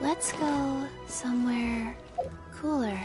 Let's go somewhere cooler.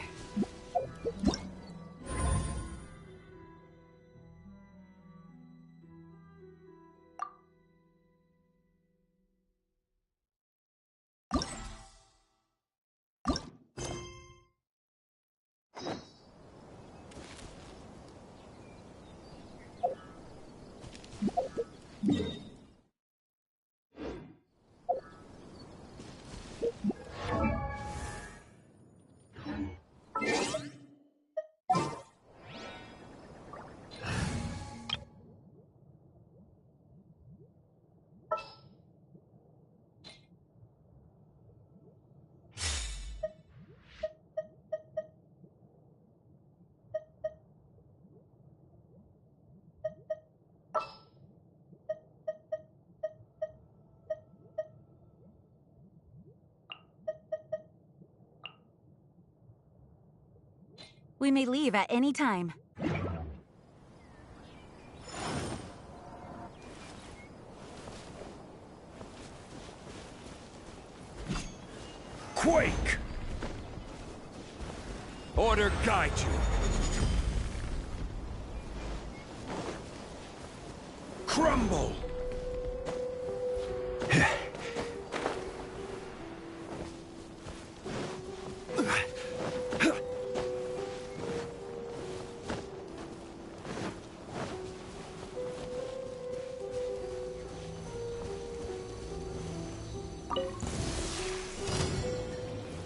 We may leave at any time. Quake! Order guide you. Crumble!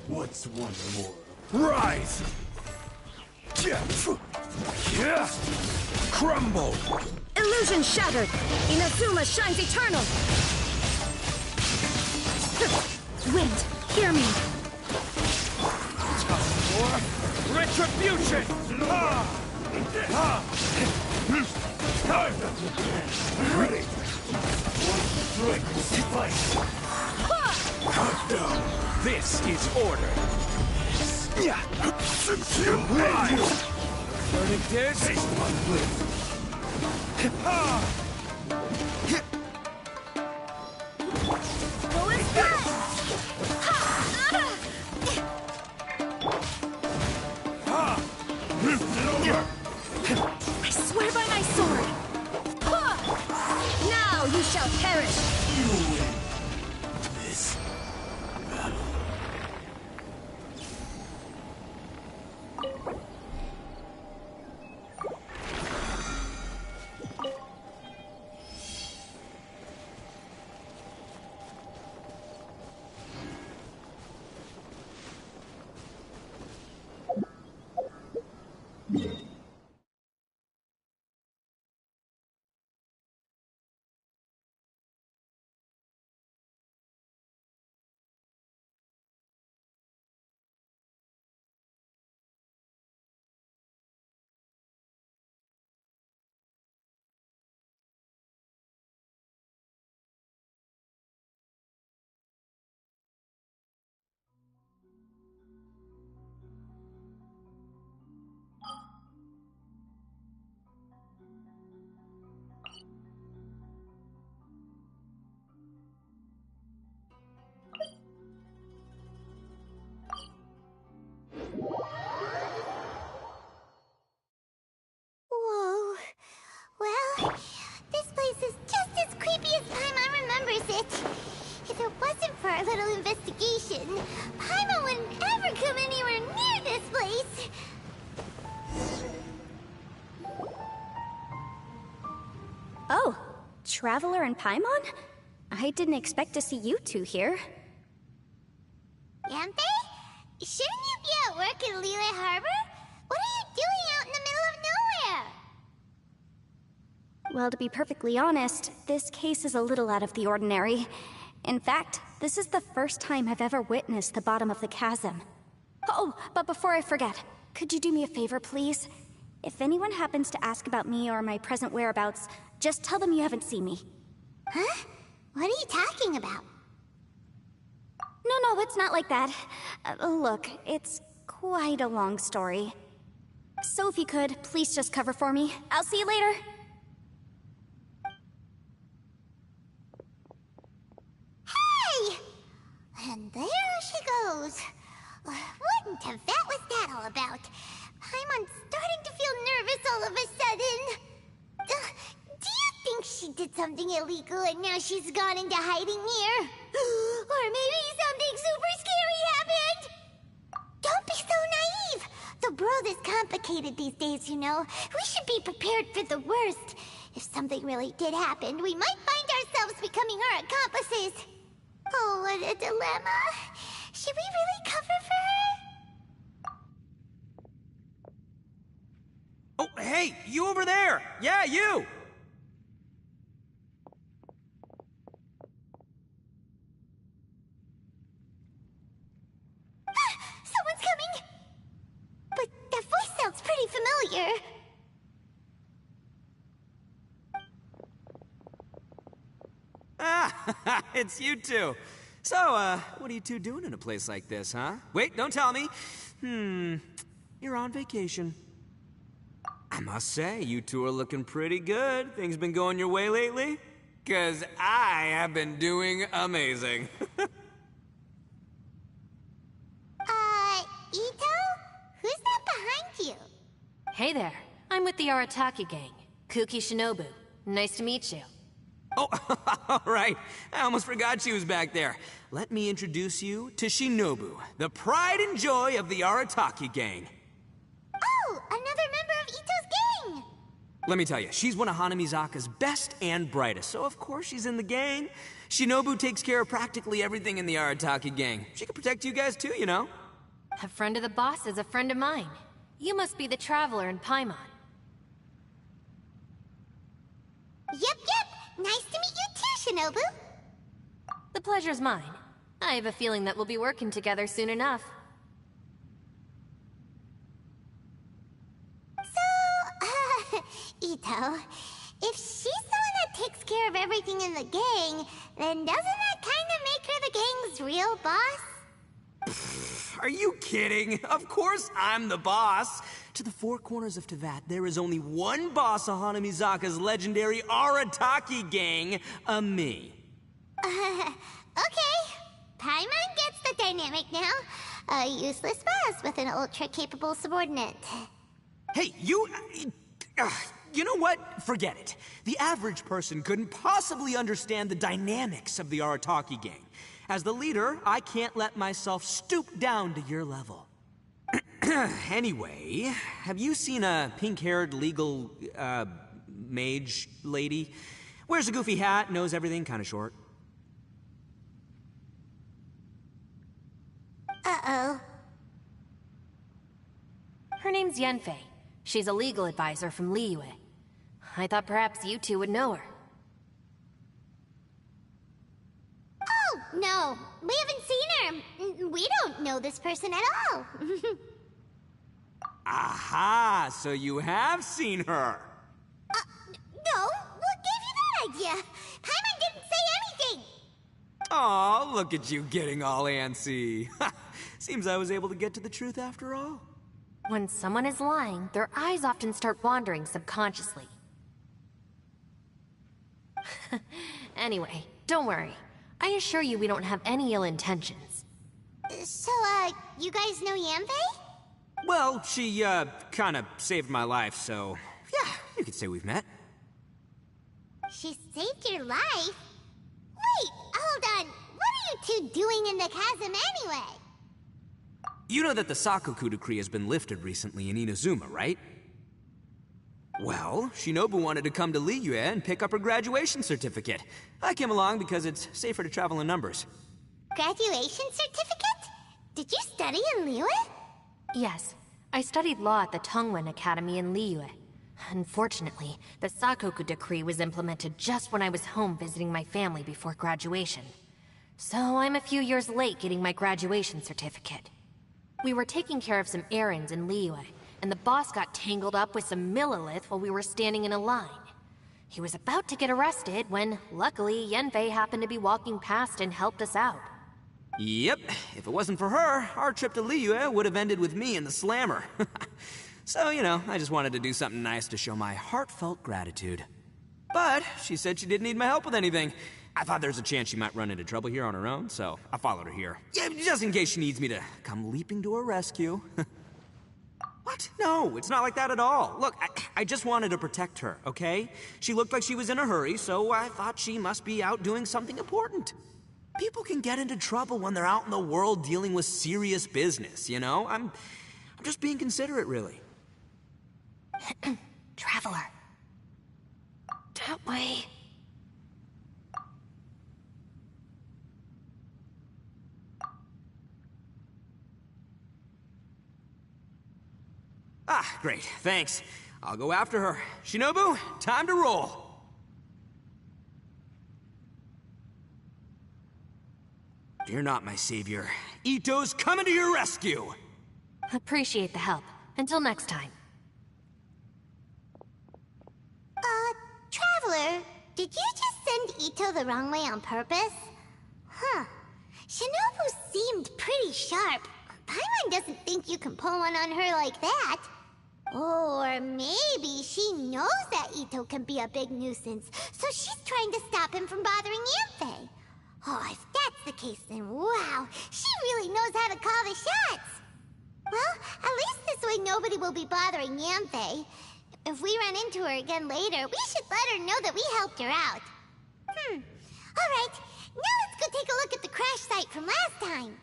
What's one more? Rise! Crumble! Illusion shattered! Inazuma shines eternal! Wind, hear me! Time for retribution! Ready! One strike will suffice! Countdown! This is order. Verdict is... Go is good! I swear by my sword! Now you shall perish! You win this battle. Whoa. Well, this place is just as creepy as Paimon remembers it. If it wasn't for our little investigation, Paimon wouldn't ever come anywhere near this place. Oh, Traveler and Paimon? I didn't expect to see you two here. Yampe? Shouldn't you be at work in Liyue Harbor? What are you doing out in the middle of nowhere? Well, to be perfectly honest, this case is a little out of the ordinary. In fact, this is the first time I've ever witnessed the bottom of the chasm. Oh, but before I forget, could you do me a favor, please? If anyone happens to ask about me or my present whereabouts, just tell them you haven't seen me. Huh? What are you talking about? No, No, it's not like that. Look, it's quite a long story. So if you could, please just cover for me. I'll see you later. Hey! And there she goes. What in Tibet was that all about? I'm starting to feel nervous all of a sudden. Do you think she did something illegal and now she's gone into hiding here? Or maybe something super scary happened? Don't be so naive. The world is complicated these days, you know. We should be prepared for the worst. If something really did happen, we might find ourselves becoming her accomplices. Oh, what a dilemma. Should we really cover for her? Oh, hey, you over there! Yeah, you! Someone's coming! But that voice sounds pretty familiar. Ah, it's you two. So, what are you two doing in a place like this, huh? Wait, don't tell me. You're on vacation. I must say, you two are looking pretty good. Things been going your way lately? 'Cause I have been doing amazing. Ito? Who's that behind you? Hey there. I'm with the Arataki gang. Kuki Shinobu. Nice to meet you. Oh, all right. I almost forgot she was back there. Let me introduce you to Shinobu, the pride and joy of the Arataki gang. Oh, another member of Ito's gang! Let me tell you, she's one of Hanamizaka's best and brightest, so of course she's in the gang. Shinobu takes care of practically everything in the Arataki gang. She can protect you guys too, you know. A friend of the boss is a friend of mine. You must be the traveler in Paimon. Yep. Nice to meet you too, Shinobu. The pleasure's mine. I have a feeling that we'll be working together soon enough. So, Ito, if she's the one that takes care of everything in the gang, then doesn't that kind of make her the gang's real boss? Are you kidding? Of course I'm the boss. To the four corners of Teyvat, there is only one boss of Hanamizaka's legendary Arataki gang, me. Okay. Paimon gets the dynamic now. A useless boss with an ultra-capable subordinate. Hey, you know what? Forget it. The average person couldn't possibly understand the dynamics of the Arataki gang. As the leader, I can't let myself stoop down to your level. Anyway, have you seen a pink-haired legal, mage lady? Wears a goofy hat, knows everything, kinda short. Uh-oh. Her name's Yenfei. She's a legal advisor from Liyue. I thought perhaps you two would know her. Oh, no. We haven't seen her. We don't know this person at all. Aha! So you have seen her! No. What gave you that idea? Paimon didn't say anything. Aw, look at you getting all antsy. Seems I was able to get to the truth after all. When someone is lying, their eyes often start wandering subconsciously. Anyway, don't worry. I assure you we don't have any ill intentions. So, you guys know Yanfei? Well, she, kinda saved my life, so... yeah, you could say we've met. She saved your life? Wait, hold on. What are you two doing in the chasm anyway? You know that the Sakoku decree has been lifted recently in Inazuma, right? Well, Shinobu wanted to come to Liyue and pick up her graduation certificate. I came along because it's safer to travel in numbers. Graduation certificate? Did you study in Liyue? Yes, I studied law at the Tongwen Academy in Liyue. Unfortunately, the Sakoku decree was implemented just when I was home visiting my family before graduation. So I'm a few years late getting my graduation certificate. We were taking care of some errands in Liyue, and the boss got tangled up with some Millilith while we were standing in a line. He was about to get arrested when, luckily, Yenfei happened to be walking past and helped us out. Yep, if it wasn't for her, our trip to Liyue would have ended with me and the slammer. So, you know, I just wanted to do something nice to show my heartfelt gratitude. But she said she didn't need my help with anything. I thought there's a chance she might run into trouble here on her own, so I followed her here. Yeah, just in case she needs me to come leaping to her rescue. What? No, it's not like that at all. Look, I just wanted to protect her, okay? She looked like she was in a hurry, so I thought she must be out doing something important. People can get into trouble when they're out in the world dealing with serious business, you know? I'm just being considerate, really. Traveler. That way. Ah, great, thanks. I'll go after her. Shinobu, time to roll. Fear not, my savior. Ito's coming to your rescue! Appreciate the help. Until next time. Traveler, did you just send Ito the wrong way on purpose? Huh. Shinobu seemed pretty sharp. Paimon doesn't think you can pull one on her like that. Or maybe she knows that Ito can be a big nuisance, so she's trying to stop him from bothering Yanfei. Oh, if that's the case, then wow, she really knows how to call the shots. Well, at least this way nobody will be bothering Yanfei. If we run into her again later, we should let her know that we helped her out. Alright, now let's go take a look at the crash site from last time.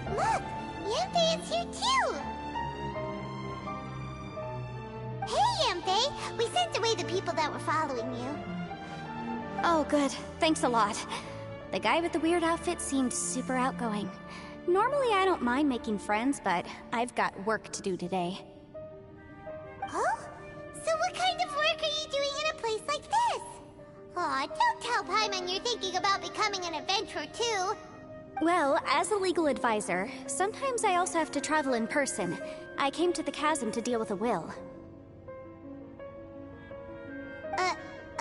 Look! Yanfei is here too! Hey, Yanfei! We sent away the people that were following you. Oh, good. Thanks a lot. The guy with the weird outfit seemed super outgoing. Normally I don't mind making friends, but I've got work to do today. Oh? So what kind of work are you doing in a place like this? Aw, don't tell Paimon you're thinking about becoming an adventurer too. Well, as a legal advisor, sometimes I also have to travel in person. I came to the chasm to deal with a will.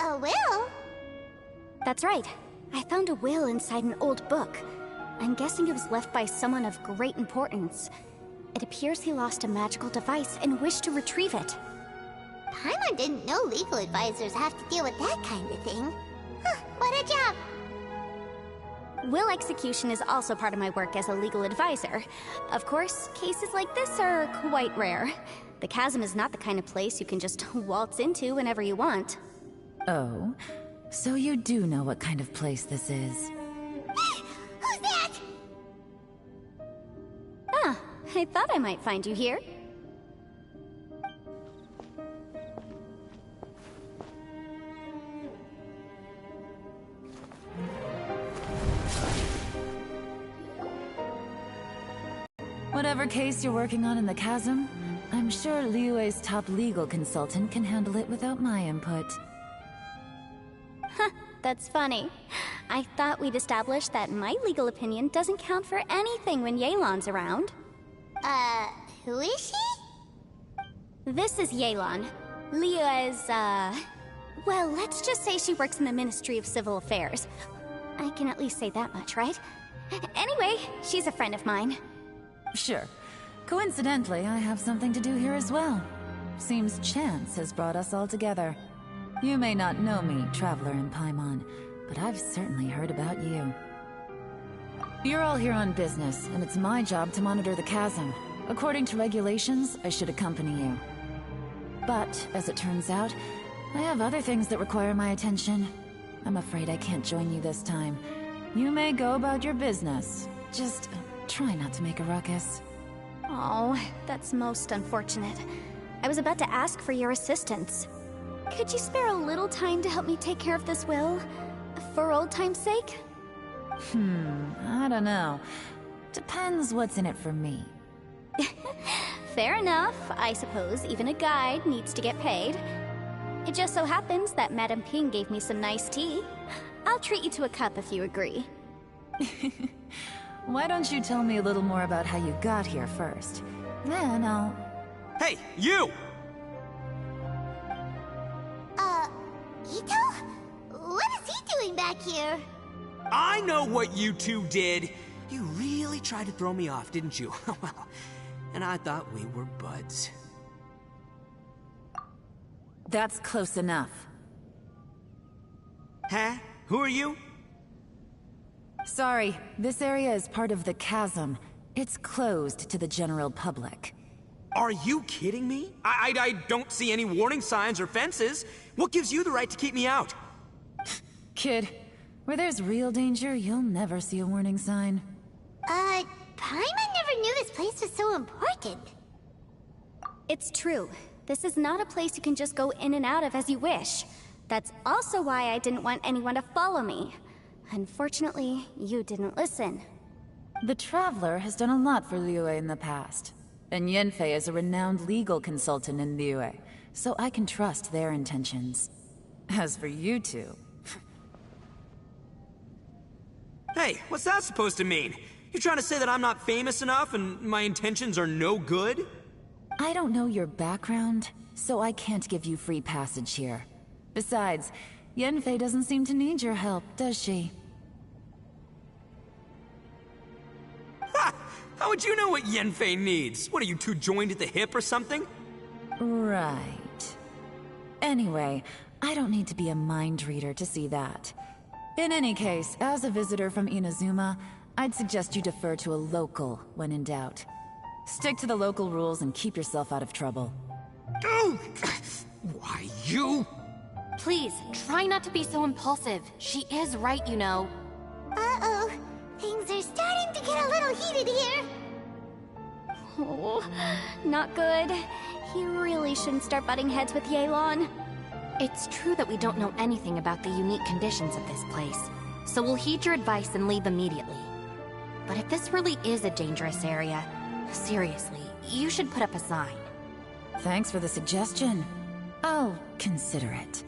A will? That's right. I found a will inside an old book. I'm guessing it was left by someone of great importance. It appears he lost a magical device and wished to retrieve it. Paimon didn't know legal advisors have to deal with that kind of thing. Huh, what a job! Will execution is also part of my work as a legal advisor. Of course, cases like this are quite rare. The chasm is not the kind of place you can just waltz into whenever you want. Oh, so you do know what kind of place this is. Who's that? Ah, I thought I might find you here. Whatever case you're working on in the chasm, I'm sure Liyue's top legal consultant can handle it without my input. Huh, that's funny. I thought we'd established that my legal opinion doesn't count for anything when Yelan's around. Who is she? This is Yelan. Liyue's, well, let's just say she works in the Ministry of Civil Affairs. I can at least say that much, right? Anyway, she's a friend of mine. Sure. Coincidentally, I have something to do here as well. Seems chance has brought us all together. You may not know me, Traveler in Paimon, but I've certainly heard about you. You're all here on business, and it's my job to monitor the chasm. According to regulations, I should accompany you. But, as it turns out, I have other things that require my attention. I'm afraid I can't join you this time. You may go about your business. Just try not to make a ruckus. Oh, that's most unfortunate. I was about to ask for your assistance. Could you spare a little time to help me take care of this will? For old time's sake? I don't know. Depends what's in it for me. Fair enough. I suppose even a guide needs to get paid. It just so happens that Madame Ping gave me some nice tea. I'll treat you to a cup if you agree. Why don't you tell me a little more about how you got here first? Then I'll... Hey, you! Ito? What is he doing back here? I know what you two did. You really tried to throw me off, didn't you? Well, and I thought we were buds. That's close enough. Huh? Who are you? Sorry, this area is part of the chasm. It's closed to the general public. Are you kidding me? I don't see any warning signs or fences. What gives you the right to keep me out? Kid, where there's real danger, you'll never see a warning sign. Paimon never knew this place was so important. It's true. This is not a place you can just go in and out of as you wish. That's also why I didn't want anyone to follow me. Unfortunately, you didn't listen. The Traveler has done a lot for Liyue in the past. And Yanfei is a renowned legal consultant in Liyue, so I can trust their intentions. As for you two... Hey, what's that supposed to mean? You trying to say that I'm not famous enough and my intentions are no good? I don't know your background, so I can't give you free passage here. Besides, Yanfei doesn't seem to need your help, does she? Ha! How would you know what Yanfei needs? What, are you two joined at the hip or something? Right. Anyway, I don't need to be a mind reader to see that. In any case, as a visitor from Inazuma, I'd suggest you defer to a local when in doubt. Stick to the local rules and keep yourself out of trouble. Oh, why, you? Please, try not to be so impulsive. She is right, you know. Uh-oh. Things are starting to get a little heated here. Oh, not good. He really shouldn't start butting heads with Yelan. It's true that we don't know anything about the unique conditions of this place, so we'll heed your advice and leave immediately. But if this really is a dangerous area, seriously, you should put up a sign. Thanks for the suggestion. I'll consider it.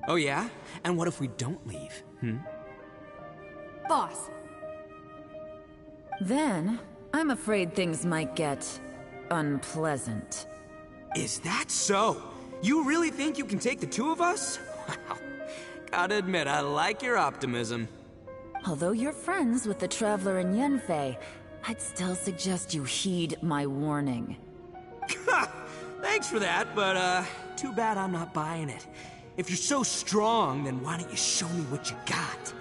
Oh yeah? And what if we don't leave? Boss, Then, I'm afraid things might get... unpleasant. Is that so? You really think you can take the two of us? Wow. Gotta admit, I like your optimism. Although you're friends with the Traveler and Yanfei, I'd still suggest you heed my warning. Thanks for that, but too bad I'm not buying it. If you're so strong, then why don't you show me what you got?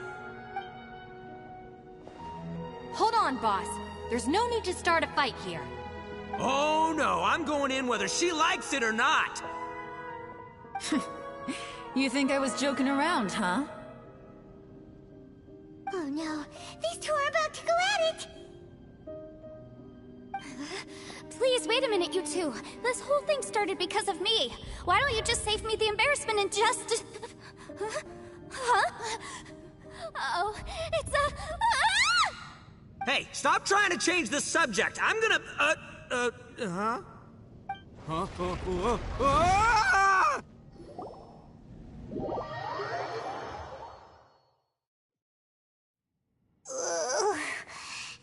hold on, boss. There's no need to start a fight here. Oh no, I'm going in whether she likes it or not! You think I was joking around, huh? Oh no, these two are about to go at it! Please, wait a minute, you two. This whole thing started because of me. Why don't you just save me the embarrassment and just... Huh? Oh, it's a... Ah! Hey, stop trying to change the subject! I'm gonna... Huh? Ah!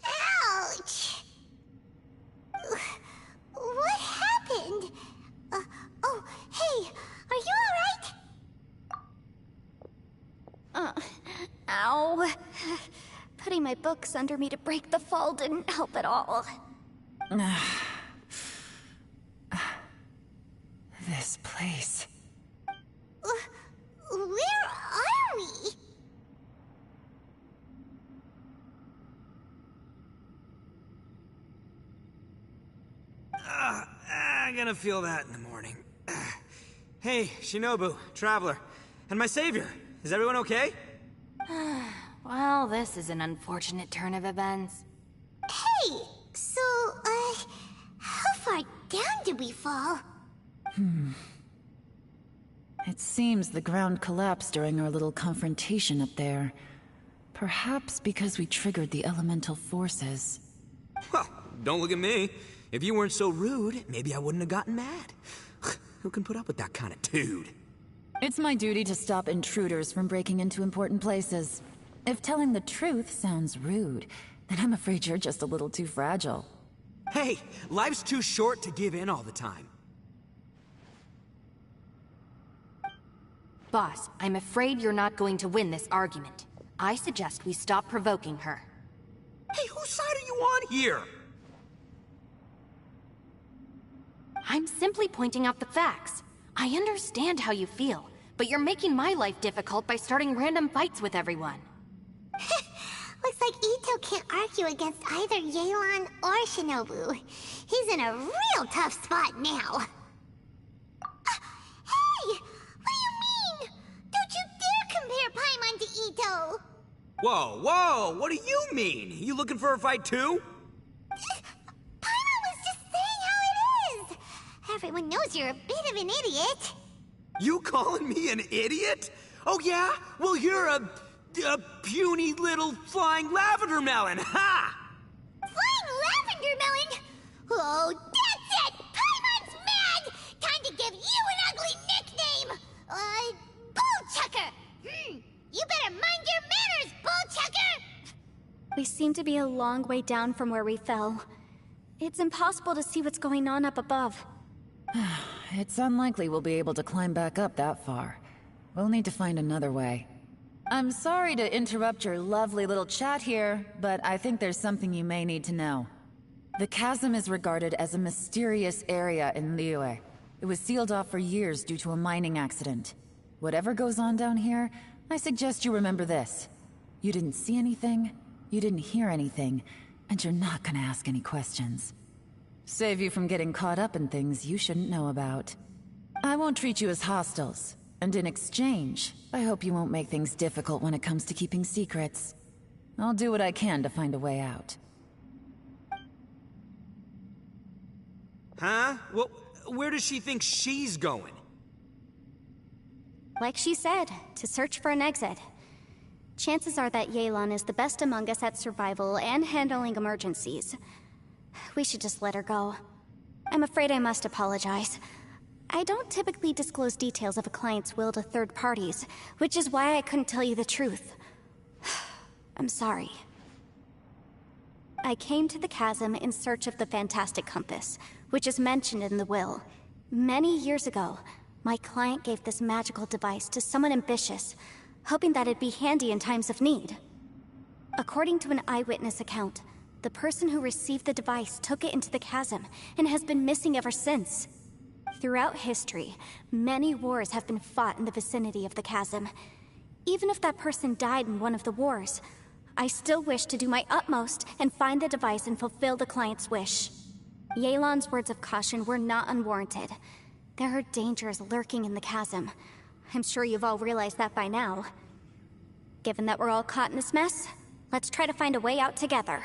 Ouch! What happened? Oh, hey, are you alright? Ow. Putting my books under me to break the fall didn't help at all. This place... Where are we? I'm gonna feel that in the morning. Hey, Shinobu, Traveler, and my savior. Is everyone okay? Well, this is an unfortunate turn of events. Hey, so, how far down did we fall? It seems the ground collapsed during our little confrontation up there. Perhaps because we triggered the elemental forces. Well, don't look at me. If you weren't so rude, maybe I wouldn't have gotten mad. Who can put up with that kind of dude? It's my duty to stop intruders from breaking into important places. If telling the truth sounds rude, then I'm afraid you're just a little too fragile. Hey, life's too short to give in all the time. Boss, I'm afraid you're not going to win this argument. I suggest we stop provoking her. Hey, whose side are you on here? I'm simply pointing out the facts. I understand how you feel, but you're making my life difficult by starting random fights with everyone. Looks like Ito can't argue against either Yelan or Shinobu. He's in a real tough spot now. Hey! What do you mean? Don't you dare compare Paimon to Ito! Whoa, whoa! What do you mean? You looking for a fight too? Paimon was just saying how it is! Everyone knows you're a bit of an idiot. You calling me an idiot? Oh yeah? Well, you're a puny little flying lavender melon, ha! Flying lavender melon? Oh, that's it! Paimon's mad! Time to give you an ugly nickname! Bullchucker! You better mind your manners, Bullchucker! We seem to be a long way down from where we fell. It's impossible to see what's going on up above. It's unlikely we'll be able to climb back up that far. We'll need to find another way. I'm sorry to interrupt your lovely little chat here, but I think there's something you may need to know. The chasm is regarded as a mysterious area in Liyue. It was sealed off for years due to a mining accident. Whatever goes on down here, I suggest you remember this. You didn't see anything, you didn't hear anything, and you're not gonna ask any questions. Save you from getting caught up in things you shouldn't know about. I won't treat you as hostiles, and in exchange, I hope you won't make things difficult when it comes to keeping secrets. I'll do what I can to find a way out. Huh? Well, where does she think she's going? Like she said, to search for an exit. Chances are that Yelan is the best among us at survival and handling emergencies. We should just let her go. I'm afraid I must apologize. I don't typically disclose details of a client's will to third parties, which is why I couldn't tell you the truth. I'm sorry. I came to the chasm in search of the Fantastic Compass, which is mentioned in the will. Many years ago, my client gave this magical device to someone ambitious, hoping that it'd be handy in times of need. According to an eyewitness account, the person who received the device took it into the chasm and has been missing ever since. Throughout history, many wars have been fought in the vicinity of the chasm. Even if that person died in one of the wars, I still wish to do my utmost and find the device and fulfill the client's wish. Yelan's words of caution were not unwarranted. There are dangers lurking in the chasm. I'm sure you've all realized that by now. Given that we're all caught in this mess, let's try to find a way out together.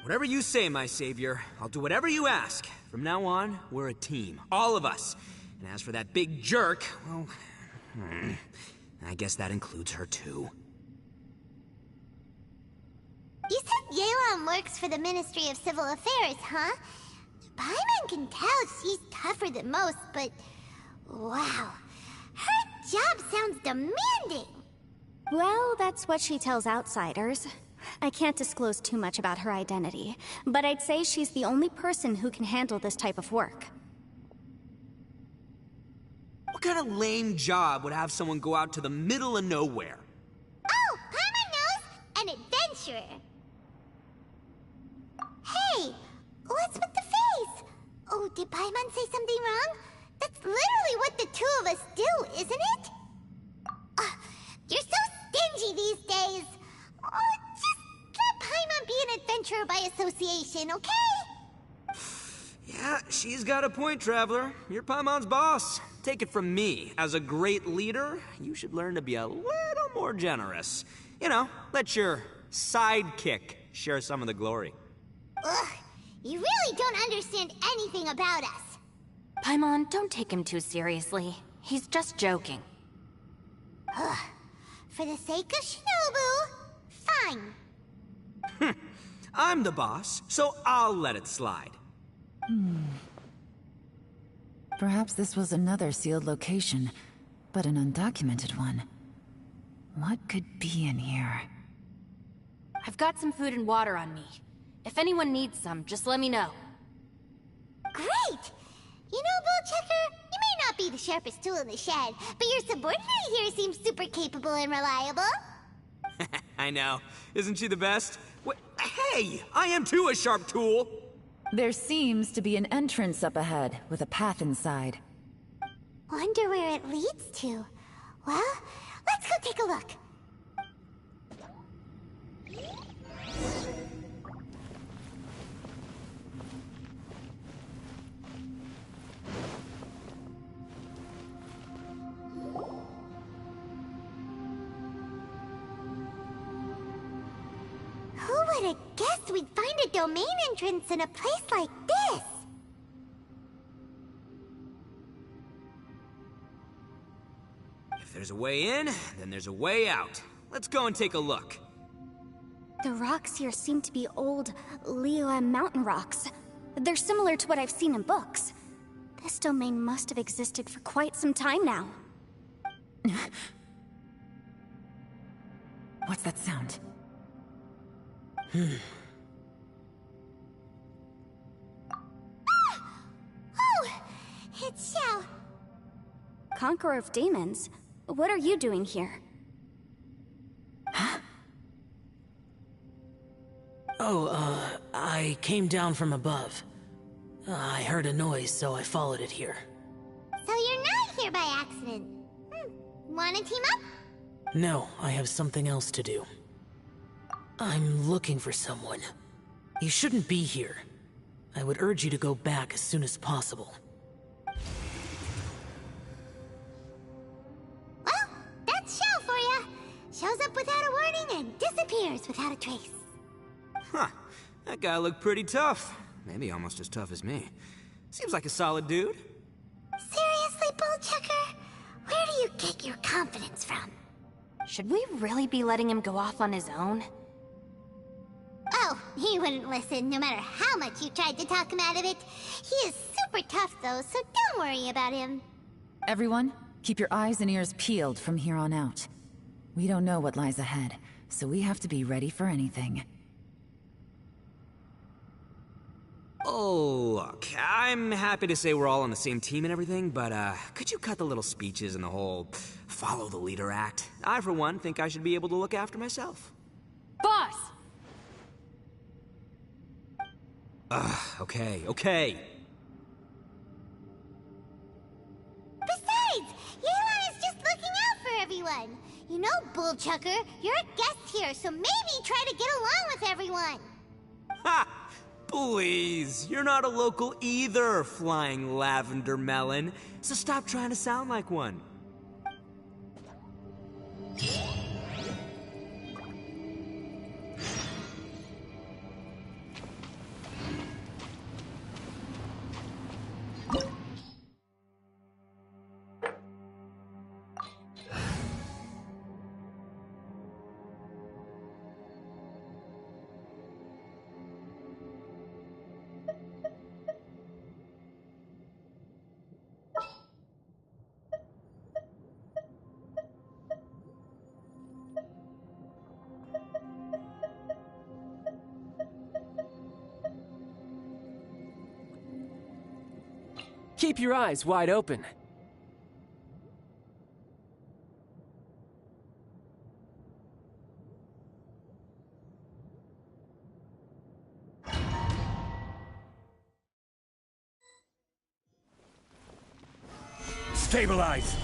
Whatever you say, my savior. I'll do whatever you ask. From now on, we're a team. All of us. And as for that big jerk, well... I guess that includes her too. You said Yelan works for the Ministry of Civil Affairs, huh? Paimon can tell she's tougher than most, but... wow. Her job sounds demanding! Well, that's what she tells outsiders. I can't disclose too much about her identity, but I'd say she's the only person who can handle this type of work. What kind of lame job would have someone go out to the middle of nowhere? Oh, Paimon knows! An adventurer! Hey! What's with the face? Oh, did Paimon say something wrong? That's literally what the two of us do, isn't it? You're so stingy these days! Oh, just let Paimon be an adventurer by association, okay? Yeah, she's got a point, Traveler. You're Paimon's boss. Take it from me. As a great leader, you should learn to be a little more generous. You know, let your sidekick share some of the glory. Ugh, you really don't understand anything about us. Paimon, don't take him too seriously. He's just joking. Ugh, for the sake of Shinobu, fine. I'm the boss, so I'll let it slide. Perhaps this was another sealed location, but an undocumented one. What could be in here? I've got some food and water on me. If anyone needs some, just let me know. Great! You know, Bullchecker, you may not be the sharpest tool in the shed, but your subordinate here seems super capable and reliable. I know. Isn't she the best? Hey! I am too a sharp tool! There seems to be an entrance up ahead, with a path inside. Wonder where it leads to. Well, let's go take a look. Who would have guessed we'd find a domain entrance in a place like this? If there's a way in, then there's a way out. Let's go and take a look. The rocks here seem to be old Liyue mountain rocks. They're similar to what I've seen in books. This domain must have existed for quite some time now. What's that sound? Oh, it's Xiao. Conqueror of Demons, what are you doing here? I came down from above. I heard a noise, so I followed it here. So you're not here by accident. Wanna team up? No, I have something else to do. I'm looking for someone. You shouldn't be here. I would urge you to go back as soon as possible. Well, that's Xiao for ya. Shows up without a warning and disappears without a trace. Huh. That guy looked pretty tough. Maybe almost as tough as me. Seems like a solid dude. Seriously, Bullchecker? Where do you get your confidence from? Should we really be letting him go off on his own? Oh, he wouldn't listen no matter how much you tried to talk him out of it. He is super tough though, so don't worry about him. Everyone, keep your eyes and ears peeled from here on out. We don't know what lies ahead, so we have to be ready for anything. Oh, look, I'm happy to say we're all on the same team and everything, but could you cut the little speeches and the whole follow the leader act? I, for one, think I should be able to look after myself. Boss! Okay. Besides, Yelan is just looking out for everyone. You know, Bullchucker, you're a guest here, so maybe try to get along with everyone. Ha! Please, you're not a local either, flying lavender melon, so stop trying to sound like one. Keep your eyes wide open. Stabilize!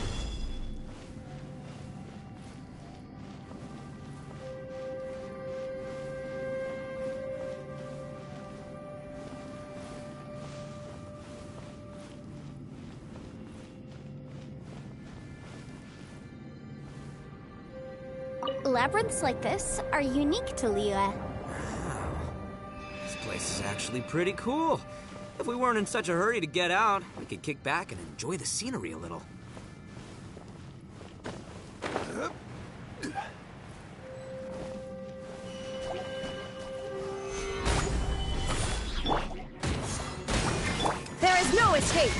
labyrinths like this are unique to Liyue. This place is actually pretty cool. If we weren't in such a hurry to get out, we could kick back and enjoy the scenery a little. There is no escape!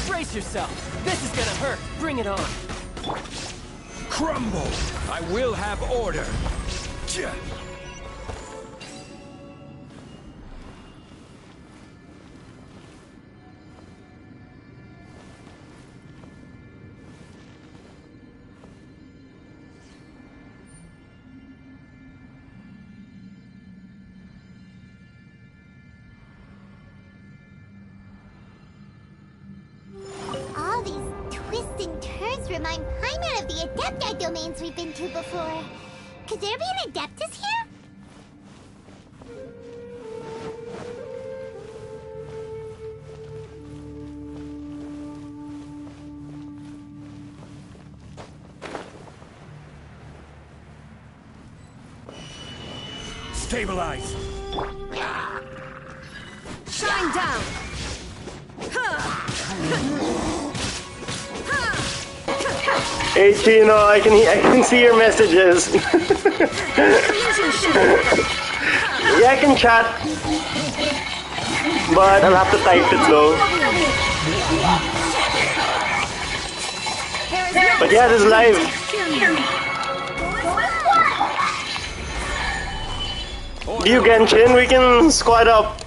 Brace yourself! This is gonna hurt! Bring it on! Crumble! I will have order! All these twists and turns remind Paimon of the Adepti domains we've been to before. Could there be an Adeptus here? Stabilize! Shine down! 18, I can see your messages. Yeah, I can chat, but I'll have to type it though. But yeah, this is live. You Genshin, we can squad up.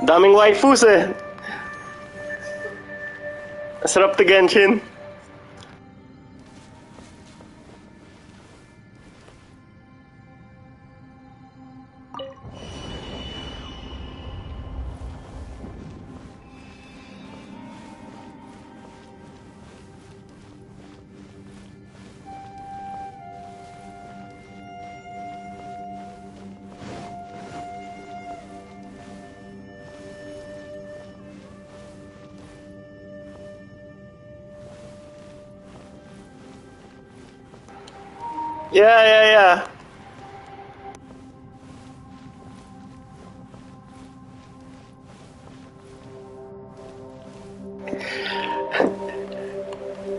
Daming waifus eh. Sarap to Genshin. Yeah.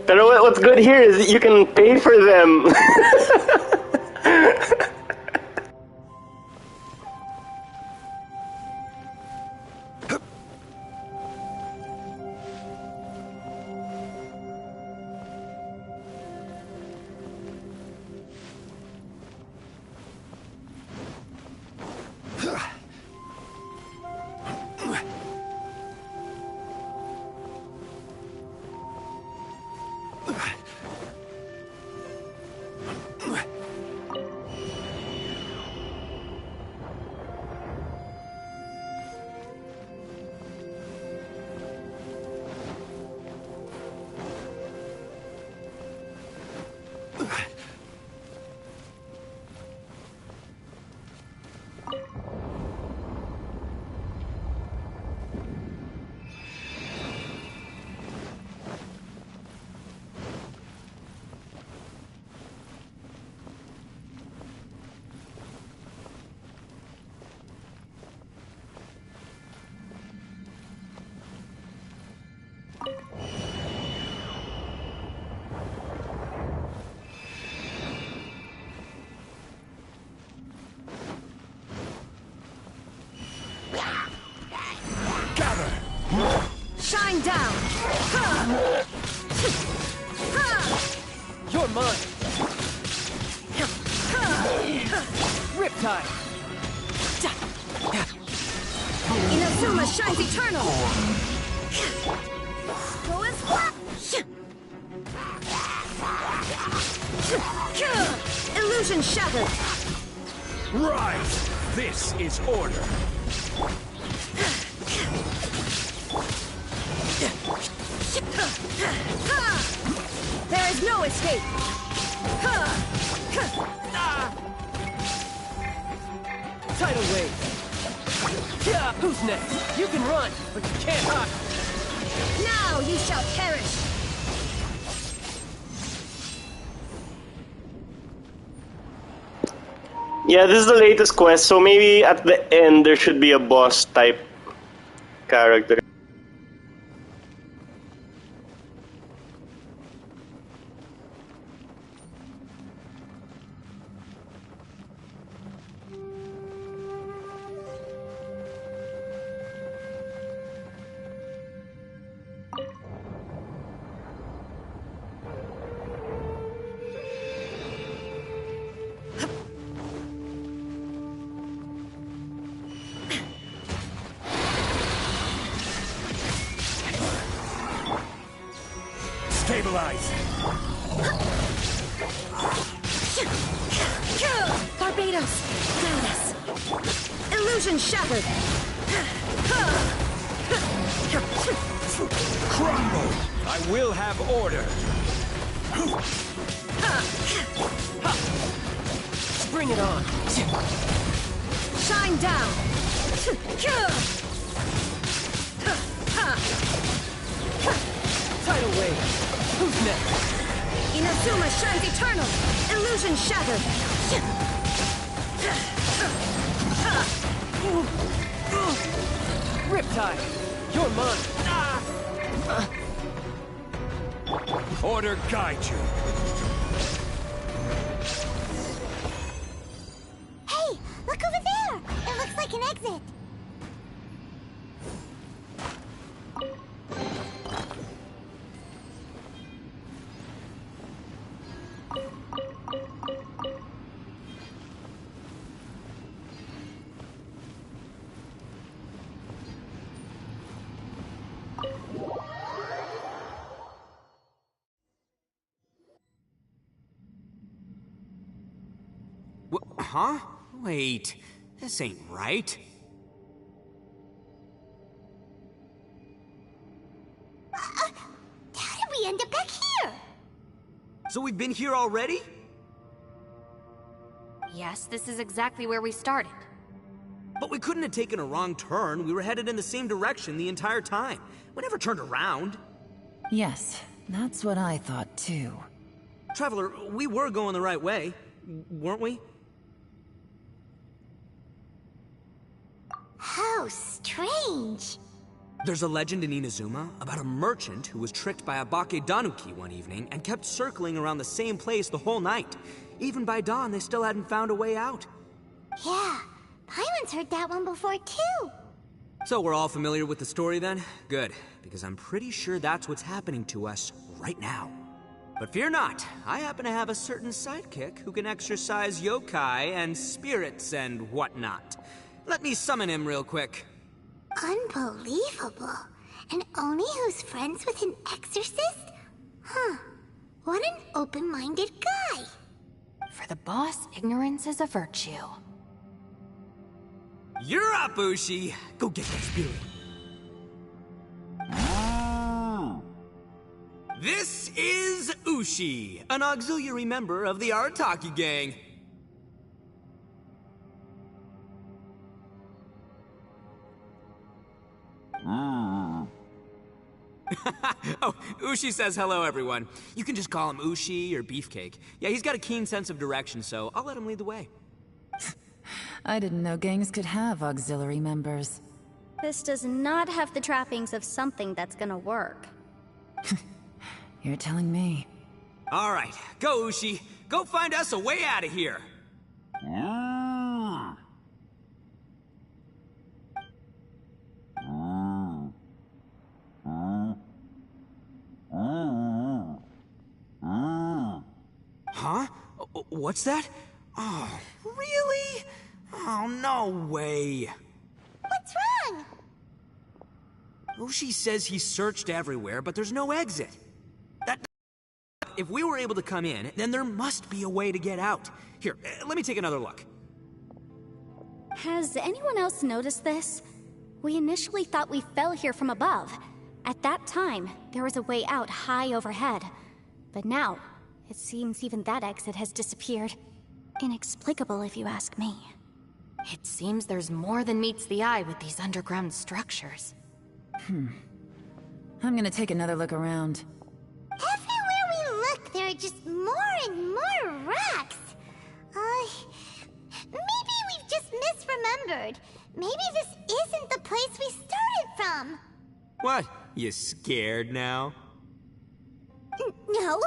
Pero what's good here is you can pay for them. Shine down! You're mine! Riptide! Inazuma shines eternal! Illusion shattered. Rise! This is order. There is no escape. Tidal wave. Who's next? You can run, but you can't hide. Now you shall perish. Yeah, this is the latest quest, so maybe at the end there should be a boss type character. Stabilize. Barbados, guide us. Illusion shattered. Crumble. I will have order. Bring it on. Shine down. Tidal wave. Who's next? Inazuma shines eternal. Illusion shattered. Riptide. You're mine. Order guide you. Hey, look over there! It looks like an exit. Huh? Wait, this ain't right. How did we end up back here? So we've been here already? Yes, this is exactly where we started. But we couldn't have taken a wrong turn. We were headed in the same direction the entire time. We never turned around. Yes, that's what I thought too. Traveler, we were going the right way, weren't we? How strange. There's a legend in Inazuma about a merchant who was tricked by a Bakedanuki one evening and kept circling around the same place the whole night. Even by dawn, they still hadn't found a way out. Yeah, Paimon's heard that one before too. So we're all familiar with the story then? Good, because I'm pretty sure that's what's happening to us right now. But fear not, I happen to have a certain sidekick who can exercise yokai and spirits and whatnot. Let me summon him real quick. Unbelievable. And Oni who's friends with an exorcist? Huh. What an open-minded guy. For the boss, ignorance is a virtue. You're up, Ushi. Go get that spirit. This is Ushi, an auxiliary member of the Arataki gang. Oh, Ushi says hello, everyone. You can just call him Ushi or Beefcake. Yeah, he's got a keen sense of direction, so I'll let him lead the way. I didn't know gangs could have auxiliary members. This does not have the trappings of something that's gonna work. You're telling me. All right, go, Ushi. Go find us a way out of here. Huh? What's that? Oh, really? Oh, no way. What's wrong? Ushi says he searched everywhere, but there's no exit. That if we were able to come in, then there must be a way to get out. Here, let me take another look. Has anyone else noticed this? We initially thought we fell here from above. At that time, there was a way out high overhead. But now, it seems even that exit has disappeared. Inexplicable, if you ask me. It seems there's more than meets the eye with these underground structures. I'm gonna take another look around. Everywhere we look, there are just more and more rocks. Maybe we've just misremembered. Maybe this isn't the place we started from. What? You scared now? No,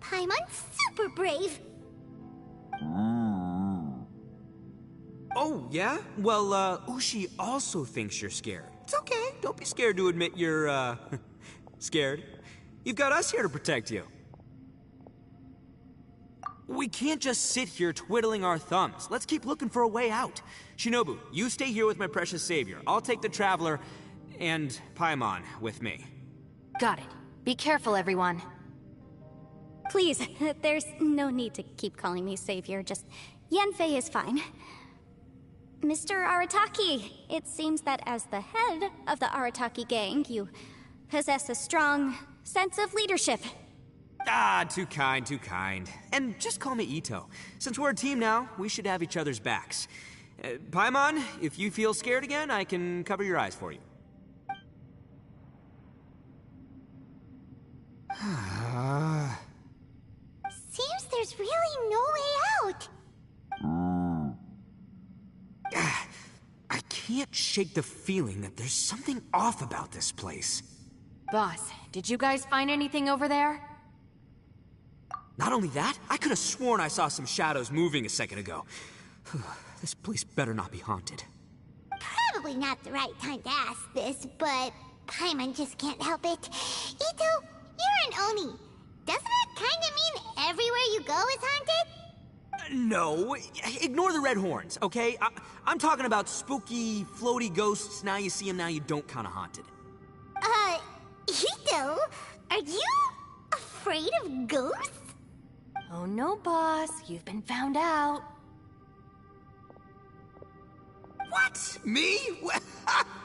Paimon's super brave. Oh, yeah? Well, Ushi also thinks you're scared. It's okay. Don't be scared to admit you're, scared. You've got us here to protect you. We can't just sit here twiddling our thumbs. Let's keep looking for a way out. Shinobu, you stay here with my precious savior. I'll take the Traveler and Paimon with me. Got it. Be careful, everyone. Please, there's no need to keep calling me savior, just Yanfei is fine. Mr. Arataki, it seems that as the head of the Arataki gang, you possess a strong sense of leadership. Ah, too kind, too kind. And just call me Ito. Since we're a team now, we should have each other's backs. Paimon, if you feel scared again, I can cover your eyes for you. Seems there's really no way out. I can't shake the feeling that there's something off about this place. Boss, did you guys find anything over there? Not only that, I could have sworn I saw some shadows moving a second ago. This place better not be haunted. Probably not the right time to ask this, but Paimon just can't help it. Ito, you're an Oni. Doesn't that kind of mean everywhere you go is haunted? No, ignore the red horns, okay? I'm talking about spooky, floaty ghosts. Now you see them, now you don't kind of haunted. Ito, are you afraid of ghosts? Oh no, boss. You've been found out. What? Me?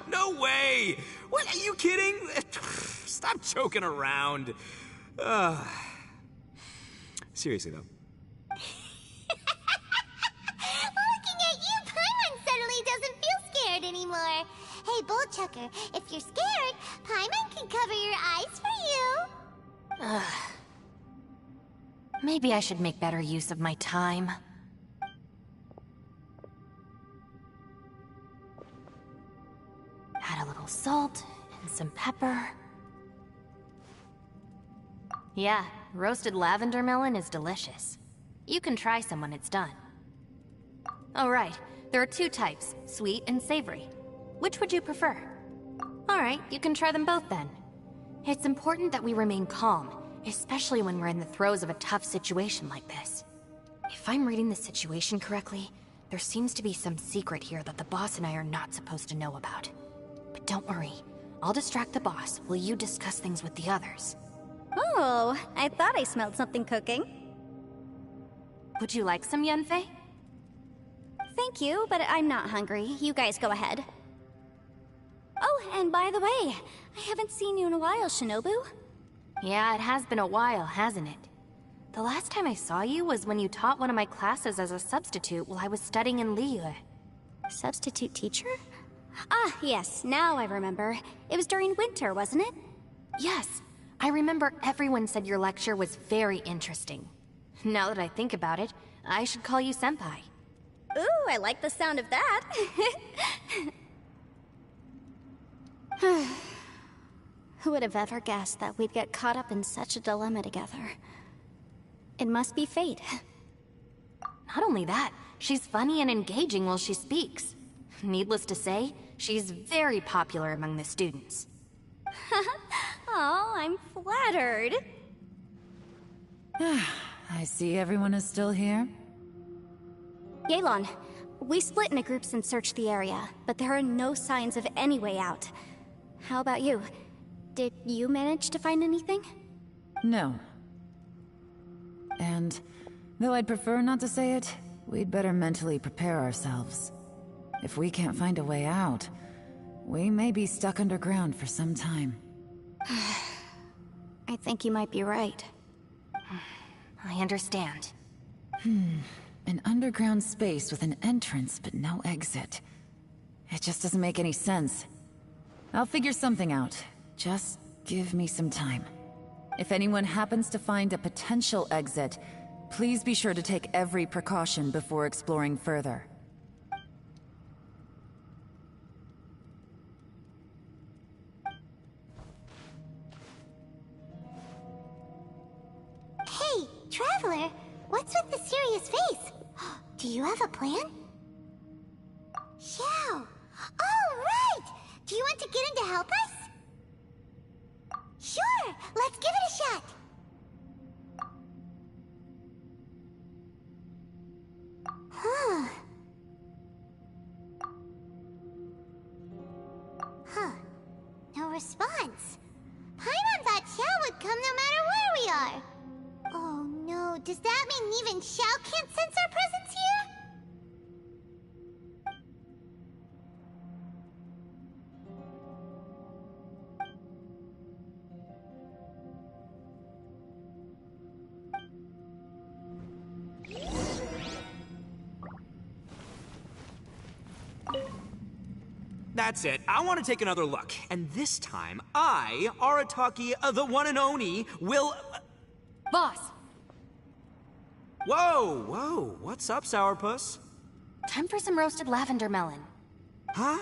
No way! What, are you kidding? Stop joking around. Seriously, though. Looking at you, Paimon suddenly doesn't feel scared anymore. Hey, Bullchucker, if you're scared, Paimon can cover your eyes for you. Maybe I should make better use of my time. Add a little salt and some pepper. Yeah, roasted lavender melon is delicious. You can try some when it's done. Oh right, there are two types, sweet and savory. Which would you prefer? Alright, you can try them both then. It's important that we remain calm, especially when we're in the throes of a tough situation like this. If I'm reading the situation correctly, there seems to be some secret here that the boss and I are not supposed to know about. But don't worry, I'll distract the boss while you discuss things with the others. Oh, I thought I smelled something cooking. Would you like some, Yanfei? Thank you, but I'm not hungry. You guys go ahead. Oh, and by the way, I haven't seen you in a while, Shinobu. Yeah, it has been a while, hasn't it? The last time I saw you was when you taught one of my classes as a substitute while I was studying in Liyue. Substitute teacher? Ah, yes, now I remember. It was during winter, wasn't it? Yes, I remember everyone said your lecture was very interesting. Now that I think about it, I should call you Senpai. Ooh, I like the sound of that. Who would have ever guessed that we'd get caught up in such a dilemma together? It must be fate. Not only that, she's funny and engaging while she speaks. Needless to say, she's very popular among the students. Oh, I'm flattered. I see everyone is still here. Yelan, we split into groups and searched the area, but there are no signs of any way out. How about you? Did you manage to find anything? No. And though I'd prefer not to say it, we'd better mentally prepare ourselves. If we can't find a way out, we may be stuck underground for some time. I think you might be right. I understand. An underground space with an entrance but no exit. It just doesn't make any sense. I'll figure something out. Just give me some time. If anyone happens to find a potential exit, please be sure to take every precaution before exploring further. Hey, Traveler, what's with the serious face? Do you have a plan? Xiao! Oh, right! Do you want to get in to help us? Sure, let's give it a shot. Huh. No response. Paimon thought Xiao would come no matter where we are. Oh no, does that mean even Xiao can't sense our presence here? That's it. I want to take another look. And this time, I, Arataki, the one and only, will... Boss! Whoa, whoa. What's up, Sourpuss? Time for some roasted lavender melon. Huh?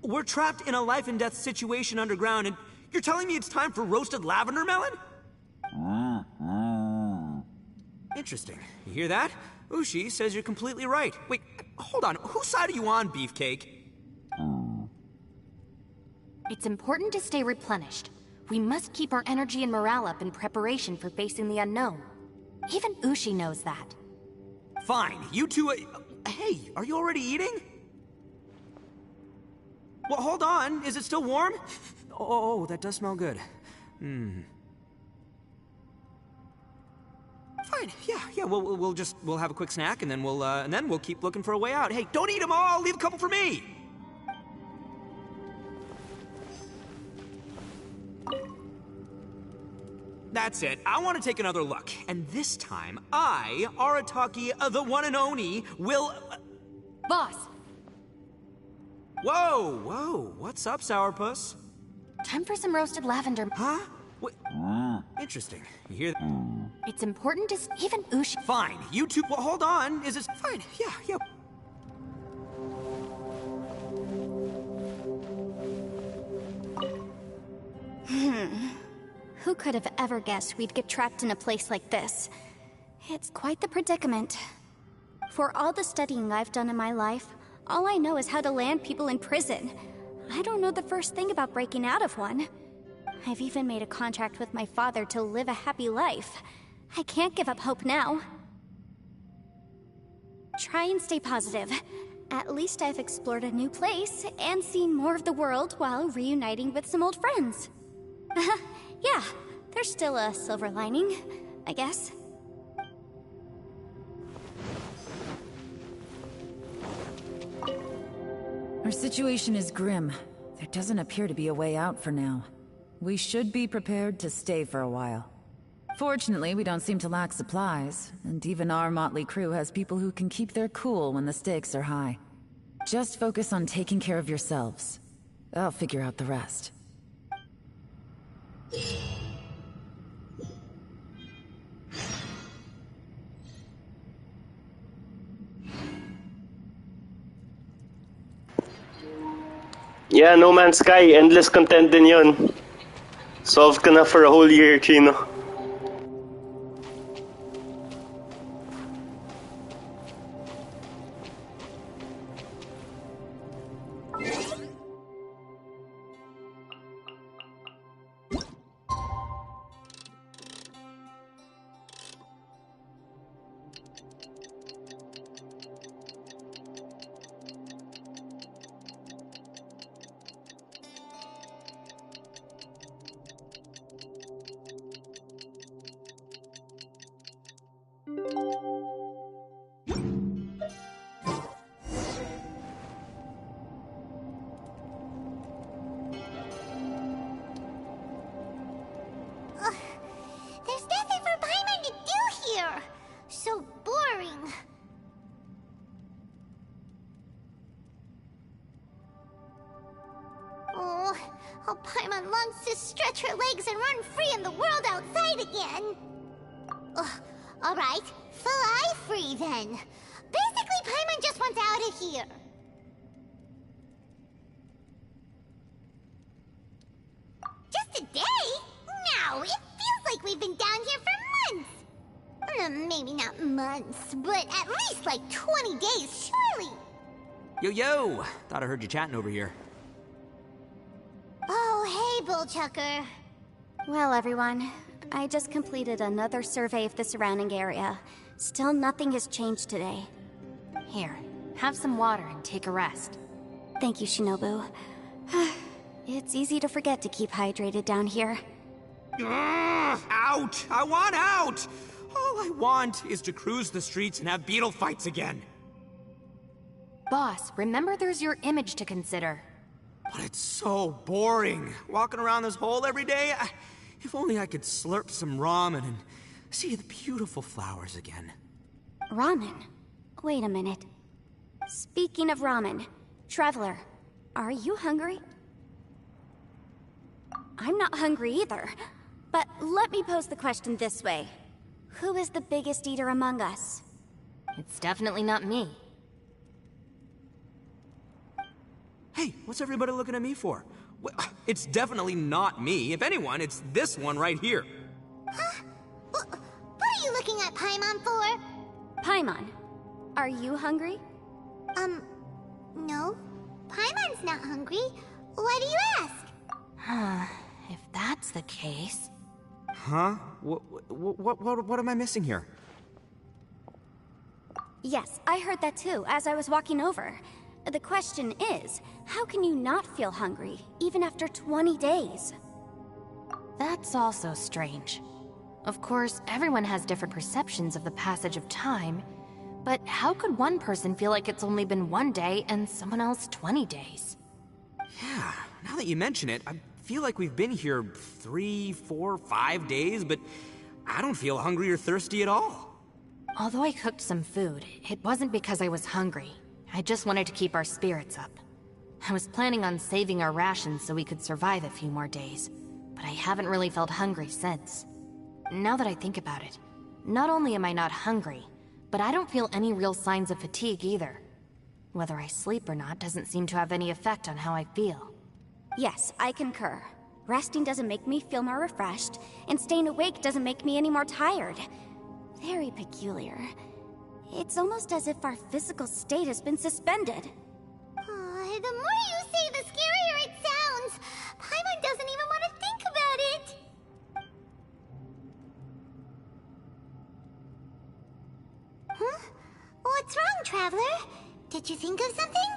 We're trapped in a life and death situation underground, and you're telling me it's time for roasted lavender melon? Interesting. You hear that? Ushi says you're completely right. Wait, hold on. Whose side are you on, Beefcake? It's important to stay replenished. We must keep our energy and morale up in preparation for facing the unknown. Even Ushi knows that. Fine, you two... hey, are you already eating? Well, hold on. Is it still warm? Oh, that does smell good. Fine, yeah, we'll have a quick snack, and then we'll keep looking for a way out. Hey, don't eat them all! Leave a couple for me! That's it. I want to take another look. And this time, I, Arataki, the one and only, will... Boss! Whoa, whoa. What's up, Sourpuss? Time for some roasted lavender. Huh? What? Interesting. You hear that? It's important to... even Ushi... Fine. You two... Well, hold on. Is this... Fine. Yeah. Who could have ever guessed we'd get trapped in a place like this? It's quite the predicament. For all the studying I've done in my life, all I know is how to land people in prison. I don't know the first thing about breaking out of one. I've even made a contract with my father to live a happy life. I can't give up hope now. Try and stay positive. At least I've explored a new place and seen more of the world while reuniting with some old friends. Yeah, there's still a silver lining, I guess. Our situation is grim. There doesn't appear to be a way out for now. We should be prepared to stay for a while. Fortunately, we don't seem to lack supplies, and even our motley crew has people who can keep their cool when the stakes are high. Just focus on taking care of yourselves. I'll figure out the rest. Yeah, No Man's Sky, endless content din yun. Solved ka na for a whole year, Chino. There's nothing for Paimon to do here. So boring. Oh, how Paimon longs to stretch her legs and run free in the world outside again. Alright, fly free then. Basically, Paimon just wants out of here. Just a day? No, it feels like we've been down here for months. Maybe not months, but at least like 20 days, surely. Yo! Thought I heard you chatting over here. Oh, hey, Bullchucker. Well, everyone, I just completed another survey of the surrounding area. Still nothing has changed today. Here, have some water and take a rest. Thank you, Shinobu. It's easy to forget to keep hydrated down here. Out! I want out! All I want is to cruise the streets and have beetle fights again. Boss, remember there's your image to consider. But it's so boring, walking around this hole every day. If only I could slurp some ramen and see the beautiful flowers again. Ramen? Wait a minute. Speaking of ramen, Traveler, are you hungry? I'm not hungry either. But let me pose the question this way. Who is the biggest eater among us? It's definitely not me. Hey, what's everybody looking at me for? It's definitely not me. If anyone, it's this one right here. Huh? What are you looking at Paimon for? Paimon, are you hungry? No. Paimon's not hungry. Why do you ask? If that's the case... Huh? What am I missing here? Yes, I heard that too, as I was walking over. The question is, how can you not feel hungry, even after 20 days? That's also strange. Of course, everyone has different perceptions of the passage of time, but how could one person feel like it's only been 1 day and someone else 20 days? Yeah, now that you mention it, I feel like we've been here 3, 4, 5 days, but I don't feel hungry or thirsty at all. Although I cooked some food, it wasn't because I was hungry. I just wanted to keep our spirits up. I was planning on saving our rations so we could survive a few more days, but I haven't really felt hungry since. Now that I think about it, not only am I not hungry, but I don't feel any real signs of fatigue either. Whether I sleep or not doesn't seem to have any effect on how I feel. Yes, I concur. Resting doesn't make me feel more refreshed, and staying awake doesn't make me any more tired. Very peculiar. It's almost as if our physical state has been suspended. The more you say, the scarier it sounds. Paimon doesn't even want to think about it. Huh? What's wrong, Traveler? Did you think of something?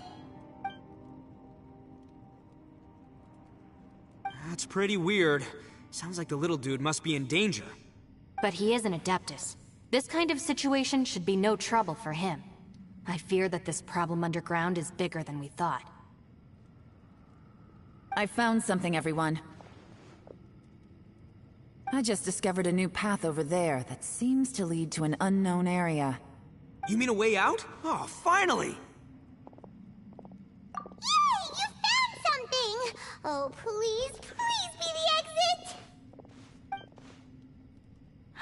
That's pretty weird. Sounds like the little dude must be in danger. But he is an Adeptus. This kind of situation should be no trouble for him. I fear that this problem underground is bigger than we thought. I found something, everyone. I just discovered a new path over there that seems to lead to an unknown area. You mean a way out? Oh, finally! Yay! You found something! Oh, please be the exit!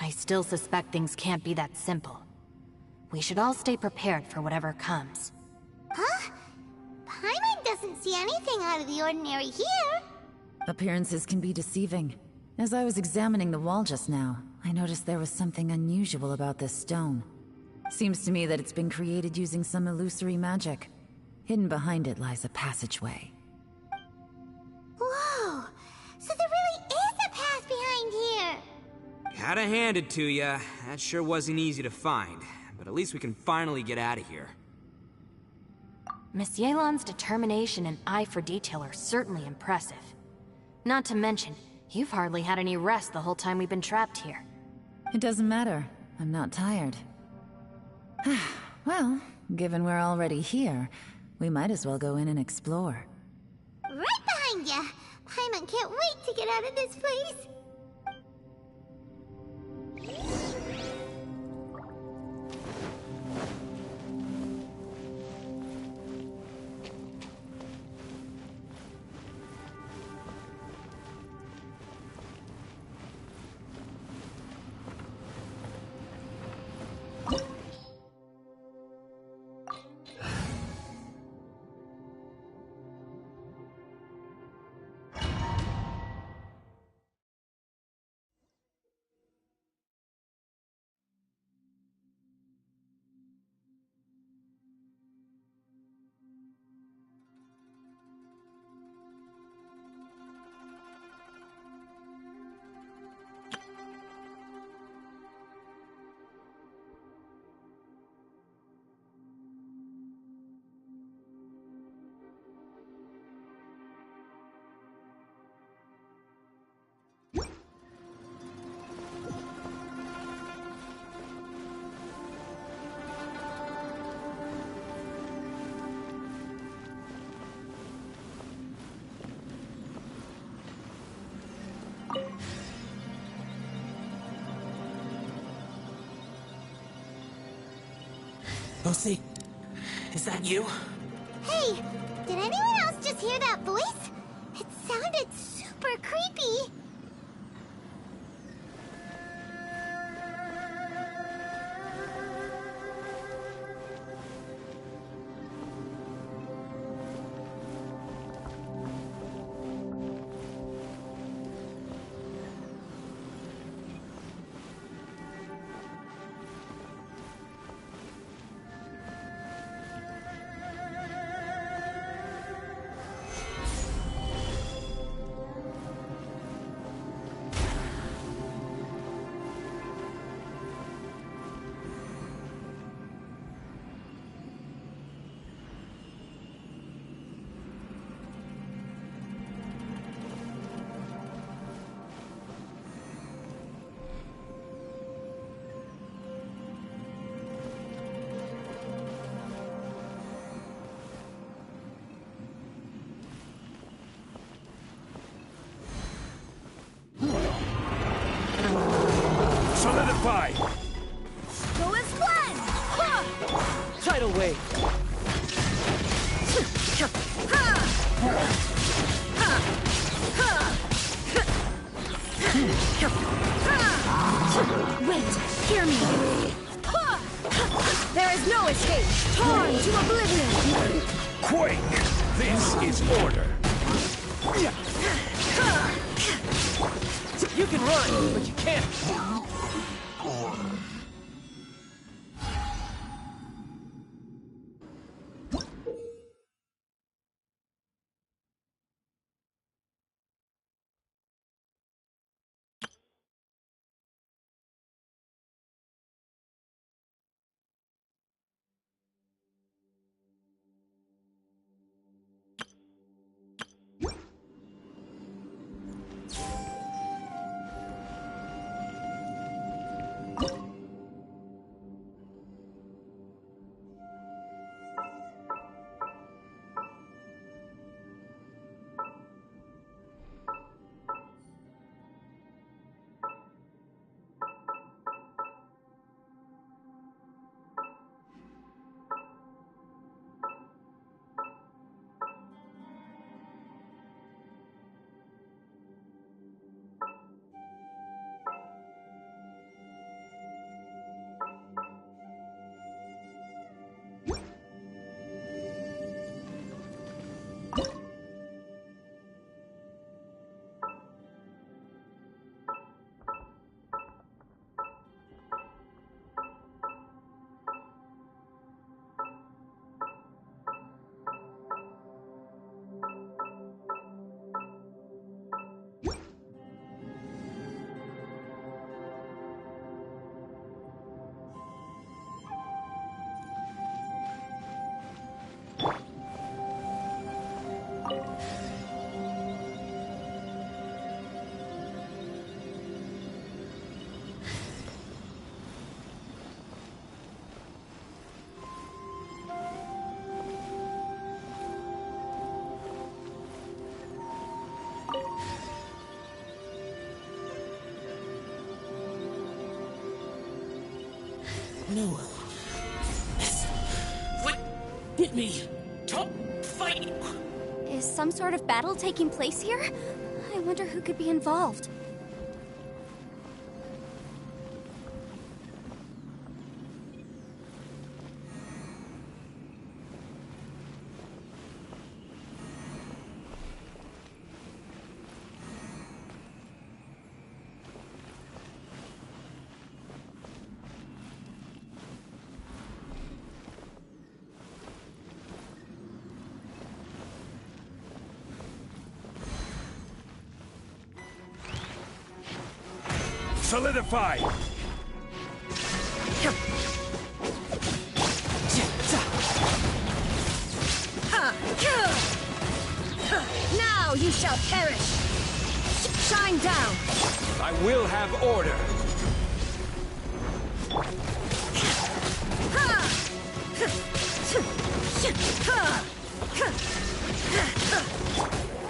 I still suspect things can't be that simple. We should all stay prepared for whatever comes. Huh? Paimon doesn't see anything out of the ordinary here. Appearances can be deceiving. As I was examining the wall just now, I noticed there was something unusual about this stone. Seems to me that it's been created using some illusory magic. Hidden behind it lies a passageway. Whoa! So there really is a path behind here! Gotta hand it to ya. That sure wasn't easy to find. But at least we can finally get out of here. Miss Yelan's determination and eye for detail are certainly impressive. Not to mention, you've hardly had any rest the whole time we've been trapped here. It doesn't matter. I'm not tired. Well, given we're already here, we might as well go in and explore. Right behind ya! Paimon can't wait to get out of this place! Lucy, is that you? Hey! Did anyone else just hear that voice? It sounded super creepy! Solidify! Go as planned! Ha! Tidal wave! Wait, hear me! There is no escape! Torn to oblivion! Quake! This is order! You can run, but you can't. No. This would get me to fight. Is some sort of battle taking place here? I wonder who could be involved. Solidify! Now you shall perish! Shine down! I will have order!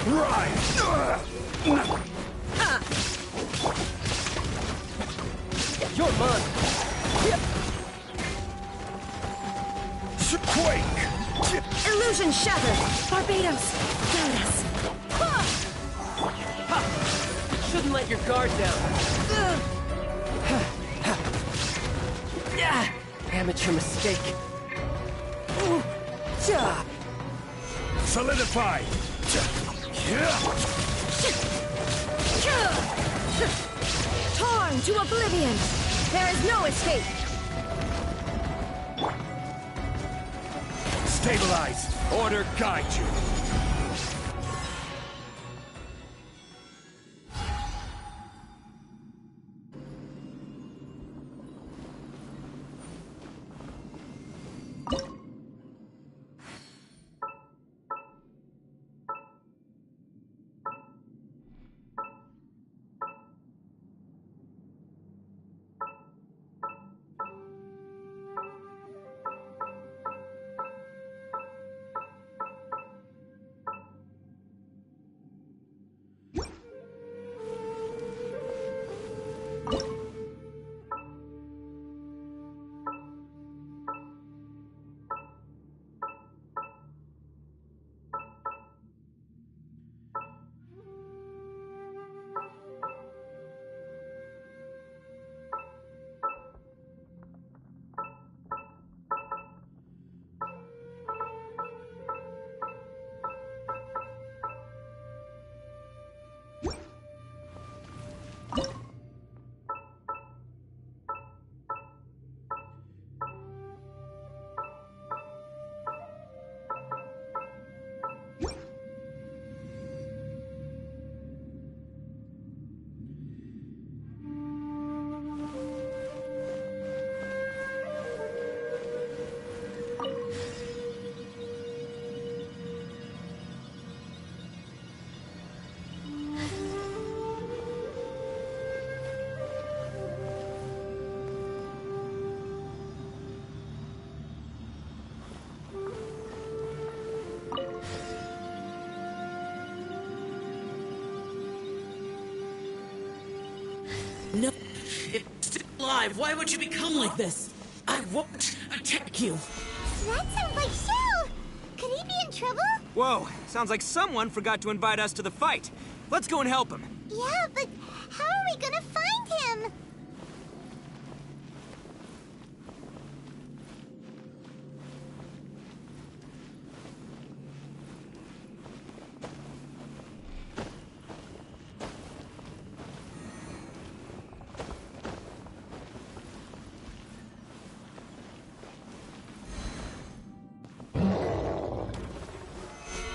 Rise! You're mine! Quake! Illusion shattered! Barbados! Guide us! Shouldn't let your guard down. Amateur mistake. Solidify! Torn to oblivion! There is no escape! Stabilize! Order guide you! No, it's still alive. Why would you become like this? I won't attack you. That sounds like Shell! Could he be in trouble? Whoa, sounds like someone forgot to invite us to the fight. Let's go and help him. Yeah, but how are we gonna find him?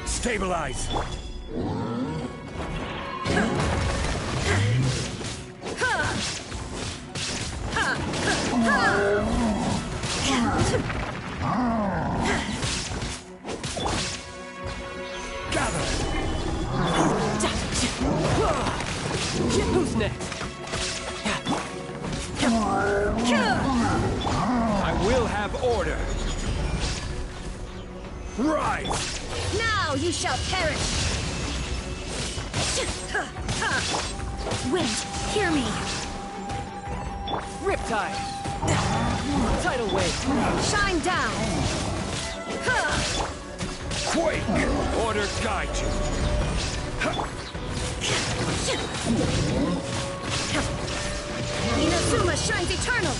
Stabilize! Gather! Who's next? I will have order! Rise! Now you shall perish! Wind, hear me! Riptide! Tidal wave! Shine down! Quake! Order guide you! Inazuma shines eternal!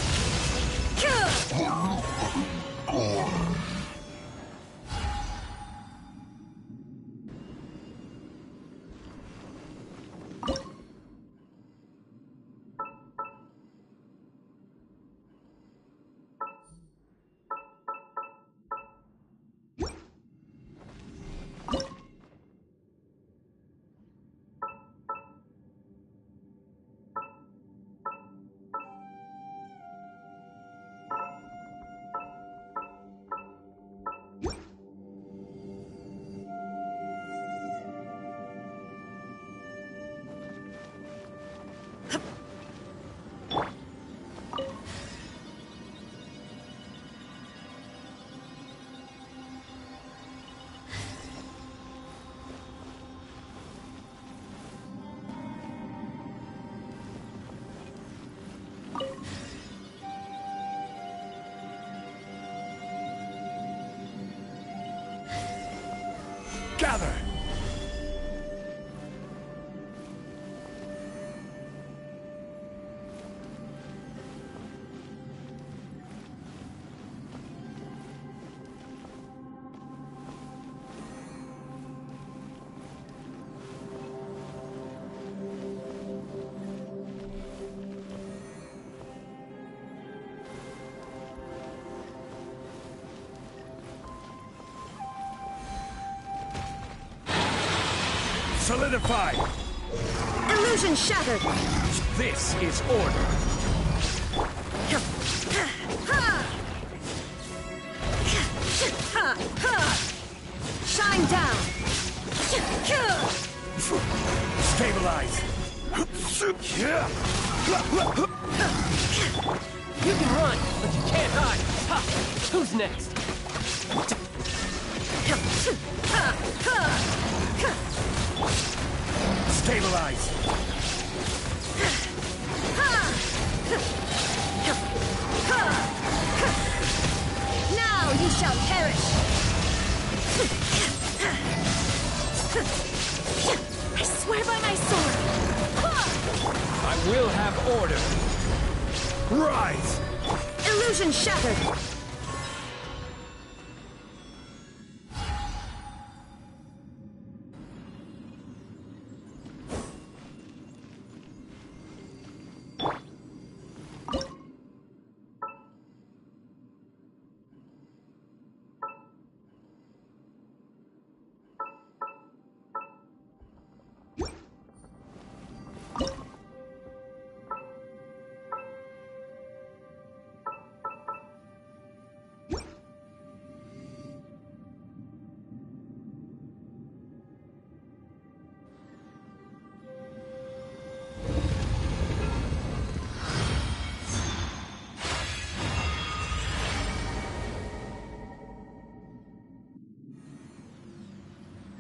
Gather! Solidify! Illusion shattered! This is order! Shine down! Stabilize! You can run, but you can't hide! Ha! Who's next? Stabilize! Now you shall perish! I swear by my sword! I will have order! Rise! Illusion shattered!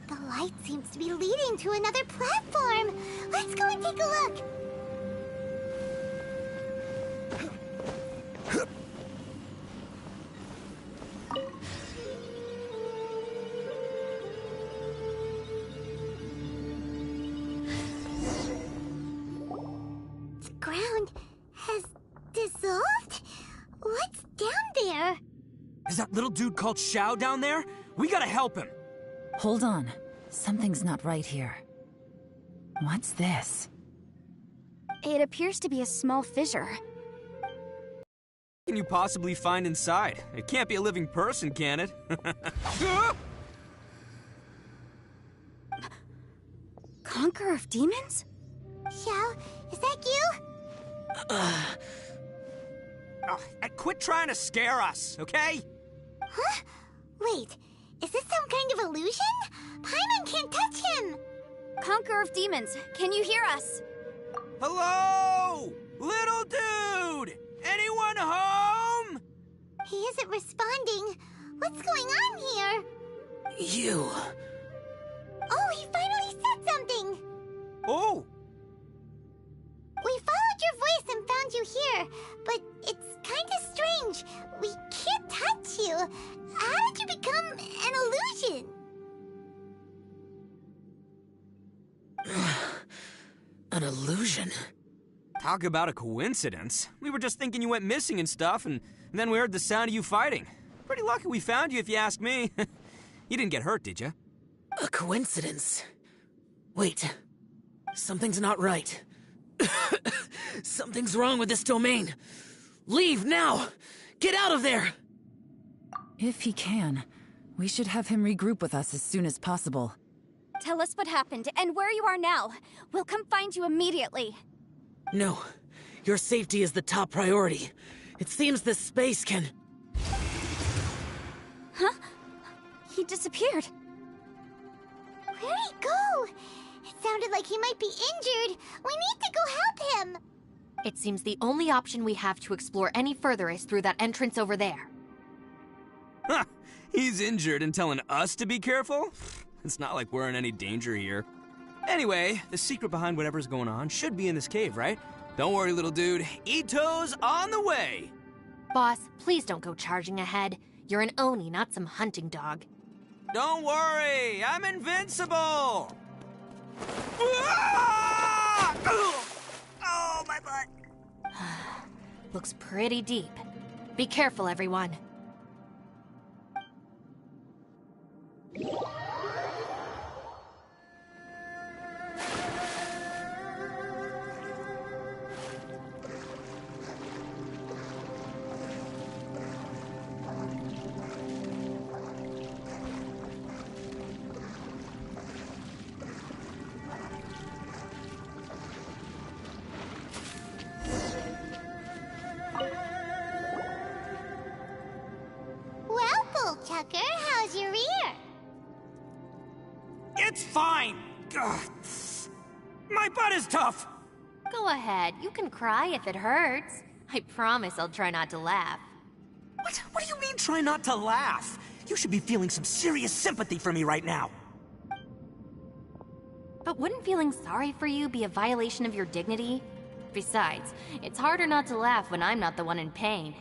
The light seems to be leading to another platform. Let's go and take a look. The ground has dissolved? What's down there? Is that little dude called Xiao down there? We gotta help him. Hold on. Something's not right here. What's this? It appears to be a small fissure. What can you possibly find inside? It can't be a living person, can it? Conqueror of demons? Xiao, is that you? Oh, quit trying to scare us, okay? Huh? Wait, is this some kind of illusion? Paimon can't touch him! Conqueror of demons, can you hear us? Hello? Little dude! Anyone home? He isn't responding. What's going on here? You... Oh, he finally said something! Oh! We followed your voice and found you here, but it's kinda strange. We can't touch you. How did you become an illusion? An illusion? Talk about a coincidence. We were just thinking you went missing and stuff, and then we heard the sound of you fighting. Pretty lucky we found you, if you ask me. You didn't get hurt, did you? A coincidence? Wait. Something's not right. Something's wrong with this domain. Leave now! Get out of there! If he can, we should have him regroup with us as soon as possible. Tell us what happened and where you are now. We'll come find you immediately. No. Your safety is the top priority. It seems this space can... Huh? He disappeared. Where'd he go? It sounded like he might be injured. We need to go help him. It seems the only option we have to explore any further is through that entrance over there. Huh, he's injured and telling us to be careful? It's not like we're in any danger here. Anyway, the secret behind whatever's going on should be in this cave, right? Don't worry, little dude. Ito's on the way! Boss, please don't go charging ahead. You're an Oni, not some hunting dog. Don't worry, I'm invincible! Ah! Oh, my butt! Looks pretty deep. Be careful, everyone. Tucker, how's your ear? It's fine! Ugh. My butt is tough! Go ahead, you can cry if it hurts. I promise I'll try not to laugh. What do you mean, try not to laugh? You should be feeling some serious sympathy for me right now. But wouldn't feeling sorry for you be a violation of your dignity? Besides, it's harder not to laugh when I'm not the one in pain.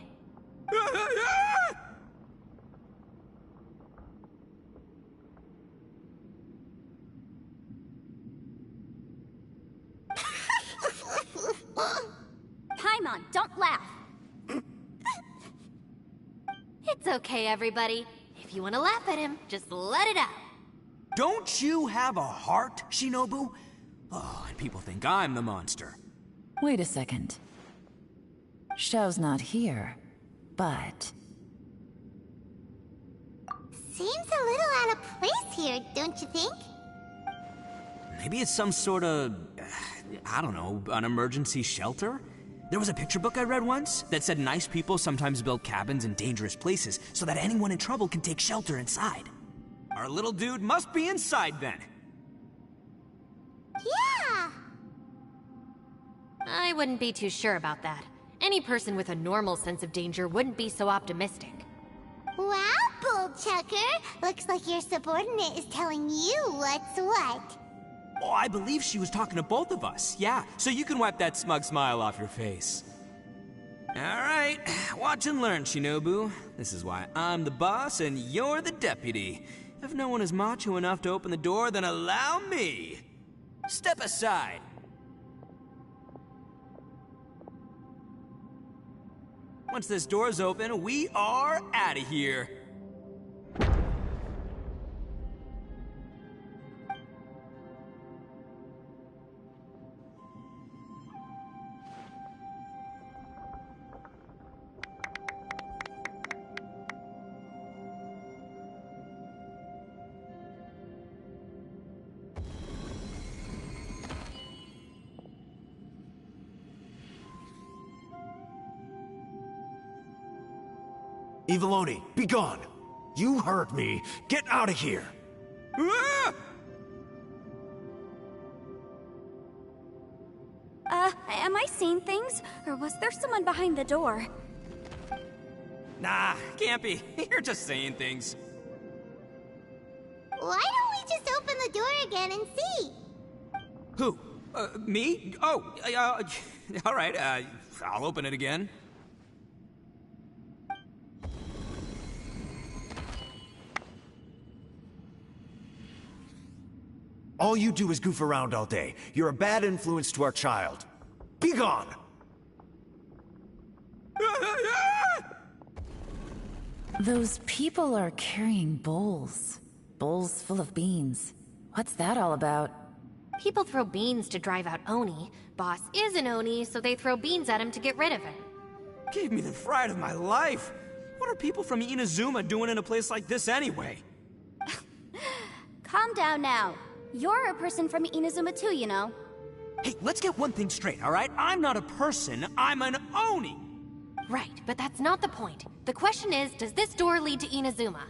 Paimon, don't laugh! It's okay, everybody. If you want to laugh at him, just let it out. Don't you have a heart, Shinobu? Oh, and people think I'm the monster. Wait a second. Xiao's not here, but... Seems a little out of place here, don't you think? Maybe it's some sort of, I don't know, an emergency shelter? There was a picture book I read once that said nice people sometimes build cabins in dangerous places so that anyone in trouble can take shelter inside. Our little dude must be inside then. Yeah! I wouldn't be too sure about that. Any person with a normal sense of danger wouldn't be so optimistic. Wow, Bullchucker! Looks like your subordinate is telling you what's what. Oh, I believe she was talking to both of us. Yeah, so you can wipe that smug smile off your face. All right, watch and learn, Shinobu. This is why I'm the boss and you're the deputy. If no one is macho enough to open the door, then allow me. Step aside. Once this door's open, we are out of here. Eviloni, be gone! You heard me! Get out of here! Ah! Am I seeing things? Or was there someone behind the door? Nah, can't be. You're just saying things. Why don't we just open the door again and see? Who? Me? Oh, all right, I'll open it again. All you do is goof around all day. You're a bad influence to our child. Be gone! Those people are carrying bowls. Bowls full of beans. What's that all about? People throw beans to drive out Oni. Boss is an Oni, so they throw beans at him to get rid of him. Gave me the fright of my life. What are people from Inazuma doing in a place like this anyway? Calm down now. You're a person from Inazuma too, you know. Hey, let's get one thing straight, all right? I'm not a person, I'm an Oni! Right, but that's not the point. The question is, does this door lead to Inazuma?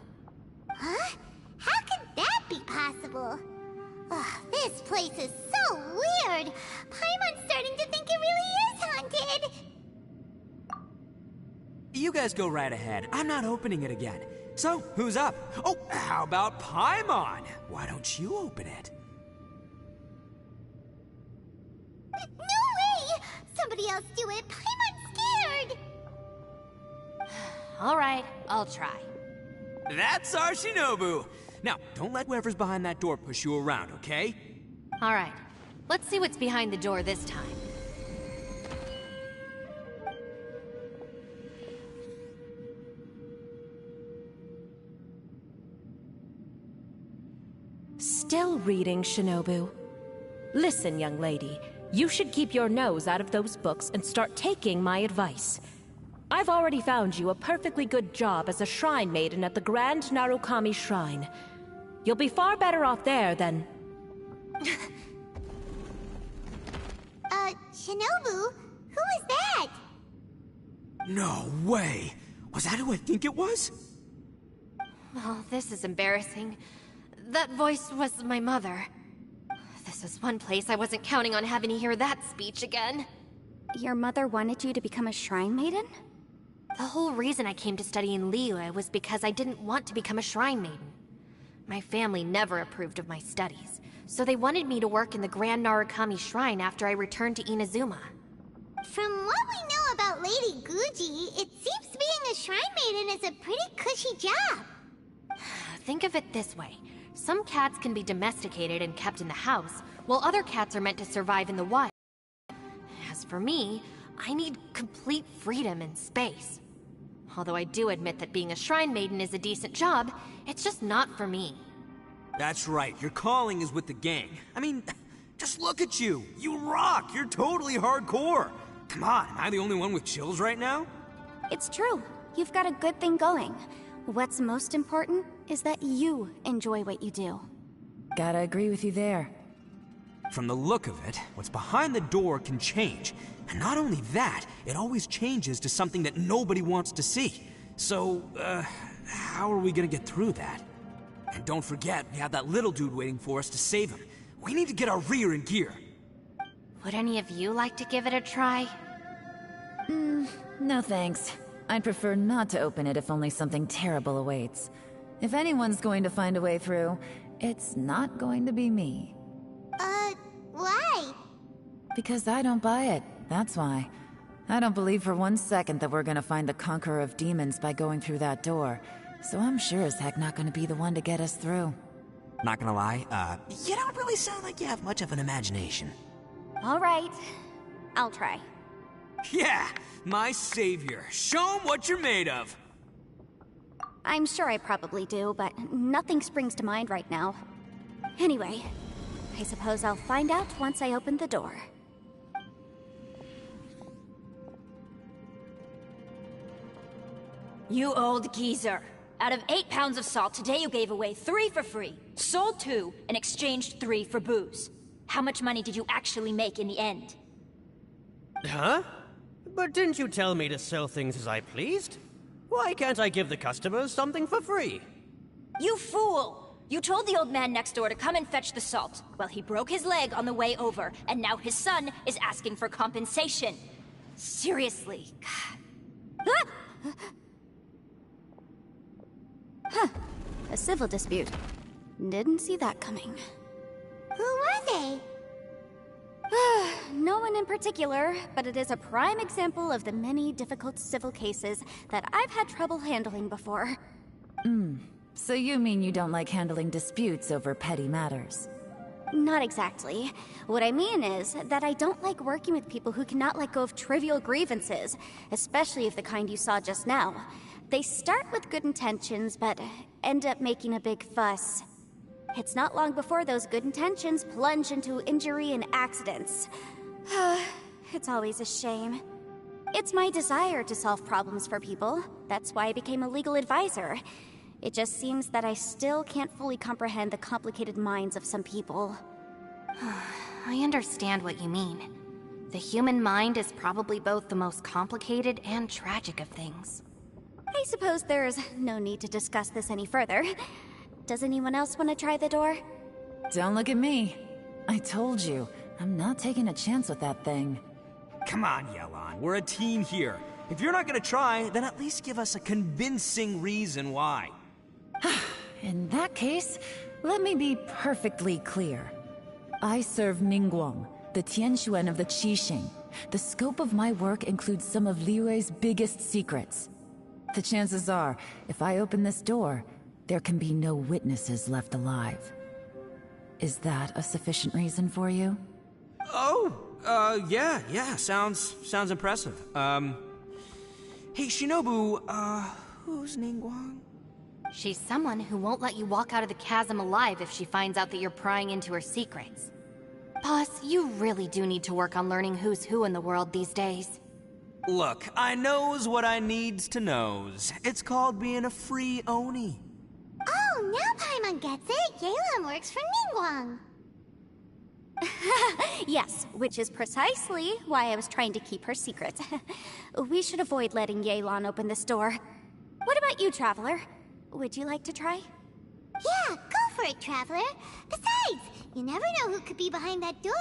Huh? How could that be possible? Ugh, this place is so weird. Paimon's starting to think it really is haunted. You guys go right ahead. I'm not opening it again. So, who's up? Oh, how about Paimon? Why don't you open it? No way! Somebody else do it. Paimon's scared. All right, I'll try. That's our Shinobu! Now, don't let whoever's behind that door push you around, okay? All right, let's see what's behind the door this time. Still reading, Shinobu. Listen, young lady. You should keep your nose out of those books and start taking my advice. I've already found you a perfectly good job as a shrine maiden at the Grand Narukami Shrine. You'll be far better off there than... Shinobu? Who is that? No way! Was that who I think it was? Oh, this is embarrassing. That voice was my mother. This is one place I wasn't counting on having to hear that speech again. Your mother wanted you to become a shrine maiden? The whole reason I came to study in Liyue was because I didn't want to become a shrine maiden. My family never approved of my studies, so they wanted me to work in the Grand Narukami Shrine after I returned to Inazuma. From what we know about Lady Guji, it seems being a shrine maiden is a pretty cushy job. Think of it this way. Some cats can be domesticated and kept in the house, while other cats are meant to survive in the wild. As for me, I need complete freedom and space. Although I do admit that being a shrine maiden is a decent job, it's just not for me. That's right, your calling is with the gang. I mean, just look at you. You rock, you're totally hardcore. Come on, am I the only one with chills right now? It's true. You've got a good thing going. What's most important is that you enjoy what you do. Gotta agree with you there. From the look of it, what's behind the door can change. And not only that, it always changes to something that nobody wants to see. So, how are we gonna get through that? And don't forget, we have that little dude waiting for us to save him. We need to get our rear in gear. Would any of you like to give it a try? No thanks. I'd prefer not to open it if only something terrible awaits. If anyone's going to find a way through, it's not going to be me. Why? Because I don't buy it, that's why. I don't believe for 1 second that we're gonna find the Conqueror of Demons by going through that door. So I'm sure as heck not gonna be the one to get us through. Not gonna lie, you don't really sound like you have much of an imagination. All right. I'll try. Yeah, my savior. Show 'em what you're made of. I'm sure I probably do, but nothing springs to mind right now. Anyway, I suppose I'll find out once I open the door. You old geezer. Out of 8 pounds of salt, today you gave away 3 for free, sold 2, and exchanged 3 for booze. How much money did you actually make in the end? Huh? But didn't you tell me to sell things as I pleased? Why can't I give the customers something for free? You fool! You told the old man next door to come and fetch the salt. Well, he broke his leg on the way over, and now his son is asking for compensation. Seriously. Ah! Huh. A civil dispute. Didn't see that coming. Who were they? No one in particular, but it is a prime example of the many difficult civil cases that I've had trouble handling before. So you mean you don't like handling disputes over petty matters? Not exactly. What I mean is that I don't like working with people who cannot let go of trivial grievances, especially of the kind you saw just now. They start with good intentions, but end up making a big fuss. It's not long before those good intentions plunge into injury and accidents. It's always a shame. It's my desire to solve problems for people. That's why I became a legal advisor. It just seems that I still can't fully comprehend the complicated minds of some people. I understand what you mean. The human mind is probably both the most complicated and tragic of things. I suppose there's no need to discuss this any further. Does anyone else want to try the door? Don't look at me. I told you, I'm not taking a chance with that thing. Come on, Yelan. We're a team here. If you're not gonna try, then at least give us a convincing reason why. In that case, let me be perfectly clear. I serve Ningguang, the Tianxuan of the Qixing. The scope of my work includes some of Liyue's biggest secrets. The chances are, if I open this door, there can be no witnesses left alive. Is that a sufficient reason for you? Yeah, sounds impressive. Hey, Shinobu, who's Ningguang? She's someone who won't let you walk out of the chasm alive if she finds out that you're prying into her secrets. Boss, you really do need to work on learning who's who in the world these days. Look, I knows what I needs to knows. It's called being a free Oni. Oh, now Paimon gets it. Yelan works for Ningguang. Yes, which is precisely why I was trying to keep her secret. We should avoid letting Yelan open this door. What about you, Traveler? Would you like to try? Yeah, go for it, Traveler. Besides, you never know who could be behind that door.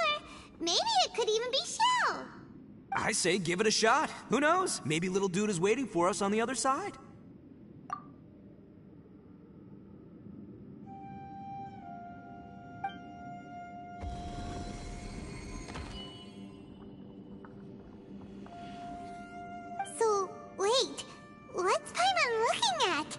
Maybe it could even be Shell. I say give it a shot. Who knows? Maybe little dude is waiting for us on the other side. So, wait. What's Paimon looking at?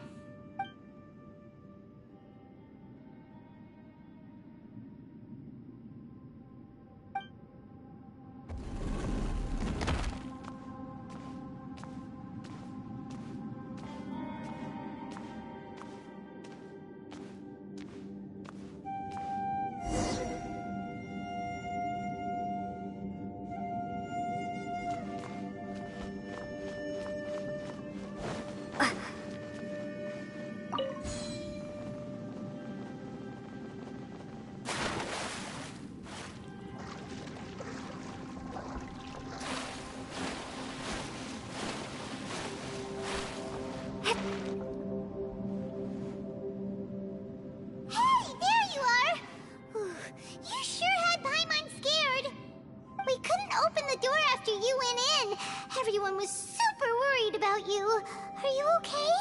Everyone was super worried about you. Are you okay?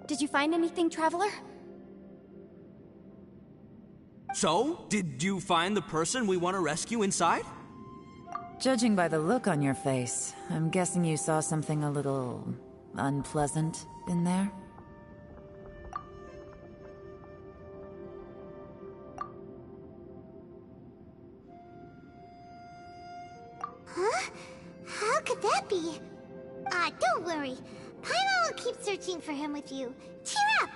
Did you find anything, Traveler? So, did you find the person we want to rescue inside? Judging by the look on your face, I'm guessing you saw something a little unpleasant in there? Huh? How could that be? Don't worry. Paimon will keep searching for him with you. Cheer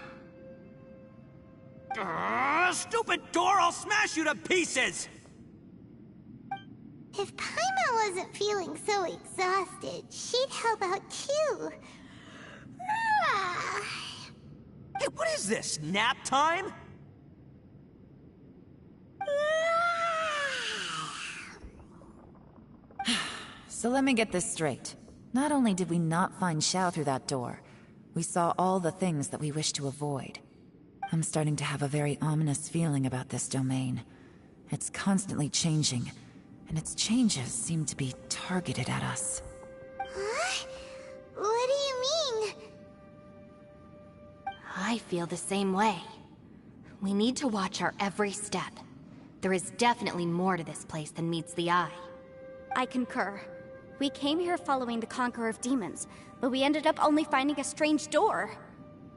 up! Stupid door! I'll smash you to pieces! If Paimon wasn't feeling so exhausted, she'd help out too. Hey, what is this? Nap time? So let me get this straight. Not only did we not find Xiao through that door, we saw all the things that we wish to avoid. I'm starting to have a very ominous feeling about this domain. It's constantly changing, and its changes seem to be targeted at us. Huh? What do you mean? I feel the same way. We need to watch our every step. There is definitely more to this place than meets the eye. I concur. We came here following the Conqueror of Demons, but we ended up only finding a strange door.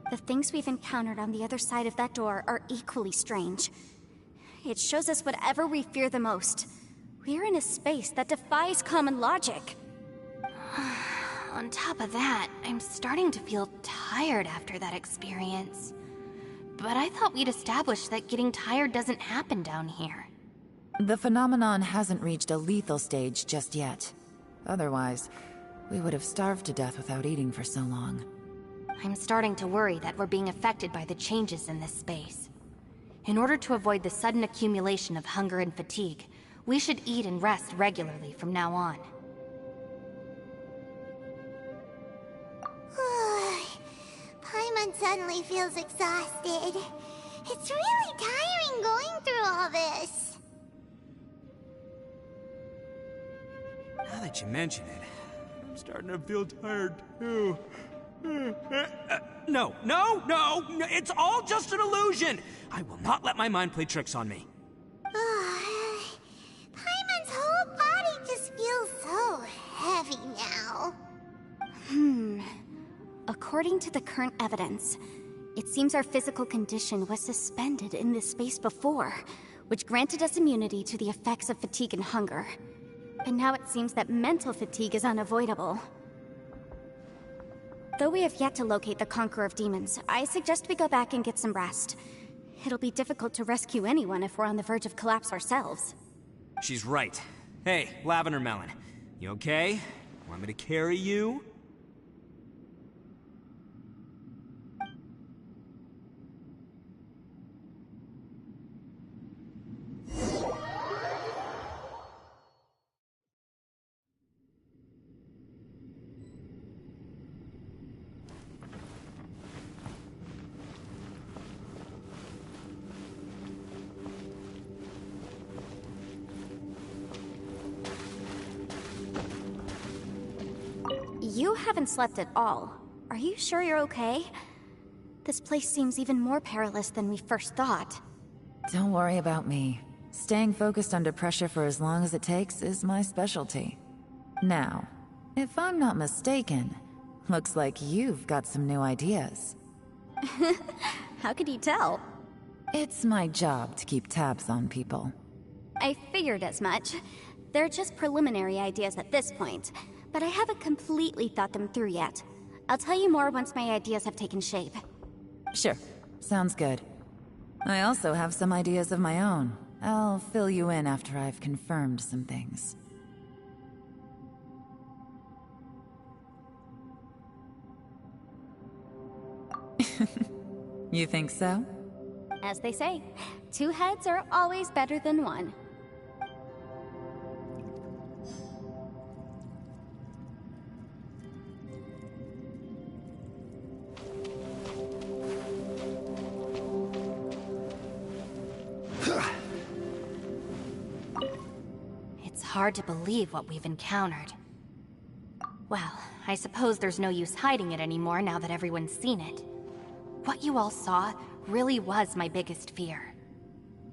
The things we've encountered on the other side of that door are equally strange. It shows us whatever we fear the most. We're in a space that defies common logic. On top of that, I'm starting to feel tired after that experience. But I thought we'd established that getting tired doesn't happen down here. The phenomenon hasn't reached a lethal stage just yet. Otherwise, we would have starved to death without eating for so long. I'm starting to worry that we're being affected by the changes in this space. In order to avoid the sudden accumulation of hunger and fatigue, we should eat and rest regularly from now on. Paimon suddenly feels exhausted. It's really tiring going through all this. Now that you mention it, I'm starting to feel tired too. No, it's all just an illusion! I will not let my mind play tricks on me. Paimon's whole body just feels so heavy now. According to the current evidence, it seems our physical condition was suspended in this space before, which granted us immunity to the effects of fatigue and hunger. But now it seems that mental fatigue is unavoidable. Though we have yet to locate the Conqueror of Demons, I suggest we go back and get some rest. It'll be difficult to rescue anyone if we're on the verge of collapse ourselves. She's right. Hey, Lavender Melon, you okay? Want me to carry you? You haven't slept at all. Are you sure you're okay? This place seems even more perilous than we first thought. Don't worry about me. Staying focused under pressure for as long as it takes is my specialty. Now, if I'm not mistaken, looks like you've got some new ideas. How could you tell? It's my job to keep tabs on people. I figured as much. They're just preliminary ideas at this point, but I haven't completely thought them through yet. I'll tell you more once my ideas have taken shape. Sure. Sounds good. I also have some ideas of my own. I'll fill you in after I've confirmed some things. You think so? As they say, two heads are always better than one. It's hard to believe what we've encountered. Well, I suppose there's no use hiding it anymore now that everyone's seen it. What you all saw really was my biggest fear.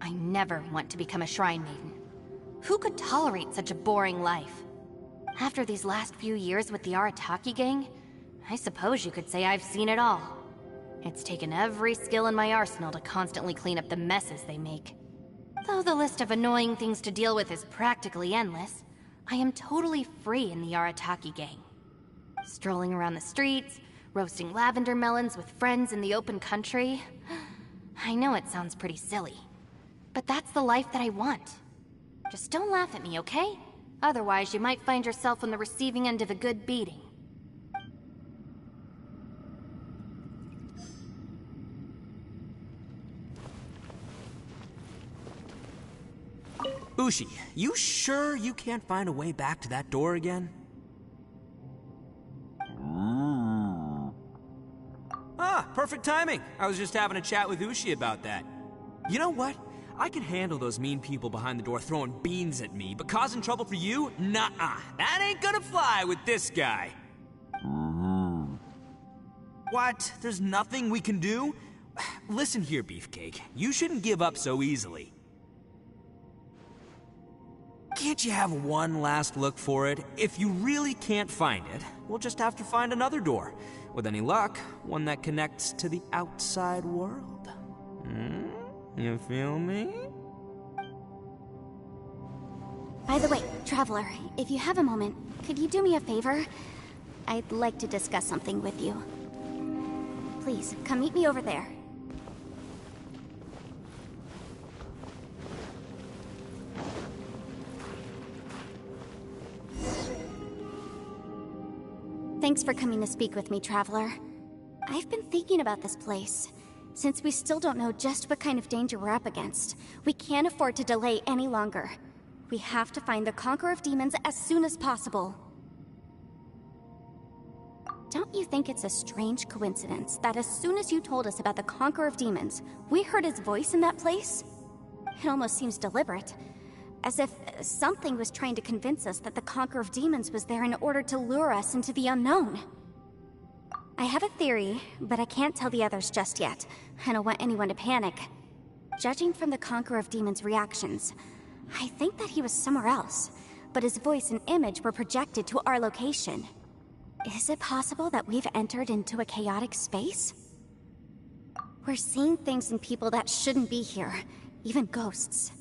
I never want to become a Shrine Maiden. Who could tolerate such a boring life? After these last few years with the Arataki gang, I suppose you could say I've seen it all. It's taken every skill in my arsenal to constantly clean up the messes they make. Though the list of annoying things to deal with is practically endless, I am totally free in the Arataki gang. Strolling around the streets, roasting lavender melons with friends in the open country. I know it sounds pretty silly, but that's the life that I want. Just don't laugh at me, okay? Otherwise, you might find yourself on the receiving end of a good beating. Ushi, you sure you can't find a way back to that door again? Ah, perfect timing. I was just having a chat with Ushi about that. You know what? I can handle those mean people behind the door throwing beans at me, but causing trouble for you? Nuh-uh. That ain't gonna fly with this guy. What? There's nothing we can do? Listen here, Beefcake. You shouldn't give up so easily. Can't you have one last look for it? If you really can't find it, we'll just have to find another door. With any luck, one that connects to the outside world. You feel me? By the way, Traveler, if you have a moment, could you do me a favor? I'd like to discuss something with you. Please, come meet me over there. Thanks for coming to speak with me, Traveler. I've been thinking about this place. Since we still don't know just what kind of danger we're up against, we can't afford to delay any longer. We have to find the Conqueror of Demons as soon as possible. Don't you think it's a strange coincidence that as soon as you told us about the Conqueror of Demons, we heard his voice in that place? It almost seems deliberate. As if something was trying to convince us that the Conqueror of Demons was there in order to lure us into the unknown. I have a theory, but I can't tell the others just yet. I don't want anyone to panic. Judging from the Conqueror of Demons' reactions, I think that he was somewhere else, but his voice and image were projected to our location. Is it possible that we've entered into a chaotic space? We're seeing things in people that shouldn't be here, even ghosts.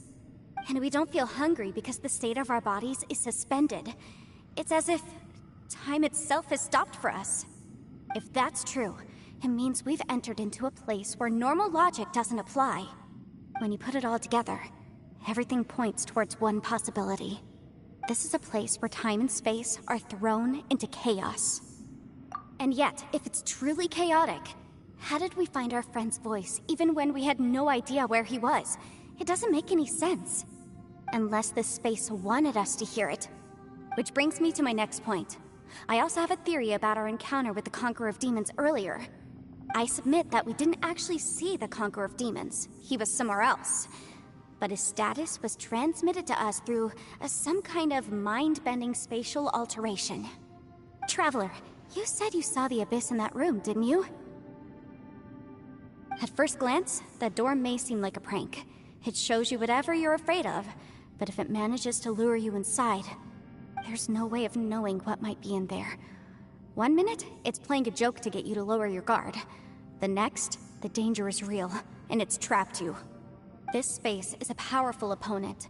And we don't feel hungry because the state of our bodies is suspended. It's as if time itself has stopped for us. If that's true, it means we've entered into a place where normal logic doesn't apply. When you put it all together, everything points towards one possibility. This is a place where time and space are thrown into chaos. And yet, if it's truly chaotic, how did we find our friend's voice even when we had no idea where he was? It doesn't make any sense. Unless this space wanted us to hear it. Which brings me to my next point. I also have a theory about our encounter with the Conqueror of Demons earlier. I submit that we didn't actually see the Conqueror of Demons. He was somewhere else. But his status was transmitted to us through some kind of mind-bending spatial alteration. Traveler, you said you saw the abyss in that room, didn't you? At first glance, that door may seem like a prank. It shows you whatever you're afraid of, but if it manages to lure you inside, there's no way of knowing what might be in there. One minute, it's playing a joke to get you to lower your guard. The next, the danger is real, and it's trapped you. This space is a powerful opponent.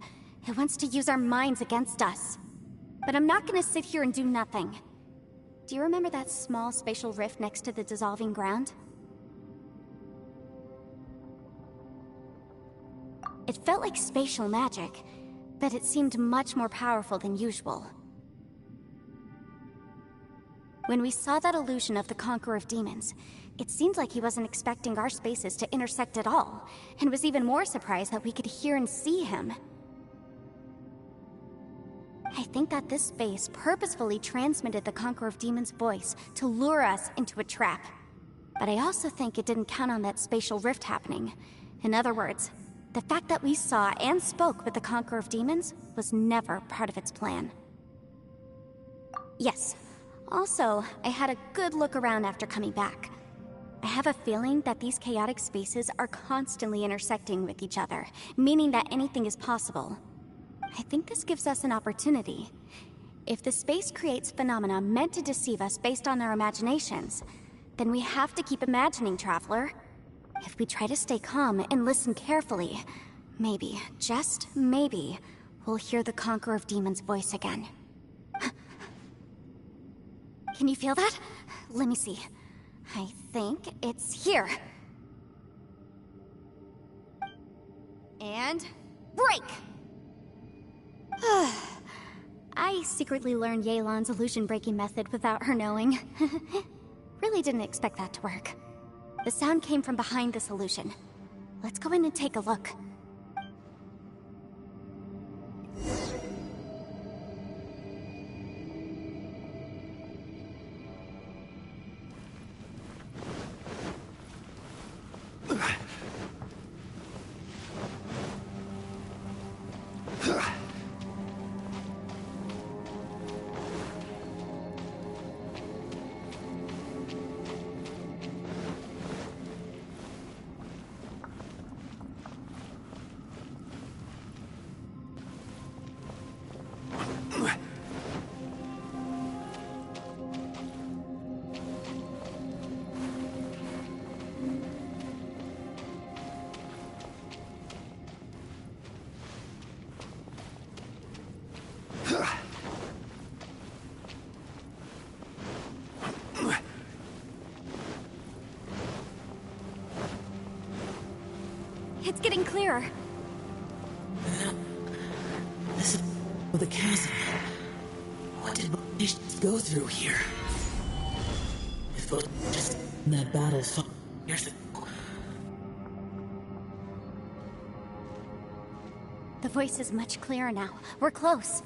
It wants to use our minds against us. But I'm not gonna sit here and do nothing. Do you remember that small spatial rift next to the dissolving ground? It felt like spatial magic, but it seemed much more powerful than usual. When we saw that illusion of the Conqueror of Demons, it seemed like he wasn't expecting our spaces to intersect at all, and was even more surprised that we could hear and see him. I think that this space purposefully transmitted the Conqueror of Demons' voice to lure us into a trap. But I also think it didn't count on that spatial rift happening. In other words, the fact that we saw and spoke with the Conqueror of Demons was never part of its plan. Yes. Also, I had a good look around after coming back. I have a feeling that these chaotic spaces are constantly intersecting with each other, meaning that anything is possible. I think this gives us an opportunity. If the space creates phenomena meant to deceive us based on our imaginations, then we have to keep imagining, Traveler. If we try to stay calm and listen carefully, maybe, just maybe, we'll hear the Conqueror of Demons' voice again. Can you feel that? Let me see. I think it's here. And break! I secretly learned Yelan's illusion-breaking method without her knowing. Really didn't expect that to work. The sound came from behind this illusion. Let's go in and take a look. It's getting clearer. No. This is the chasm. What did Magicians go through here? If it was just in that battle years ago. The voice is much clearer now. We're close.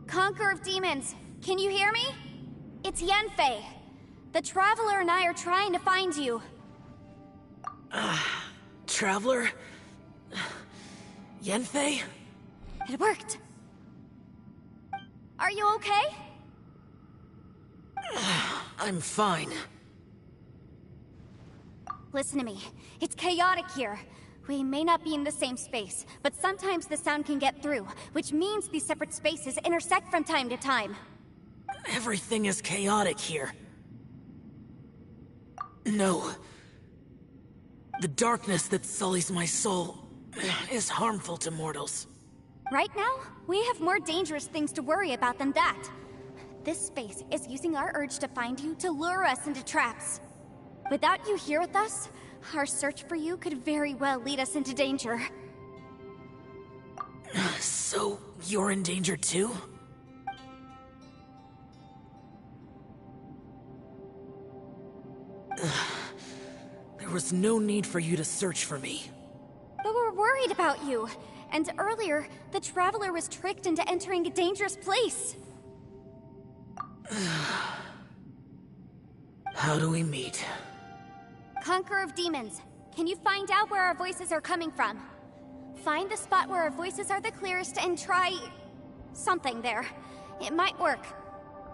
Conqueror of Demons, can you hear me? It's Yanfei. The Traveler and I are trying to find you. Traveler? Yanfei? It worked. Are you okay? I'm fine. Listen to me. It's chaotic here. We may not be in the same space, but sometimes the sound can get through, which means these separate spaces intersect from time to time. Everything is chaotic here. No. The darkness that sullies my soul is harmful to mortals. Right now, we have more dangerous things to worry about than that. This space is using our urge to find you to lure us into traps. Without you here with us, our search for you could very well lead us into danger. So, you're in danger too? There was no need for you to search for me. But we're worried about you. And earlier, the Traveler was tricked into entering a dangerous place. How do we meet? Conqueror of Demons, can you find out where our voices are coming from? Find the spot where our voices are the clearest and try... something there. It might work.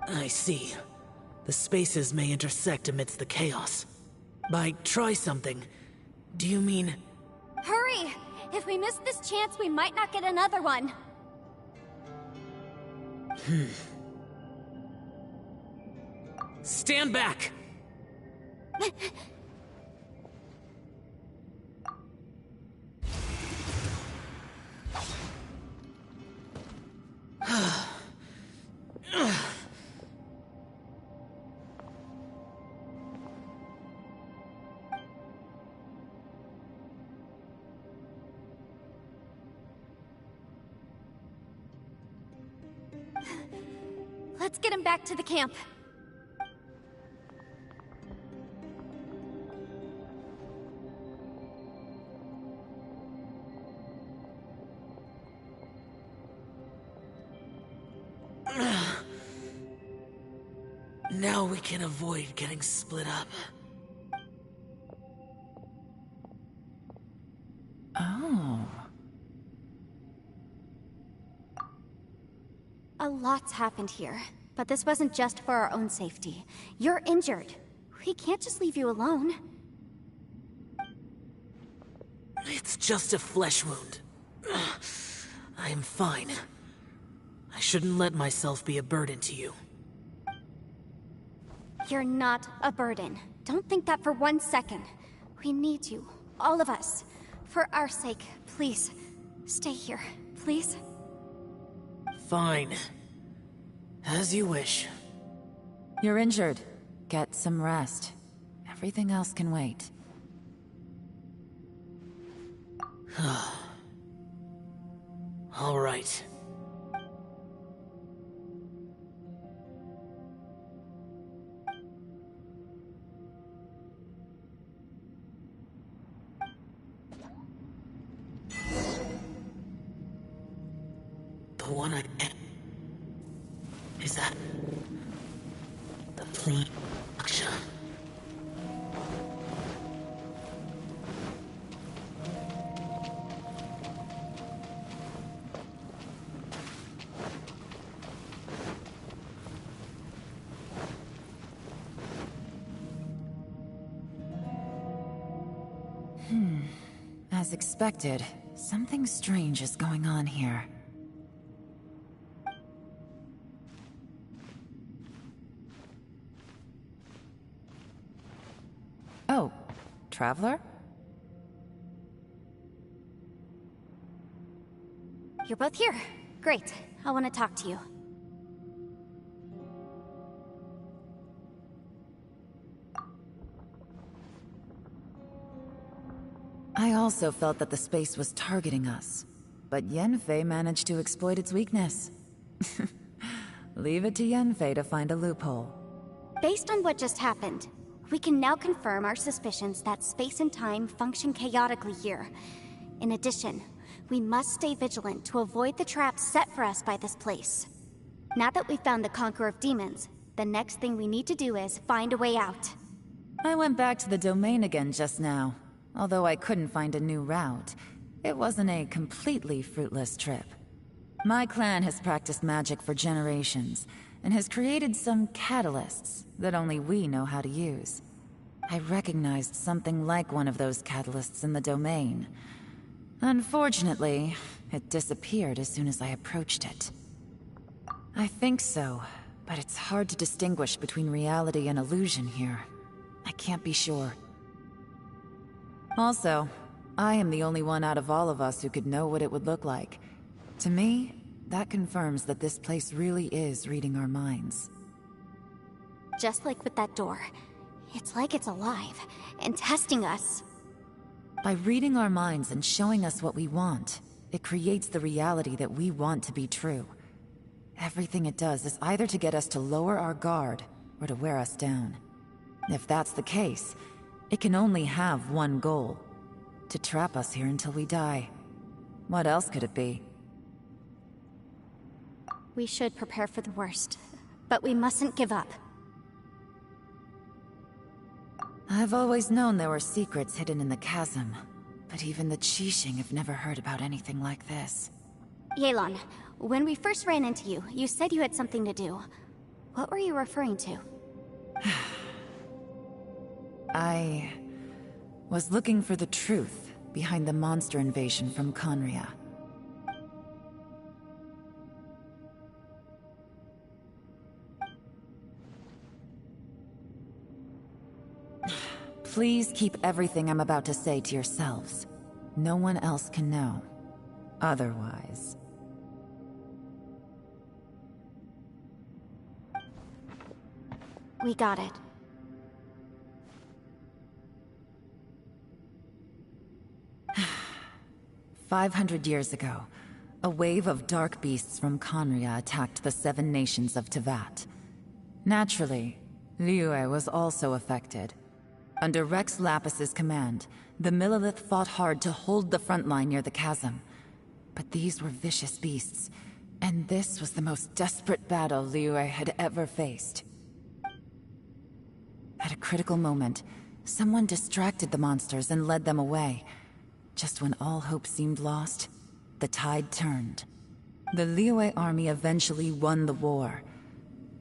I see. The spaces may intersect amidst the chaos. By try something, do you mean... Hurry! If we miss this chance, we might not get another one. Stand back! Let's get him back to the camp. Now we can avoid getting split up. Oh. A lot's happened here, but this wasn't just for our own safety. You're injured. We can't just leave you alone. It's just a flesh wound. I am fine. I shouldn't let myself be a burden to you. You're not a burden. Don't think that for 1 second. We need you, all of us. For our sake, please, stay here, please. Fine. As you wish. You're injured. Get some rest. Everything else can wait. All right. The one I... Is that... the plane? Aksha. As expected, something strange is going on here. Oh, Traveler? You're both here. Great. I want to talk to you. I also felt that the space was targeting us, but Yenfei managed to exploit its weakness. Leave it to Yenfei to find a loophole. Based on what just happened, we can now confirm our suspicions that space and time function chaotically here. In addition, we must stay vigilant to avoid the traps set for us by this place. Now that we've found the Conqueror of Demons, the next thing we need to do is find a way out. I went back to the domain again just now. Although I couldn't find a new route, it wasn't a completely fruitless trip. My clan has practiced magic for generations, and has created some catalysts that only we know how to use. I recognized something like one of those catalysts in the domain. Unfortunately, it disappeared as soon as I approached it. I think so, but it's hard to distinguish between reality and illusion here. I can't be sure. Also, I am the only one out of all of us who could know what it would look like. To me, that confirms that this place really is reading our minds. Just like with that door, it's like it's alive and testing us. By reading our minds and showing us what we want, it creates the reality that we want to be true. Everything it does is either to get us to lower our guard or to wear us down. If that's the case, it can only have one goal: to trap us here until we die. What else could it be? We should prepare for the worst, but we mustn't give up. I've always known there were secrets hidden in the chasm, but even the Qixing have never heard about anything like this. Yelan, when we first ran into you, you said you had something to do. What were you referring to? I was looking for the truth behind the monster invasion from Conria. Please keep everything I'm about to say to yourselves. No one else can know. Otherwise... We got it. 500 years ago, a wave of dark beasts from Conria attacked the 7 nations of Tevat. Naturally, Liyue was also affected. Under Rex Lapis's command, the Millelith fought hard to hold the front line near the chasm. But these were vicious beasts, and this was the most desperate battle Liyue had ever faced. At a critical moment, someone distracted the monsters and led them away. Just when all hope seemed lost, the tide turned. The Liyue army eventually won the war,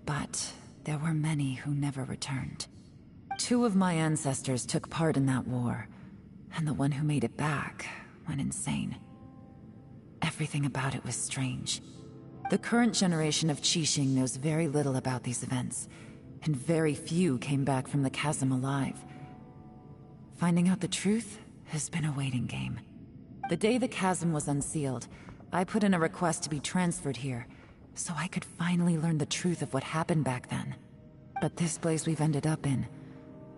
but there were many who never returned. 2 of my ancestors took part in that war, and the one who made it back went insane. Everything about it was strange. The current generation of Qixing knows very little about these events, and very few came back from the chasm alive. Finding out the truth has been a waiting game. The day the chasm was unsealed, I put in a request to be transferred here, so I could finally learn the truth of what happened back then. But this place we've ended up in,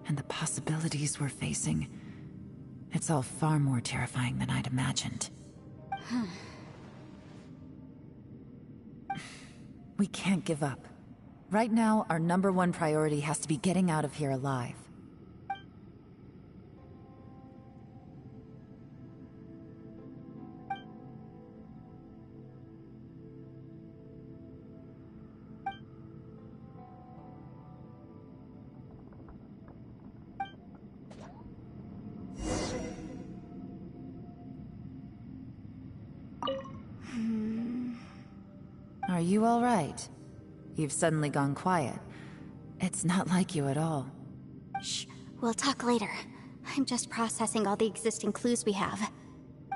and the possibilities we're facing, it's all far more terrifying than I'd imagined. We can't give up. Right now, our #1 priority has to be getting out of here alive. Are you all right? You've suddenly gone quiet. It's not like you at all. Shh, we'll talk later. I'm just processing all the existing clues we have.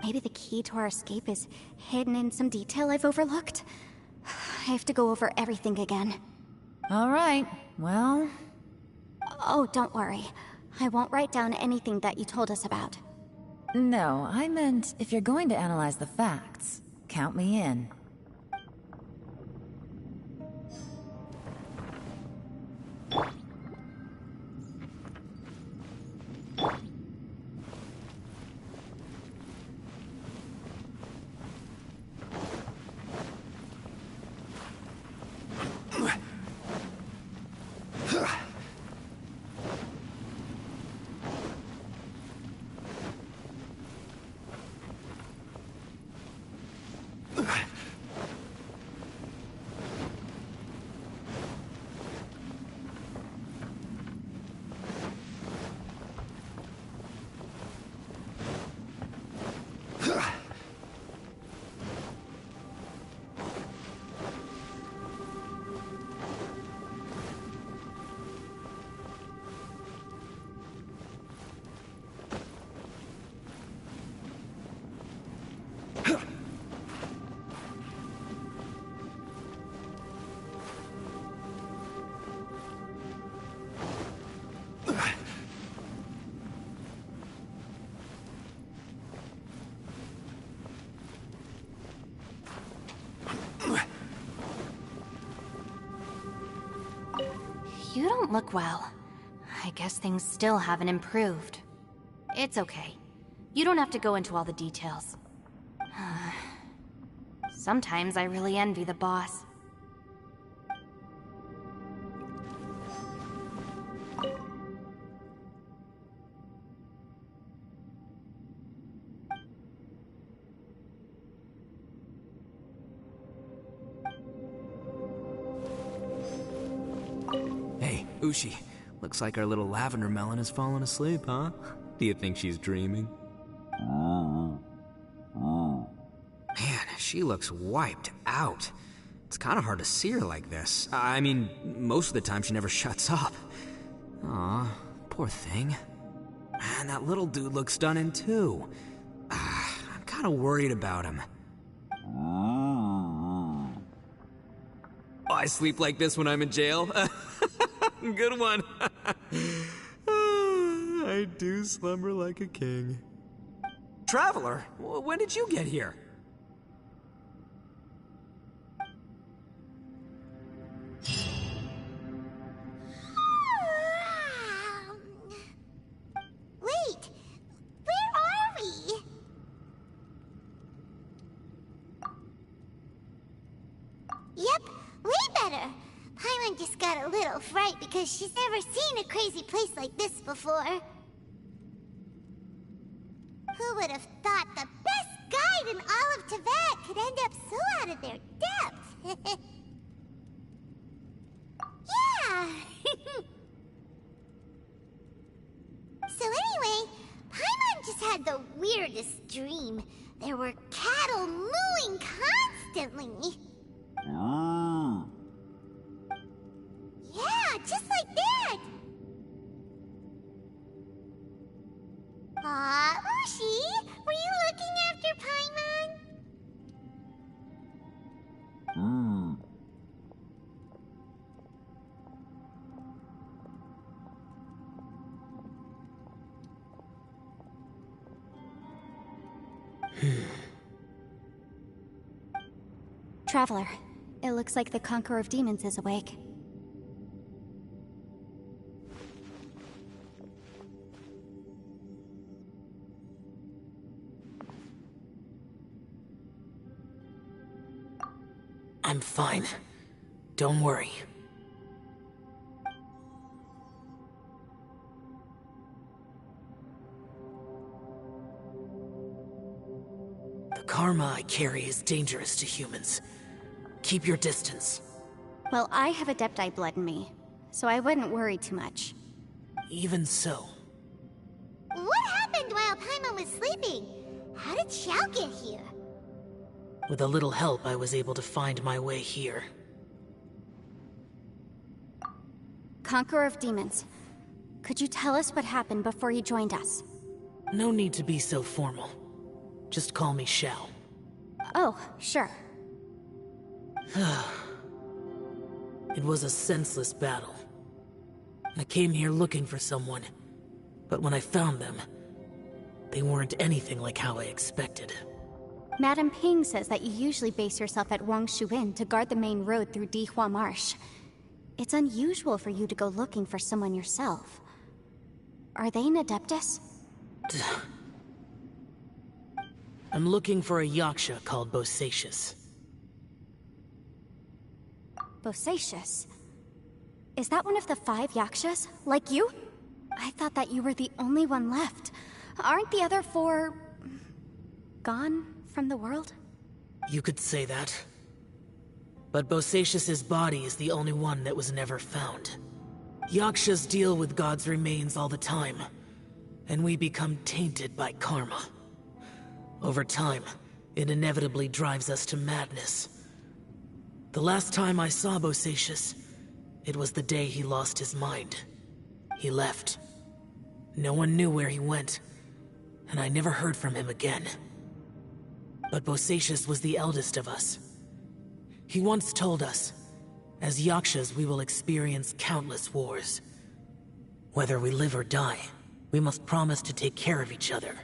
Maybe the key to our escape is hidden in some detail I've overlooked? I have to go over everything again. All right, well... Oh, don't worry. I won't write down anything that you told us about. No, I meant if you're going to analyze the facts, count me in. You don't look well. I guess things still haven't improved. It's okay. You don't have to go into all the details. Sometimes I really envy the boss. Hey, Ushi. Looks like our little lavender melon has fallen asleep, huh? Do you think she's dreaming? Man, she looks wiped out. It's kind of hard to see her like this. I mean, most of the time she never shuts up. Aw, poor thing. Man, that little dude looks stunning too. I'm kind of worried about him. I sleep like this when I'm in jail. Good one. I do slumber like a king. Traveler, when did you get here? Wait, where are we? Yep, way better. Paimon just got a little fright because she's never seen a crazy place like this before. Who would have thought the best guide in all of Tibet could end up so out of their depth? Yeah! So anyway, Paimon just had the weirdest dream. There were cattle mooing constantly. Yeah, just like that! Aw, Ushi, were you looking after Paimon? Traveler, it looks like the Conqueror of Demons is awake. I'm fine. Don't worry. The karma I carry is dangerous to humans. Keep your distance. Well, I have Adepti blood in me, so I wouldn't worry too much. Even so. What happened while Paimon was sleeping? How did Xiao get here? With a little help, I was able to find my way here. Conqueror of Demons, could you tell us what happened before you joined us? No need to be so formal. Just call me Xiao. Oh, sure. It was a senseless battle. I came here looking for someone, but when I found them, they weren't anything like how I expected. Madame Ping says that you usually base yourself at Wangshu Inn to guard the main road through Dihua Marsh. It's unusual for you to go looking for someone yourself. Are they an Adeptus? I'm looking for a Yaksha called Bosacius. Bosacius? Is that one of the 5 Yakshas? Like you? I thought that you were the only one left. Aren't the other 4... gone from the world? You could say that. But Bosacius's body is the only one that was never found. Yakshas deal with God's remains all the time, and we become tainted by karma. Over time, it inevitably drives us to madness. The last time I saw Bosacius, it was the day he lost his mind. He left. No one knew where he went, and I never heard from him again. But Bosacius was the eldest of us. He once told us, as Yakshas we will experience countless wars. Whether we live or die, we must promise to take care of each other,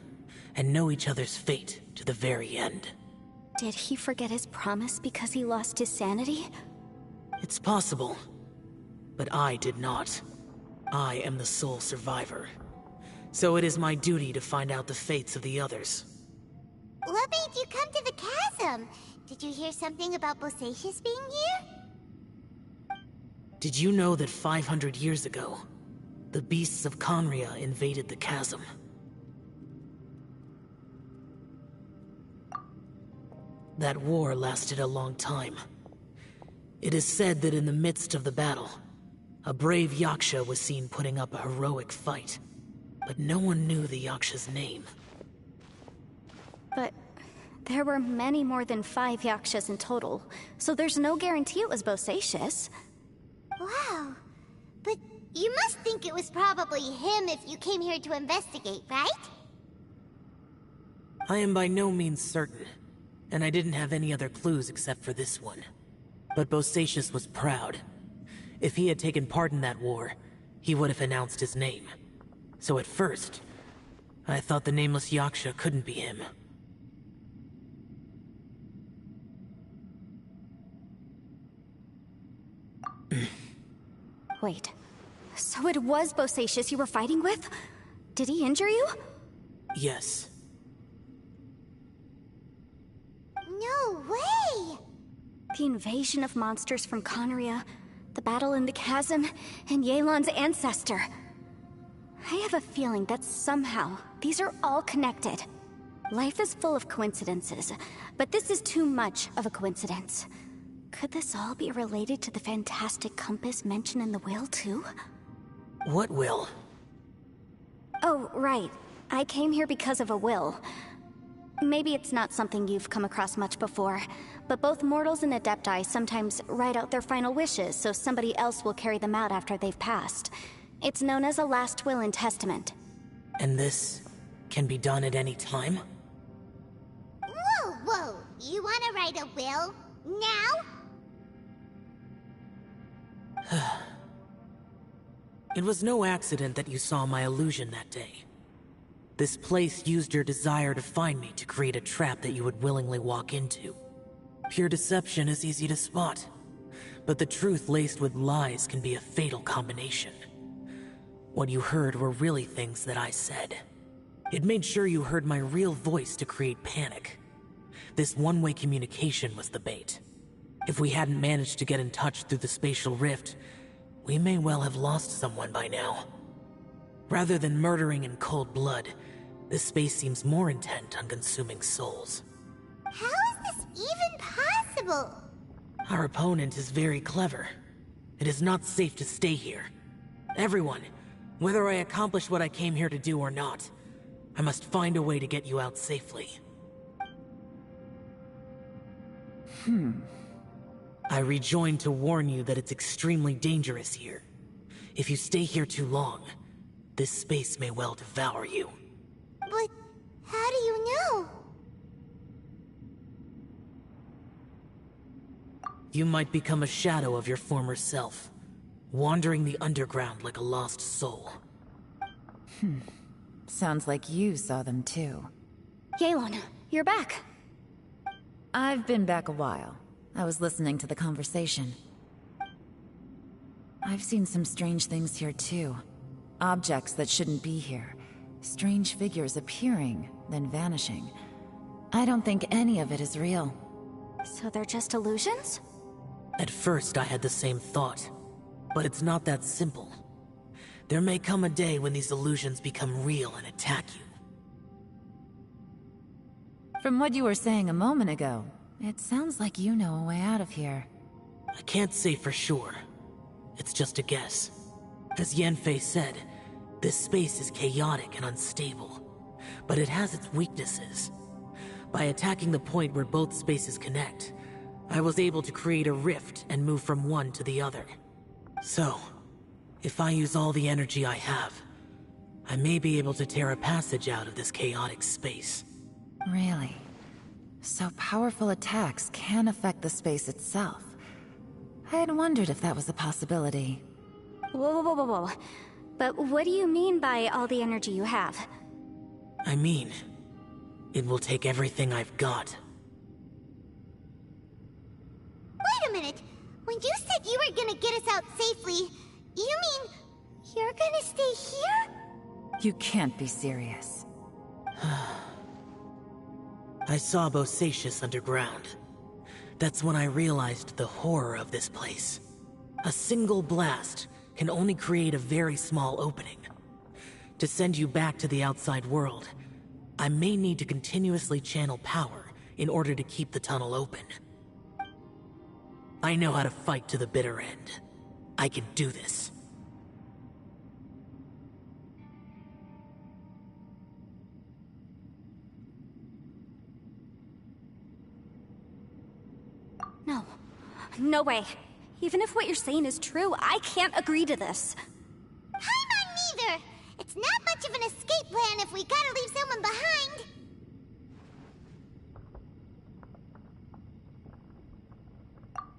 and know each other's fate to the very end. Did he forget his promise because he lost his sanity? It's possible. but I did not. I am the sole survivor. So it is my duty to find out the fates of the others. What made you come to the chasm? Did you hear something about Bosacius being here? Did you know that 500 years ago, the beasts of Conria invaded the chasm? That war lasted a long time. It is said that in the midst of the battle, a brave Yaksha was seen putting up a heroic fight. But no one knew the Yaksha's name. But there were many more than 5 Yakshas in total, so there's no guarantee it was Bosacius. Wow. But you must think it was probably him if you came here to investigate, right? I am by no means certain, and I didn't have any other clues except for this one. But Bosacius was proud. If he had taken part in that war, he would have announced his name. So at first, I thought the nameless Yaksha couldn't be him. Wait, so it was Bosacius you were fighting with? Did he injure you? Yes. No way! The invasion of monsters from Conria, the battle in the chasm, and Yelan's ancestor. I have a feeling that somehow these are all connected. Life is full of coincidences, but this is too much of a coincidence. Could this all be related to the fantastic compass mentioned in the will, too? What will? Oh, right. I came here because of a will. Maybe it's not something you've come across much before, but both mortals and Adepti sometimes write out their final wishes so somebody else will carry them out after they've passed. It's known as a last will and testament. And this can be done at any time? Whoa, whoa! You wanna write a will? Now? It was no accident that you saw my illusion that day. This place used your desire to find me to create a trap that you would willingly walk into. Pure deception is easy to spot, but the truth laced with lies can be a fatal combination. What you heard were really things that I said. It made sure you heard my real voice to create panic. This one-way communication was the bait. If we hadn't managed to get in touch through the spatial rift, we may well have lost someone by now. Rather than murdering in cold blood, this space seems more intent on consuming souls. How is this even possible? Our opponent is very clever. It is not safe to stay here. Everyone, whether I accomplish what I came here to do or not, I must find a way to get you out safely. I rejoined to warn you that it's extremely dangerous here. If you stay here too long, this space may well devour you. But how do you know? You might become a shadow of your former self, wandering the underground like a lost soul. Sounds like you saw them too. Yelan, you're back. I've been back a while. I was listening to the conversation. I've seen some strange things here too. Objects that shouldn't be here. Strange figures appearing, then vanishing. I don't think any of it is real. So they're just illusions? At first I had the same thought, but it's not that simple. There may come a day when these illusions become real and attack you. From what you were saying a moment ago, it sounds like you know a way out of here. I can't say for sure. It's just a guess. As Yanfei said, this space is chaotic and unstable, but it has its weaknesses. By attacking the point where both spaces connect, I was able to create a rift and move from one to the other. So, if I use all the energy I have, I may be able to tear a passage out of this chaotic space. Really? So powerful attacks can affect the space itself. I had wondered if that was a possibility. Whoa, whoa, whoa, whoa. But what do you mean by all the energy you have? I mean, it will take everything I've got. Wait a minute! When you said you were gonna get us out safely, You mean you're gonna stay here? You can't be serious. I saw Bosacius underground. That's when I realized the horror of this place. A single blast can only create a very small opening. To send you back to the outside world, I may need to continuously channel power in order to keep the tunnel open. I know how to fight to the bitter end. I can do this. No. No way. Even if what you're saying is true, I can't agree to this. Paimon neither! It's not much of an escape plan if we gotta leave someone behind.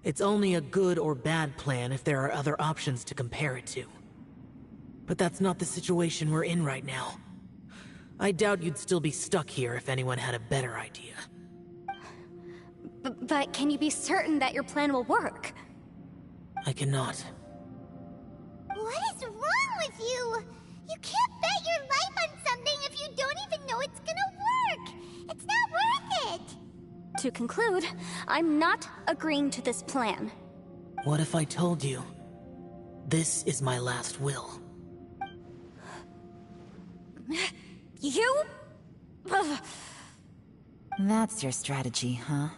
It's only a good or bad plan if there are other options to compare it to. But that's not the situation we're in right now. I doubt you'd still be stuck here if anyone had a better idea. But can you be certain that your plan will work? I cannot. What is wrong with you? You can't bet your life on something if you don't even know it's gonna work. It's not worth it. To conclude, I'm not agreeing to this plan. What if I told you? This is my last will. You? Ugh. That's your strategy, huh?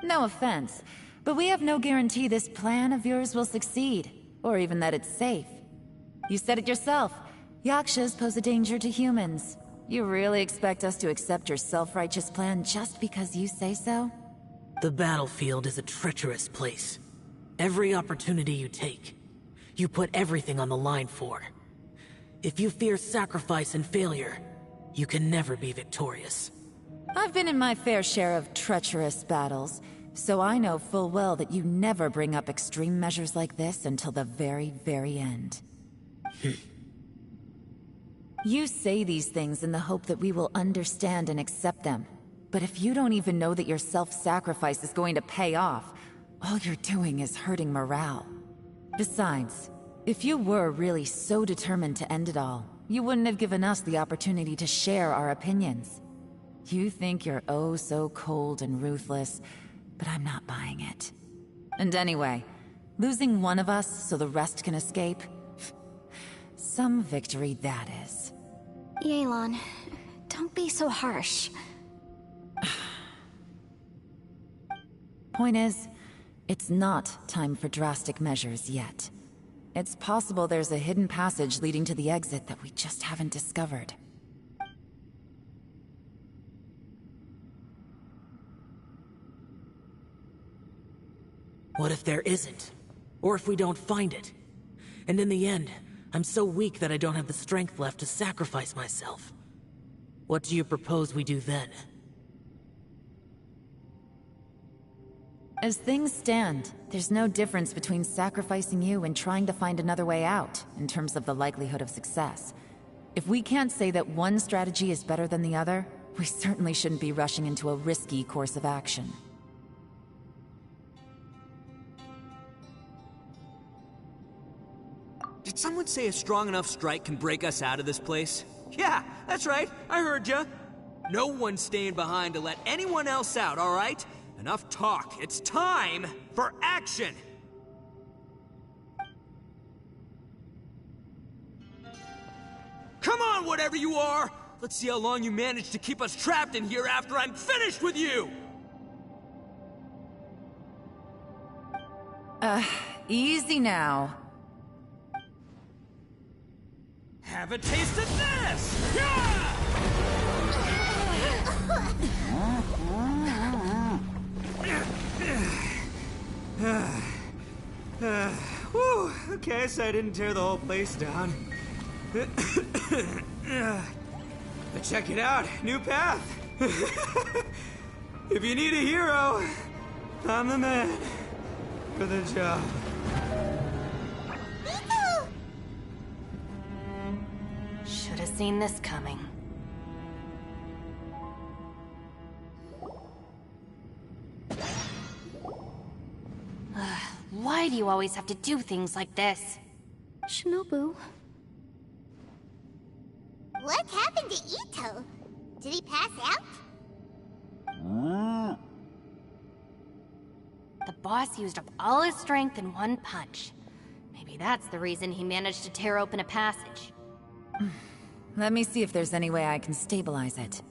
No offense, but we have no guarantee this plan of yours will succeed, or even that it's safe. You said it yourself. Yakshas pose a danger to humans. You really expect us to accept your self-righteous plan just because you say so? The battlefield is a treacherous place. Every opportunity you take, you put everything on the line for. If you fear sacrifice and failure, you can never be victorious. I've been in my fair share of treacherous battles, so I know full well that you never bring up extreme measures like this until the very, very end. You say these things in the hope that we will understand and accept them. But if you don't even know that your self-sacrifice is going to pay off, all you're doing is hurting morale. Besides, if you were really so determined to end it all, you wouldn't have given us the opportunity to share our opinions. You think you're oh so cold and ruthless, but I'm not buying it. And anyway, losing one of us so the rest can escape? Some victory that is. Yelan, don't be so harsh. Point is, it's not time for drastic measures yet. It's possible there's a hidden passage leading to the exit that we just haven't discovered. What if there isn't? Or if we don't find it? And in the end, I'm so weak that I don't have the strength left to sacrifice myself. What do you propose we do then? As things stand, there's no difference between sacrificing you and trying to find another way out, in terms of the likelihood of success. If we can't say that one strategy is better than the other, we certainly shouldn't be rushing into a risky course of action. Did someone say a strong enough strike can break us out of this place? Yeah, that's right. I heard ya. No one's staying behind to let anyone else out, all right? Enough talk. It's time for action! Come on, whatever you are! Let's see how long you manage to keep us trapped in here after I'm finished with you! Easy now. Have a taste of this! Yeah! Whew, okay, so I didn't tear the whole place down. But check it out, new path. If you need a hero, I'm the man for the job. Should have seen this coming. Why do you always have to do things like this? Shinobu. What happened to Ito? Did he pass out? The boss used up all his strength in one punch. Maybe that's the reason he managed to tear open a passage. Let me see if there's any way I can stabilize it.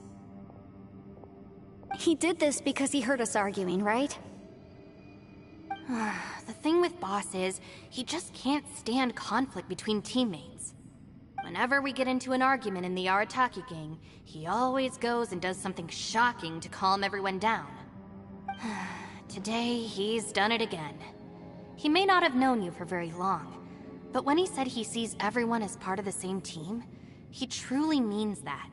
He did this because he heard us arguing, right? The thing with Boss is, he just can't stand conflict between teammates. Whenever we get into an argument in the Arataki gang, he always goes and does something shocking to calm everyone down. Today, he's done it again. He may not have known you for very long, but when he said he sees everyone as part of the same team, he truly means that.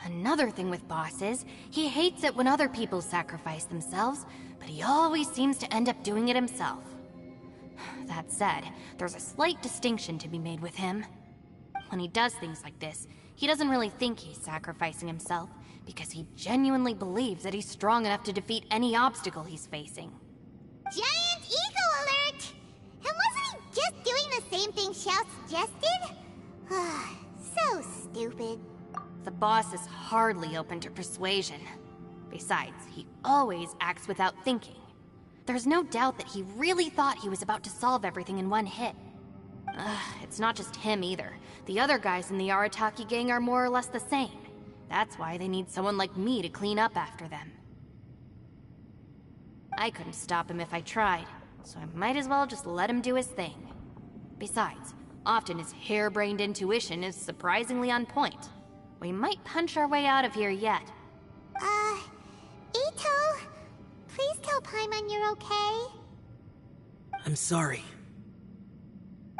Another thing with Boss is, he hates it when other people sacrifice themselves, but he always seems to end up doing it himself. That said, there's a slight distinction to be made with him. When he does things like this, he doesn't really think he's sacrificing himself, because he genuinely believes that he's strong enough to defeat any obstacle he's facing. Giant ego alert! And wasn't he just doing the same thing Xiao suggested? So stupid. The boss is hardly open to persuasion. Besides, he always acts without thinking. There's no doubt that he really thought he was about to solve everything in one hit. It's not just him either. The other guys in the Arataki gang are more or less the same. That's why they need someone like me to clean up after them. I couldn't stop him if I tried, so I might as well just let him do his thing. Besides, often his harebrained intuition is surprisingly on point. We might punch our way out of here yet. Ito, please tell Paimon you're okay. I'm sorry.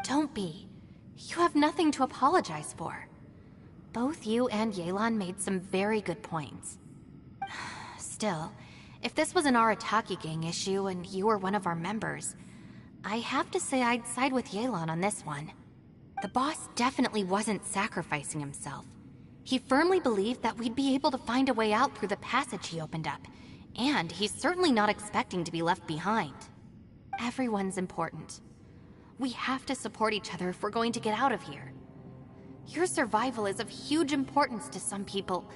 Don't be. You have nothing to apologize for. Both you and Yelan made some very good points. Still, if this was an Arataki gang issue and you were one of our members, I have to say I'd side with Yelan on this one. The boss definitely wasn't sacrificing himself. He firmly believed that we'd be able to find a way out through the passage he opened up, and he's certainly not expecting to be left behind. Everyone's important. We have to support each other if we're going to get out of here. Your survival is of huge importance to some people.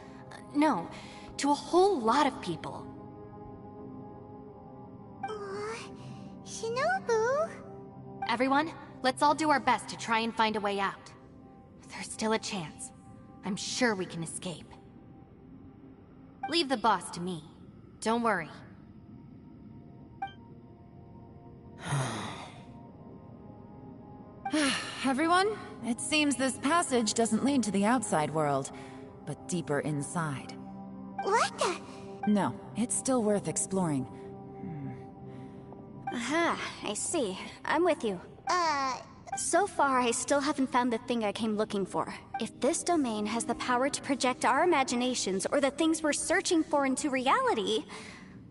No, to a whole lot of people. Shinobu? Everyone, let's all do our best to try and find a way out. There's still a chance. I'm sure we can escape. Leave the boss to me. Don't worry. Everyone, it seems this passage doesn't lead to the outside world, but deeper inside. What the? No, it's still worth exploring. Aha, I see. I'm with you. So far, I still haven't found the thing I came looking for. If this domain has the power to project our imaginations or the things we're searching for into reality,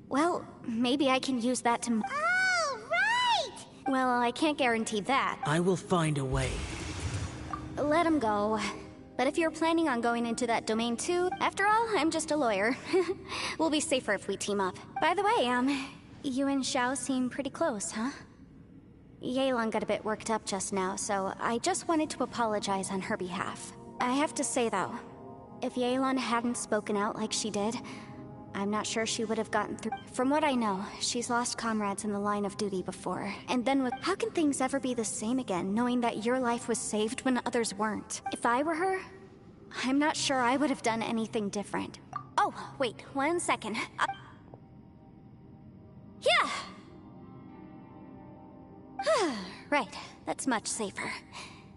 well, maybe I can use that to... Oh, right! Well, I can't guarantee that. I will find a way. Let him go. But if you're planning on going into that domain too, after all, I'm just a lawyer. We'll be safer if we team up. By the way, you and Xiao seem pretty close, huh? Yelan got a bit worked up just now, so I just wanted to apologize on her behalf. I have to say though, if Yelan hadn't spoken out like she did, I'm not sure she would have gotten through. From what I know, she's lost comrades in the line of duty before. And then with, how can things ever be the same again, knowing that your life was saved when others weren't? If I were her, I'm not sure I would have done anything different. Oh, wait, 1 second. Yeah! Right, that's much safer.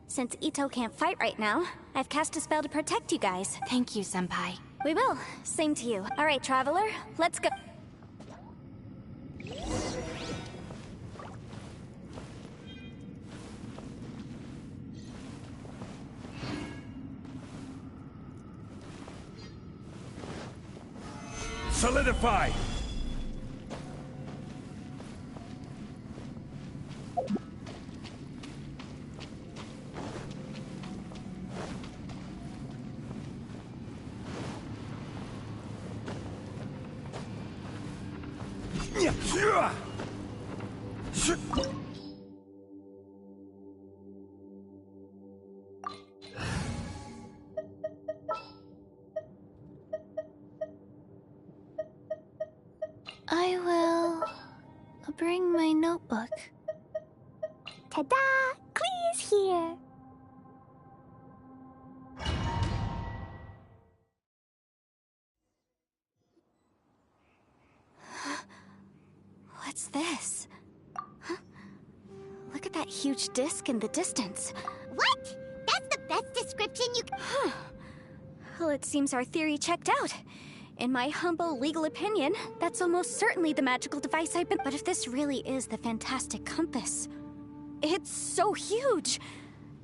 Since Ito can't fight right now, I've cast a spell to protect you guys. Thank you, Senpai. We will. Same to you. All right, Traveler, let's go. Solidify! I will bring my notebook. Ta-da! Clee's here! What's this? Huh? Look at that huge disc in the distance. What? That's the best description you can... Huh. Well, it seems our theory checked out. In my humble legal opinion, that's almost certainly the magical device I've been... But if this really is the fantastic compass, it's so huge!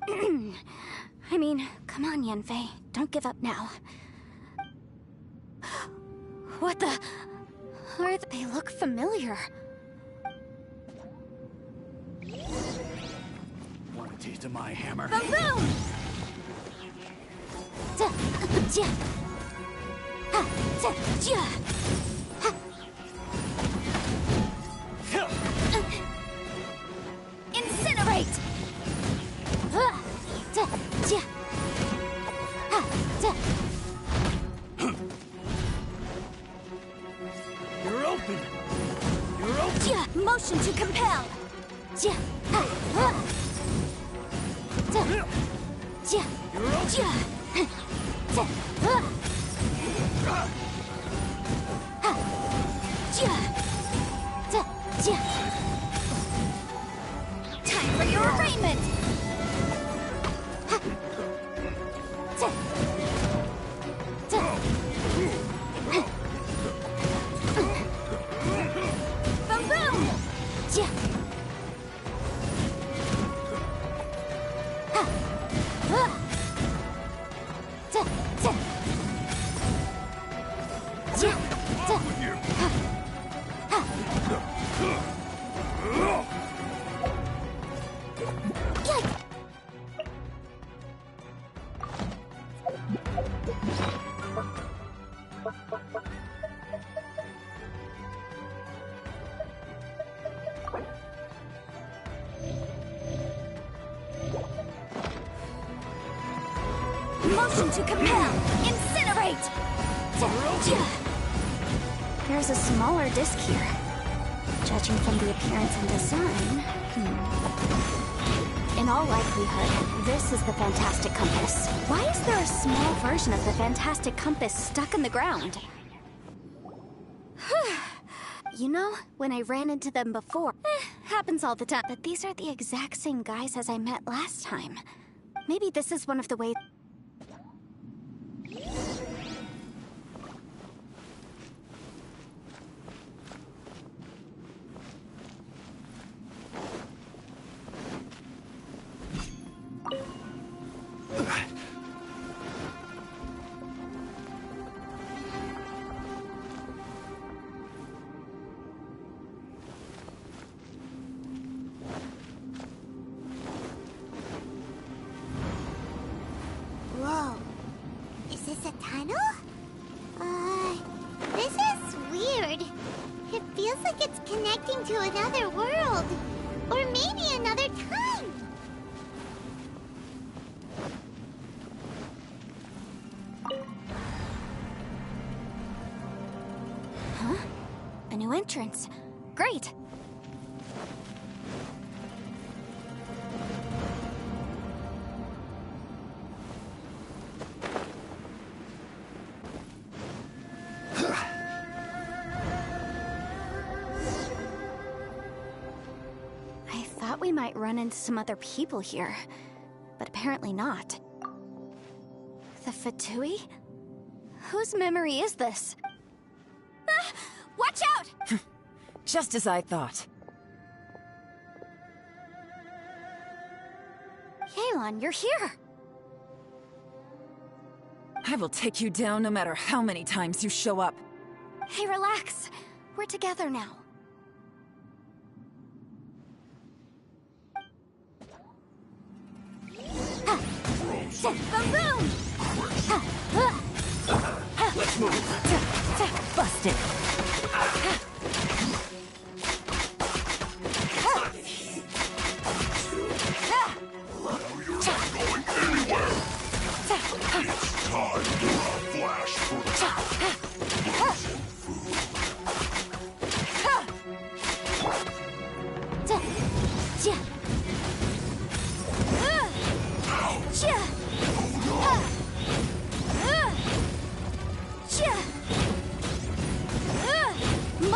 I mean, come on, Yanfei. Don't give up now. What the... They look familiar. Want a taste of my hammer? Boom boom! Incinerate! You're open! You're open! Motion to compel! You're open! Time for your arraignment! Boom boom! Motion to compel! Incinerate! There's a smaller disc here. Judging from the appearance and design... In all likelihood, this is the Fantastic Compass. Why is there a small version of the Fantastic Compass stuck in the ground? You know, when I ran into them before... happens all the time. But these are the exact same guys as I met last time. Maybe this is one of the ways... Whoa. Is this a tunnel? This is weird. It feels like it's connecting to another world. Or maybe another time. Huh? A new entrance. Great! I thought we might run into some other people here, but apparently not. The Fatui? Whose memory is this? Watch out! Just as I thought. Yelan, you're here! I will take you down no matter how many times you show up. Hey, relax. We're together now. Boom boom! Let's move! Busted.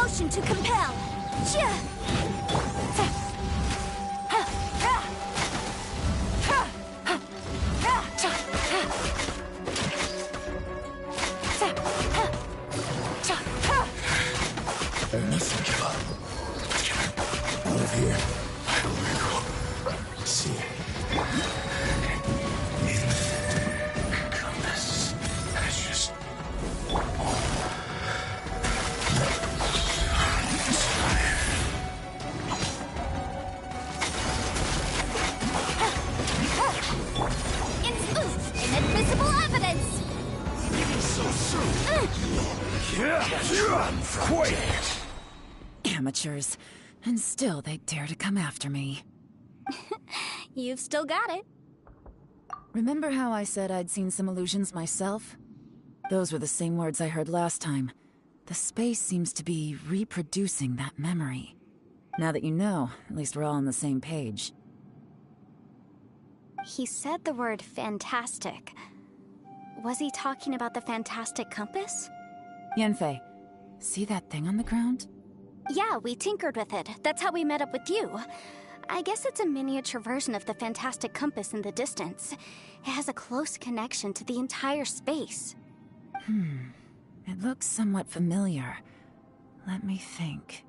motion to compel. I mustn't give up. Out of here, I will recall. See. In compass. That's just. Inadmissible evidence! So soon. Quick. Amateurs. And still they dare to come after me. You've still got it. Remember how I said I'd seen some illusions myself? Those were the same words I heard last time. The space seems to be reproducing that memory. Now that you know, at least we're all on the same page. He said the word fantastic. Was he talking about the fantastic compass? Yanfei, see that thing on the ground? Yeah, we tinkered with it. That's how we met up with you. I guess it's a miniature version of the fantastic compass in the distance. It has a close connection to the entire space. It looks somewhat familiar. Let me think.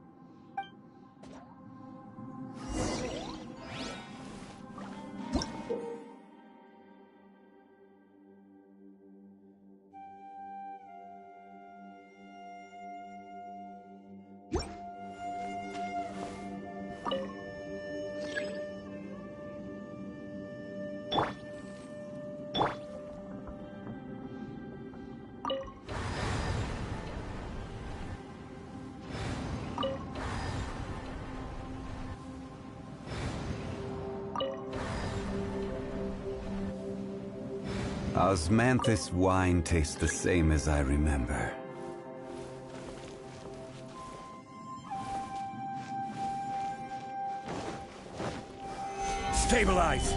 Osmanthus wine tastes the same as I remember. Stabilize!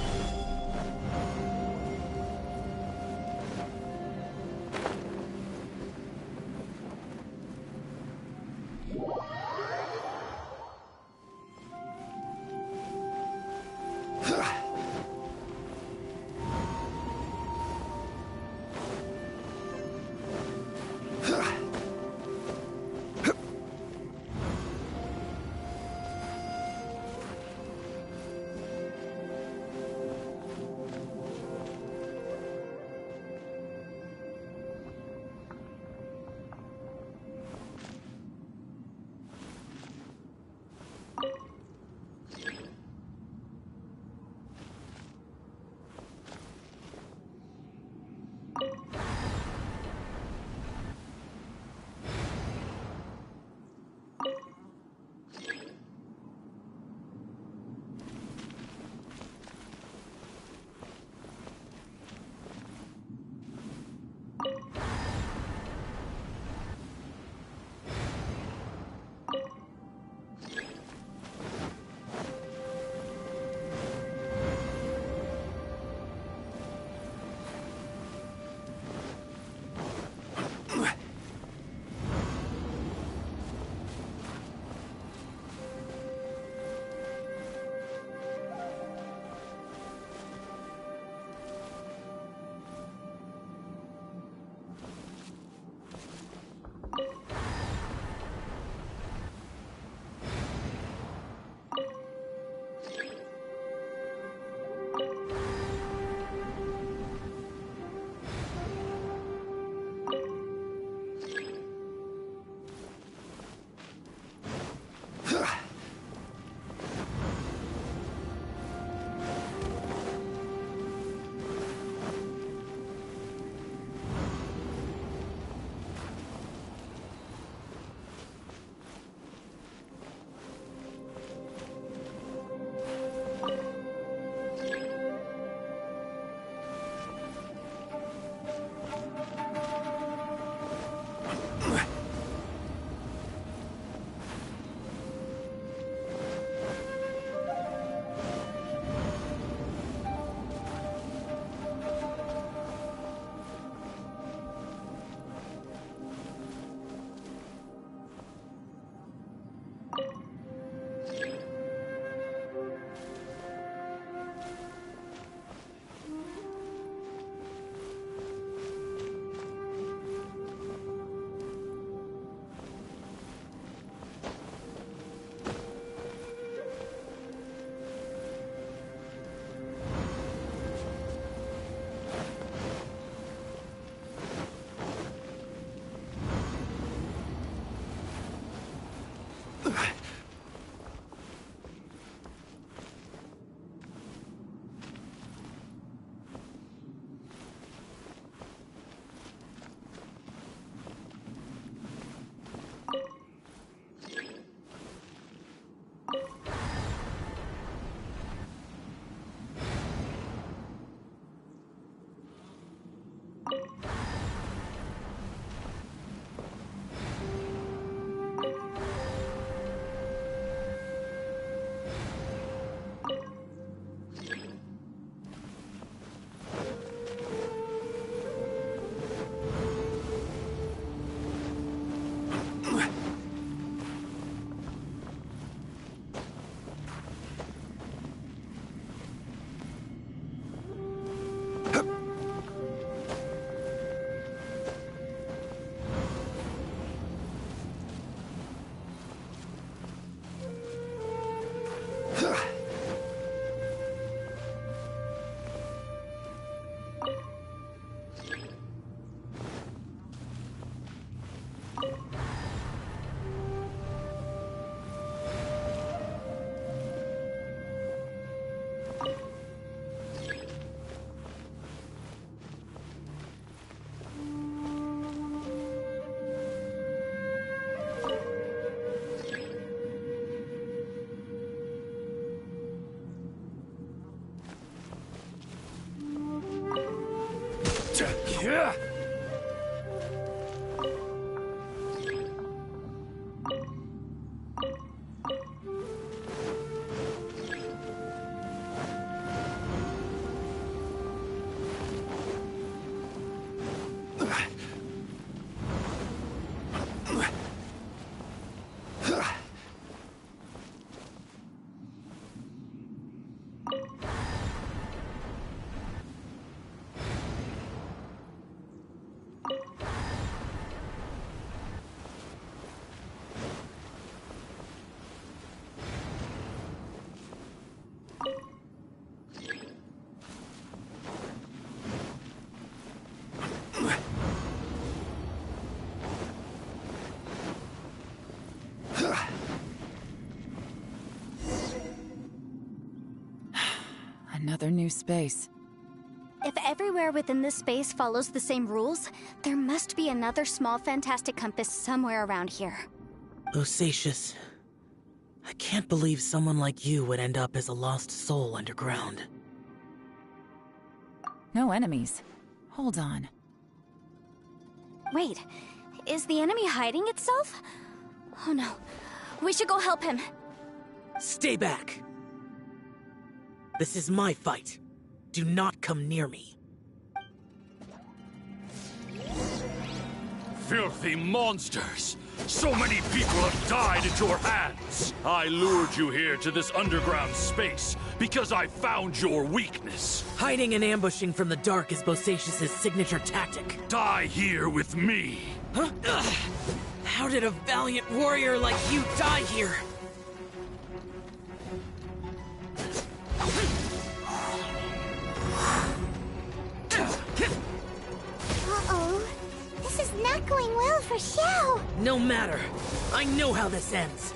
Another new space. If everywhere within this space follows the same rules, there must be another small fantastic compass somewhere around here. Bosacius, I can't believe someone like you would end up as a lost soul underground. No enemies. Hold on. Wait, is the enemy hiding itself? Oh no, we should go help him. Stay back! This is my fight. Do not come near me. Filthy monsters! So many people have died at your hands! I lured you here to this underground space because I found your weakness. Hiding and ambushing from the dark is Bosacius' signature tactic. Die here with me! Huh? How did a valiant warrior like you die here? Uh-oh. This is not going well for Xiao. No matter. I know how this ends.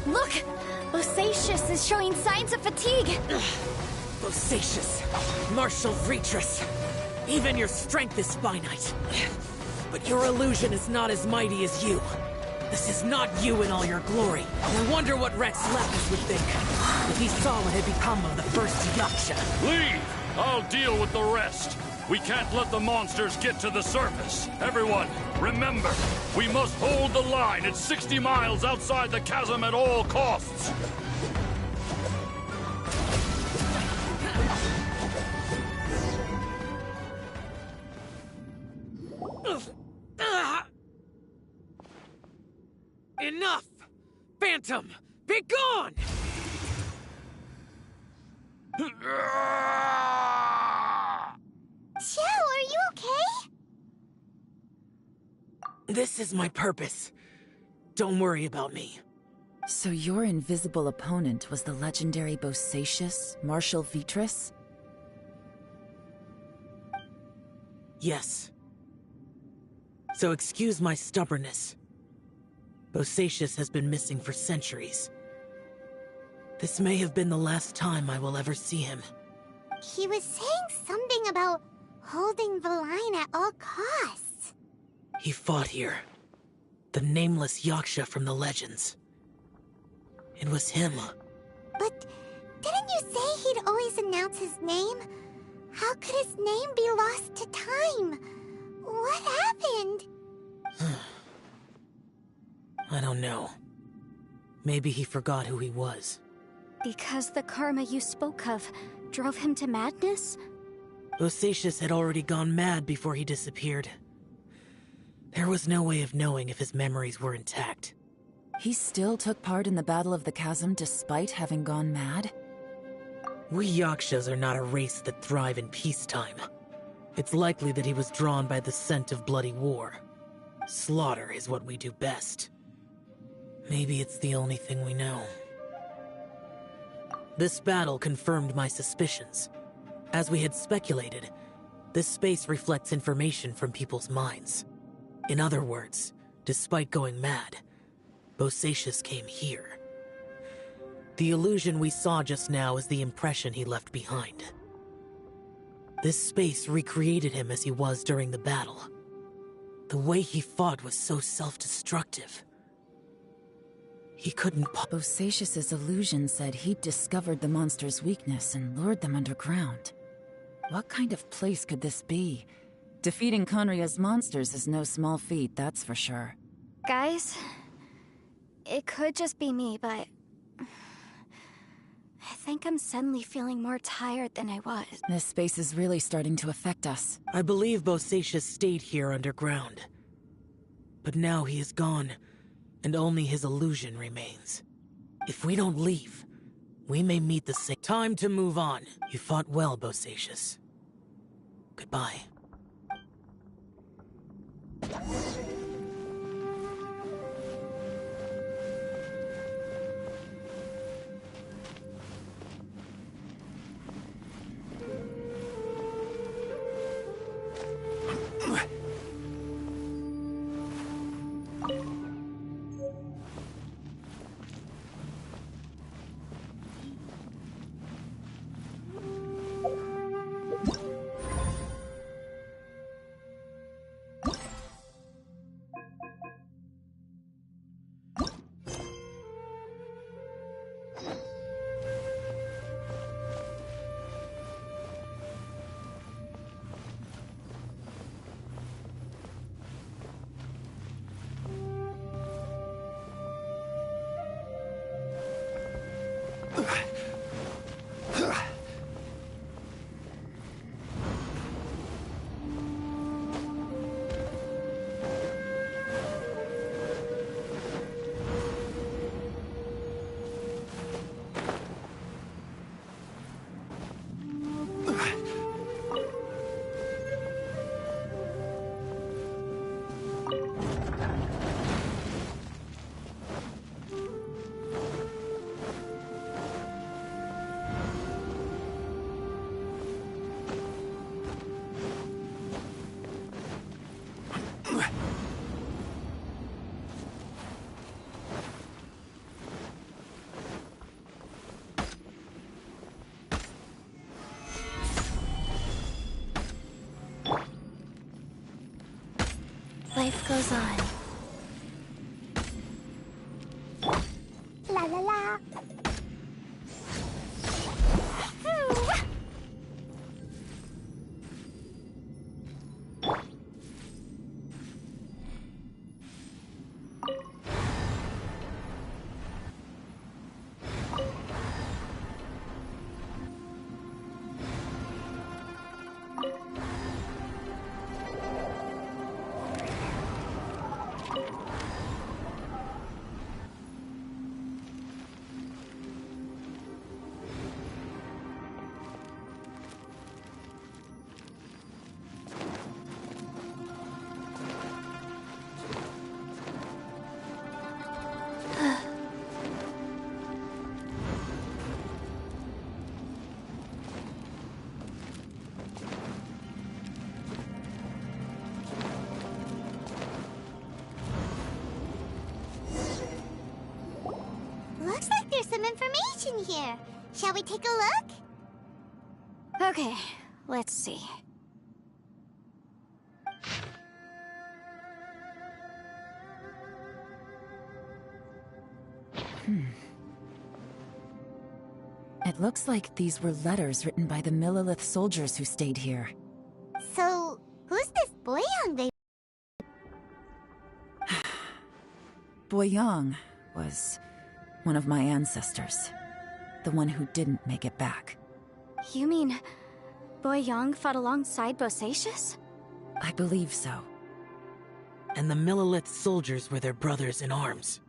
Look! Bosacius is showing signs of fatigue. Bosacius, Martial Retris. Even your strength is finite. But your illusion is not as mighty as you. This is not you in all your glory. I wonder what Rex Lapis would think if he saw what had become of the first Yaksha. Leave! I'll deal with the rest. We can't let the monsters get to the surface. Everyone, remember, we must hold the line at 60 miles outside the chasm at all costs. Enough! Phantom, be gone! Xiao, are you okay? This is my purpose. Don't worry about me. So your invisible opponent was the legendary Bosacius, Martial Vitris? Yes. So excuse my stubbornness. Bosacius has been missing for centuries. This may have been the last time I will ever see him. He was saying something about holding the line at all costs. He fought here. The nameless Yaksha from the legends. It was him. But didn't you say he'd always announce his name? How could his name be lost to time? What happened? I don't know. Maybe he forgot who he was. Because the karma you spoke of drove him to madness? Bosacius had already gone mad before he disappeared. There was no way of knowing if his memories were intact. He still took part in the Battle of the Chasm despite having gone mad? We Yakshas are not a race that thrive in peacetime. It's likely that he was drawn by the scent of bloody war. Slaughter is what we do best. Maybe it's the only thing we know. This battle confirmed my suspicions. As we had speculated, this space reflects information from people's minds. In other words, despite going mad, Bosacius came here. The illusion we saw just now is the impression he left behind. This space recreated him as he was during the battle. The way he fought was so self-destructive. He couldn't Bosacius's illusion said he'd discovered the monster's weakness and lured them underground. What kind of place could this be? Defeating Conria's monsters is no small feat, that's for sure. Guys, it could just be me, but I think I'm suddenly feeling more tired than I was. This space is really starting to affect us. I believe Bosacius stayed here underground. But now he is gone, and only his illusion remains. If we don't leave, we may meet the same. Time to move on. You fought well, Bosacius. Goodbye. Life goes on. La la la. Looks like there's some information here. Shall we take a look? Okay, let's see. It looks like these were letters written by the Millilith soldiers who stayed here. So, who's this Boyang they... Boyang was one of my ancestors. The one who didn't make it back. You mean Boyang fought alongside Bosacius? I believe so. And the Millilith soldiers were their brothers in arms.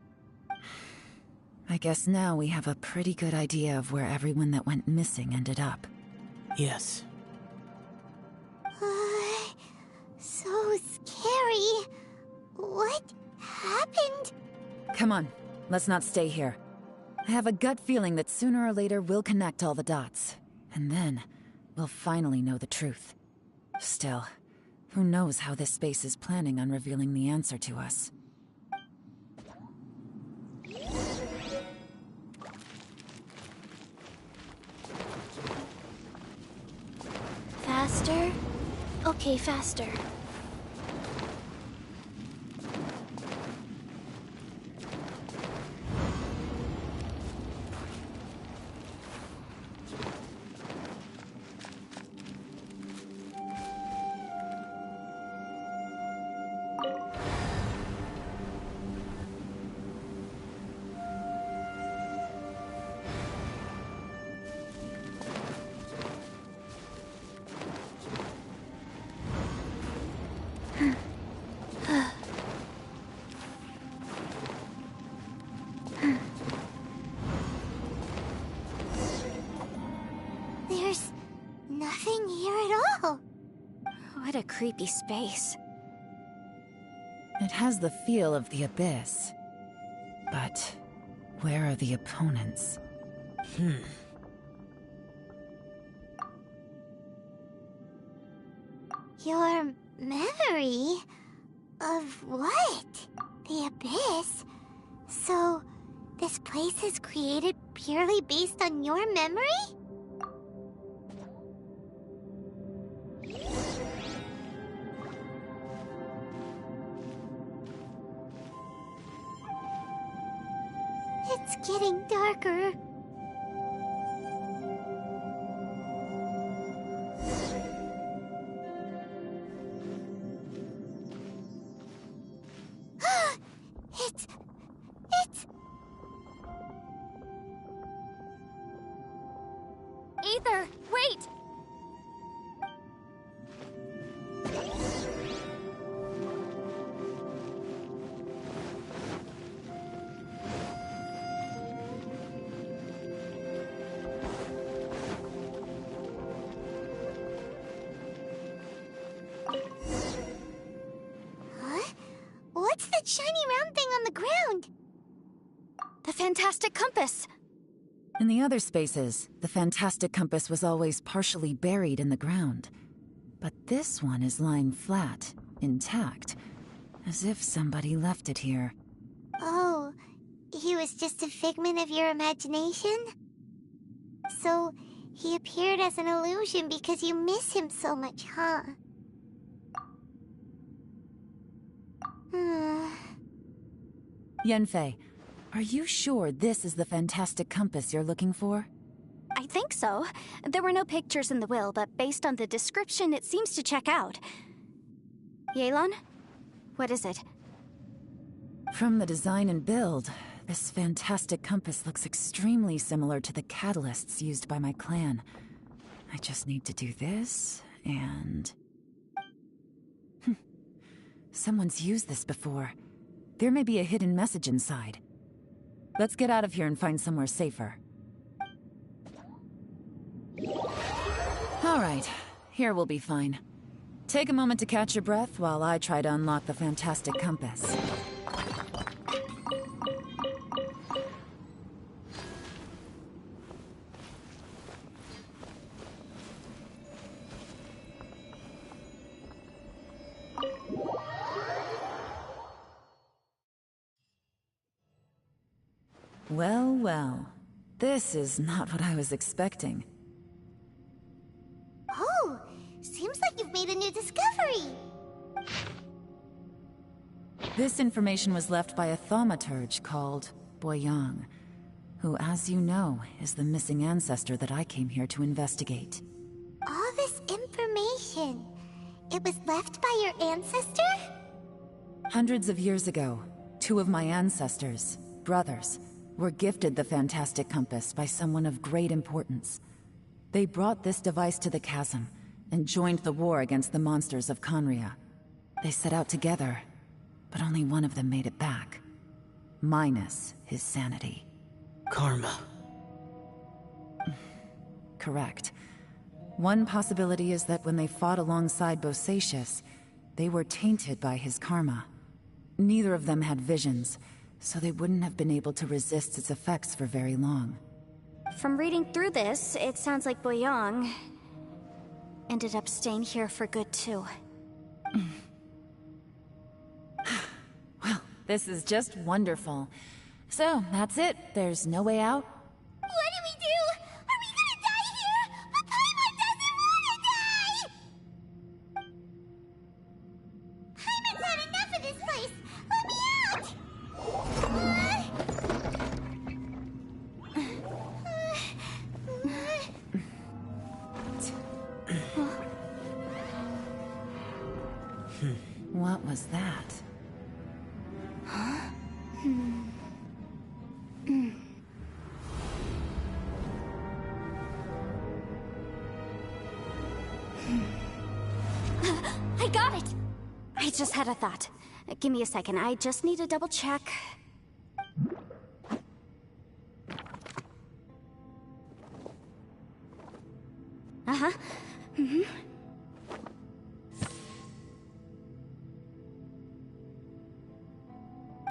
I guess now we have a pretty good idea of where everyone that went missing ended up. Yes. So scary. What happened? Come on, let's not stay here. I have a gut feeling that sooner or later we'll connect all the dots. And then, we'll finally know the truth. Still, who knows how this space is planning on revealing the answer to us. Faster? Okay, faster. here at all. What a creepy space. It has the feel of the Abyss. But where are the opponents? Your memory? Of what? The Abyss? So, this place is created purely based on your memory? It's getting darker. It's... Ether, wait! Huh? What's that shiny round thing on the ground? The Fantastic Compass! In the other spaces, the Fantastic Compass was always partially buried in the ground. But this one is lying flat, intact, as if somebody left it here. Oh, he was just a figment of your imagination? So, he appeared as an illusion because you miss him so much, huh? Yanfei, are you sure this is the Fantastic Compass you're looking for? I think so. There were no pictures in the will, but based on the description, it seems to check out. Yelan? What is it? From the design and build, this Fantastic Compass looks extremely similar to the catalysts used by my clan. I just need to do this, and... Someone's used this before. There may be a hidden message inside. Let's get out of here and find somewhere safer. Alright, here we'll be fine. Take a moment to catch your breath while I try to unlock the Fantastic Compass. Well, well. This is not what I was expecting. Oh, seems like you've made a new discovery. This information was left by a thaumaturge called Boyang, who, as you know, is the missing ancestor that I came here to investigate. All this information, it was left by your ancestor? Hundreds of years ago, two of my ancestors, brothers, were gifted the Fantastic Compass by someone of great importance. They brought this device to the chasm and joined the war against the monsters of Conria. They set out together, but only one of them made it back. Minus his sanity. Karma. Correct. One possibility is that when they fought alongside Bosacius, they were tainted by his karma. Neither of them had visions, so they wouldn't have been able to resist its effects for very long. From reading through this, it sounds like Boyang ended up staying here for good too. Well, this is just wonderful. So, that's it. There's no way out? What do we do? Are we gonna die here? But Paimon doesn't wanna die! Paimon's had enough of this place! Let me out! What was that? Huh? I got it! I just had a thought. Give me a second, I just need to double check. Uh-huh.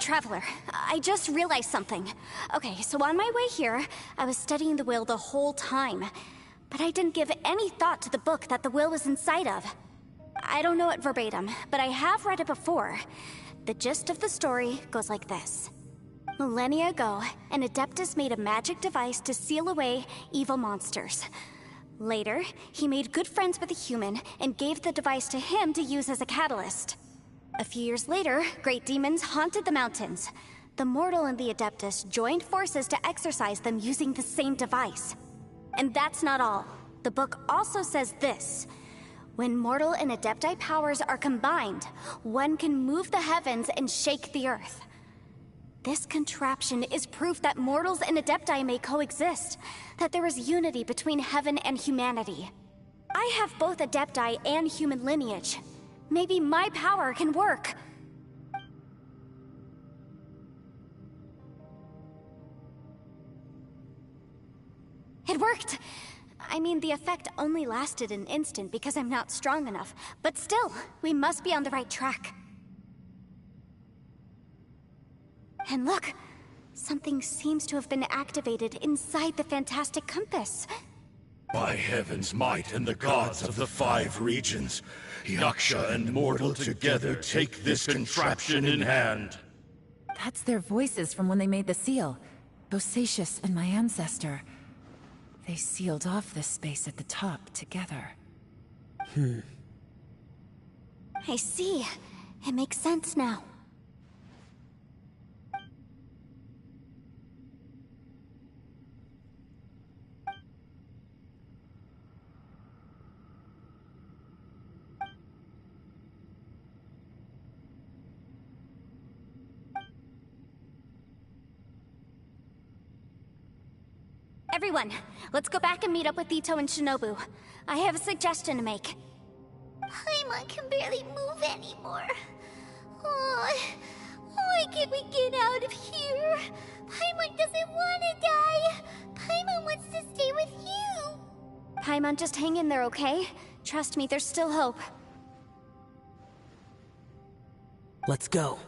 Traveler, I just realized something. Okay, so on my way here, I was studying the will the whole time. But I didn't give any thought to the book that the will was inside of. I don't know it verbatim, but I have read it before. The gist of the story goes like this. Millennia ago, an Adeptus made a magic device to seal away evil monsters. Later, he made good friends with a human and gave the device to him to use as a catalyst. A few years later, great demons haunted the mountains. The mortal and the Adeptus joined forces to exorcise them using the same device. And that's not all. The book also says this. When mortal and Adepti powers are combined, one can move the heavens and shake the earth. This contraption is proof that mortals and Adepti may coexist, that there is unity between heaven and humanity. I have both Adepti and human lineage. Maybe my power can work. It worked! I mean, the effect only lasted an instant because I'm not strong enough, but still, we must be on the right track. And look, something seems to have been activated inside the Fantastic Compass. By heaven's might and the gods of the 5 regions, Yaksha and mortal together take this contraption in hand. That's their voices from when they made the seal. Bosacius and my ancestor. They sealed off this space at the top together. I see. It makes sense now. Everyone, let's go back and meet up with Ito and Shinobu. I have a suggestion to make. Paimon can barely move anymore. Oh, why can't we get out of here? Paimon doesn't want to die. Paimon wants to stay with you. Paimon, just hang in there, okay? Trust me, there's still hope. Let's go.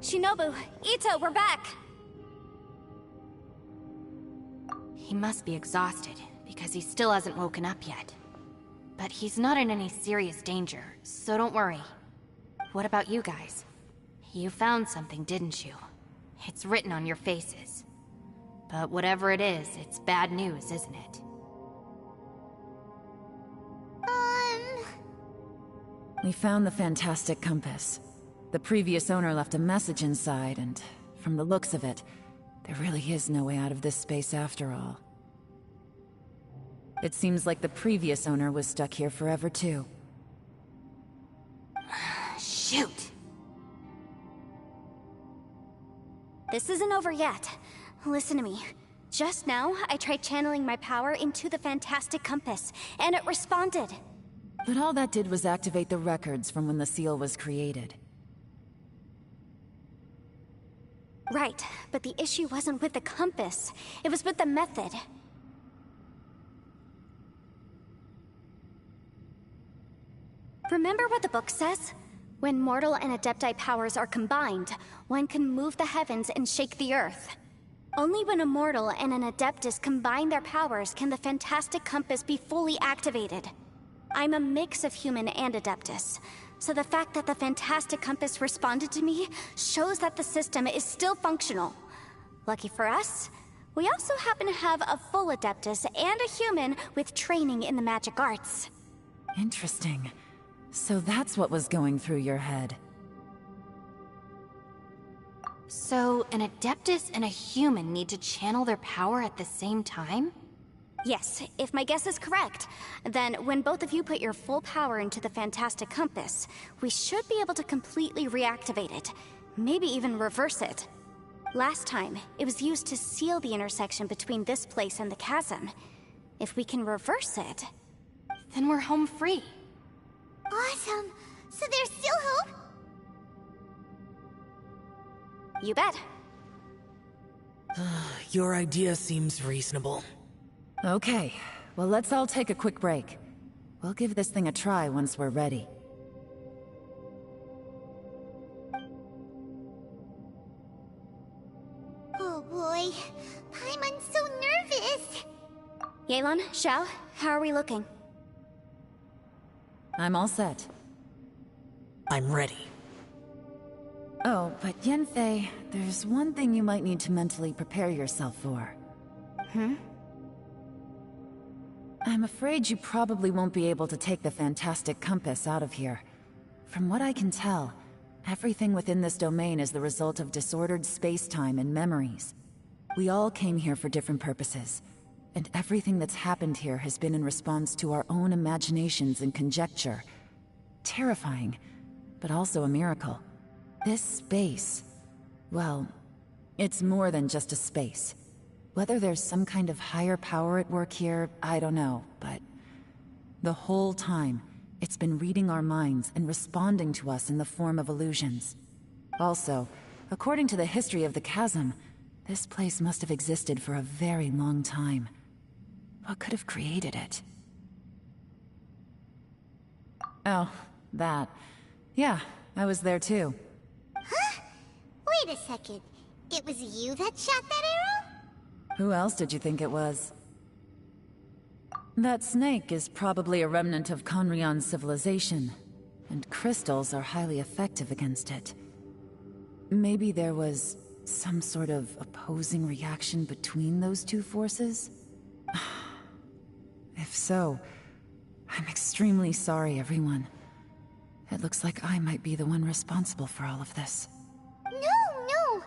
Shinobu, Ito, we're back! He must be exhausted, because he still hasn't woken up yet. But he's not in any serious danger, so don't worry. What about you guys? You found something, didn't you? It's written on your faces. But whatever it is, it's bad news, isn't it? We found the Fantastic Compass. The previous owner left a message inside, and from the looks of it, there really is no way out of this space after all. It seems like the previous owner was stuck here forever too. Shoot! This isn't over yet. Listen to me. Just now, I tried channeling my power into the Fantastic Compass, and it responded. But all that did was activate the records from when the seal was created. Right, but the issue wasn't with the compass. It was with the method. Remember what the book says? When mortal and Adepti powers are combined, one can move the heavens and shake the earth. Only when a mortal and an Adeptus combine their powers can the Fantastic Compass be fully activated. I'm a mix of human and Adeptus, so the fact that the Fantastic Compass responded to me shows that the system is still functional. Lucky for us, we also happen to have a full Adeptus and a human with training in the magic arts. Interesting. So that's what was going through your head. So, an Adeptus and a human need to channel their power at the same time? Yes, if my guess is correct, then when both of you put your full power into the Fantastic Compass, we should be able to completely reactivate it. Maybe even reverse it. Last time, it was used to seal the intersection between this place and the chasm. If we can reverse it, then we're home free. Awesome! So there's still hope? You bet. Your idea seems reasonable. Okay, well let's all take a quick break. We'll give this thing a try once we're ready. Oh boy, Paimon's so nervous! Yelan, Xiao, how are we looking? I'm all set. I'm ready. Oh, but Yanfei, there's one thing you might need to mentally prepare yourself for. I'm afraid you probably won't be able to take the Fantastic Compass out of here. From what I can tell, everything within this domain is the result of disordered space-time and memories. We all came here for different purposes, and everything that's happened here has been in response to our own imaginations and conjecture. Terrifying, but also a miracle. This space, well, it's more than just a space. Whether there's some kind of higher power at work here, I don't know, but the whole time, it's been reading our minds and responding to us in the form of illusions. Also, according to the history of the chasm, this place must have existed for a very long time. What could have created it? Oh, that. Yeah, I was there too. Huh? Wait a second. It was you that shot that arrow? Who else did you think it was? That snake is probably a remnant of Conrion's civilization, and crystals are highly effective against it. Maybe there was some sort of opposing reaction between those two forces? If so, I'm extremely sorry, everyone. It looks like I might be the one responsible for all of this. No!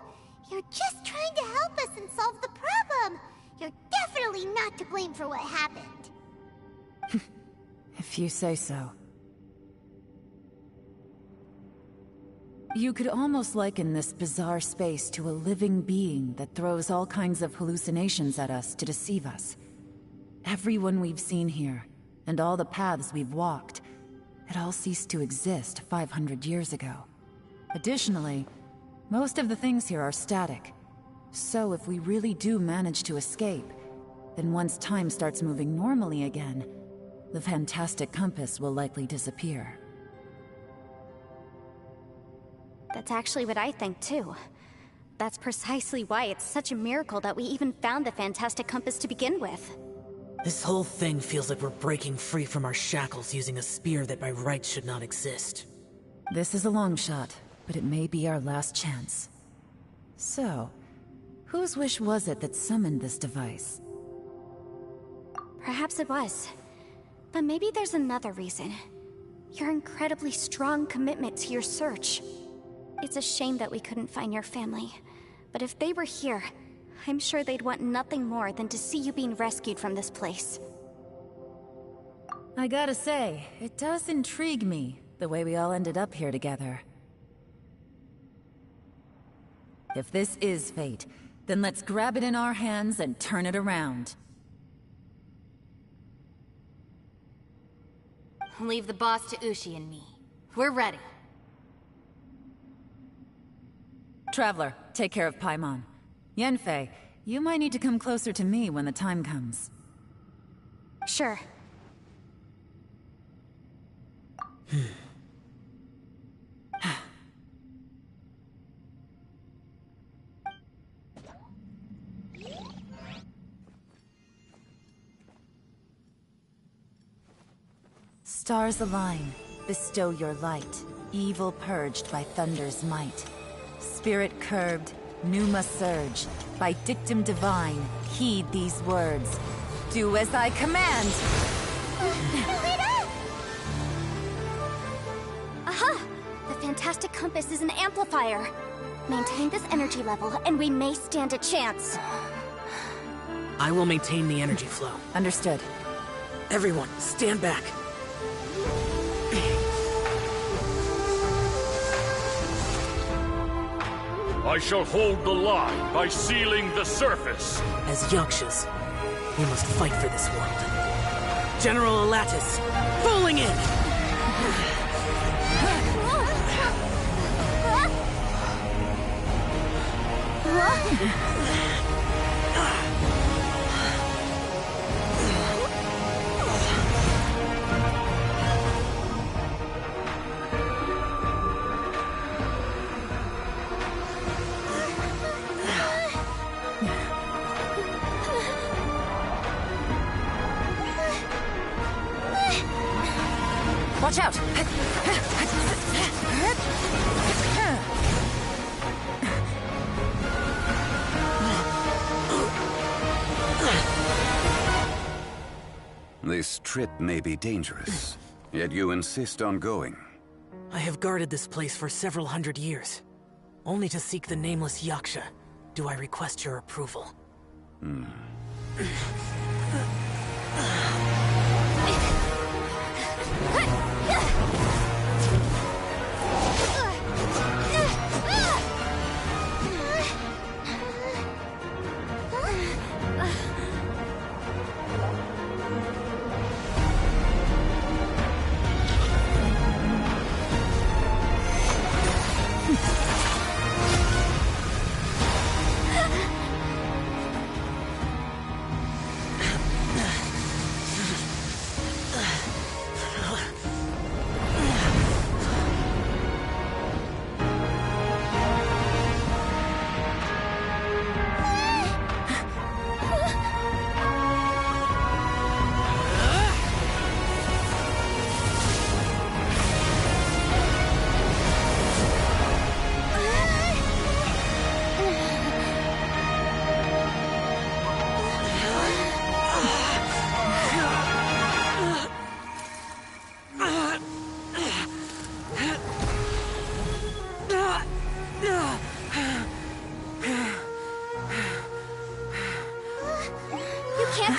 You're just trying to help us and solve the problem! You're definitely not to blame for what happened. If you say so. You could almost liken this bizarre space to a living being that throws all kinds of hallucinations at us to deceive us. Everyone we've seen here, and all the paths we've walked, it all ceased to exist 500 years ago. Additionally, most of the things here are static. So if we really do manage to escape, then once time starts moving normally again, the Fantastic Compass will likely disappear. That's actually what I think too. That's precisely why it's such a miracle that we even found the Fantastic Compass to begin with. This whole thing feels like we're breaking free from our shackles using a spear that by rights should not exist. This is a long shot, but it may be our last chance. So, whose wish was it that summoned this device? Perhaps it was. But maybe there's another reason. Your incredibly strong commitment to your search. It's a shame that we couldn't find your family. But if they were here, I'm sure they'd want nothing more than to see you being rescued from this place. I gotta say, it does intrigue me, the way we all ended up here together. If this is fate, then let's grab it in our hands and turn it around. Leave the boss to Ushi and me. We're ready. Traveler, take care of Paimon. Yanfei, you might need to come closer to me when the time comes. Sure. Stars align, bestow your light, evil purged by thunder's might. Spirit curbed, pneuma surge, by dictum divine, heed these words. Do as I command! Aha! The Fantastic Compass is an amplifier. Maintain this energy level, and we may stand a chance. I will maintain the energy flow. Understood. Everyone, stand back. I shall hold the line by sealing the surface. As Yakshas, we must fight for this world. General Alatus, falling in! Watch out! This trip may be dangerous, yet you insist on going. I have guarded this place for several hundred years. Only to seek the nameless Yaksha do I request your approval.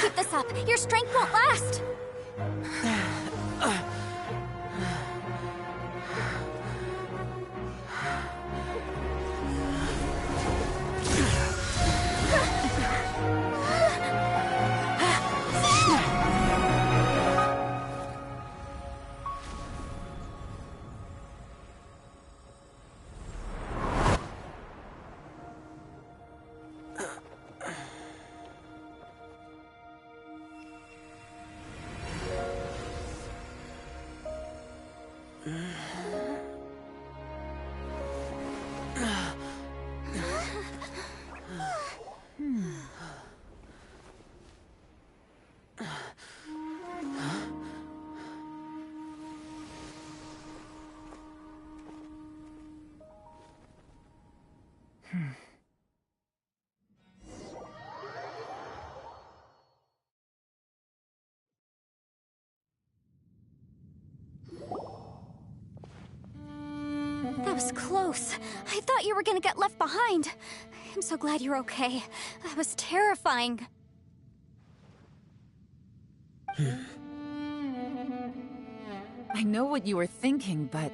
Keep this up. Your strength won't last. That was close. I thought you were gonna get left behind. I'm so glad you're okay. That was terrifying. I know what you were thinking, but...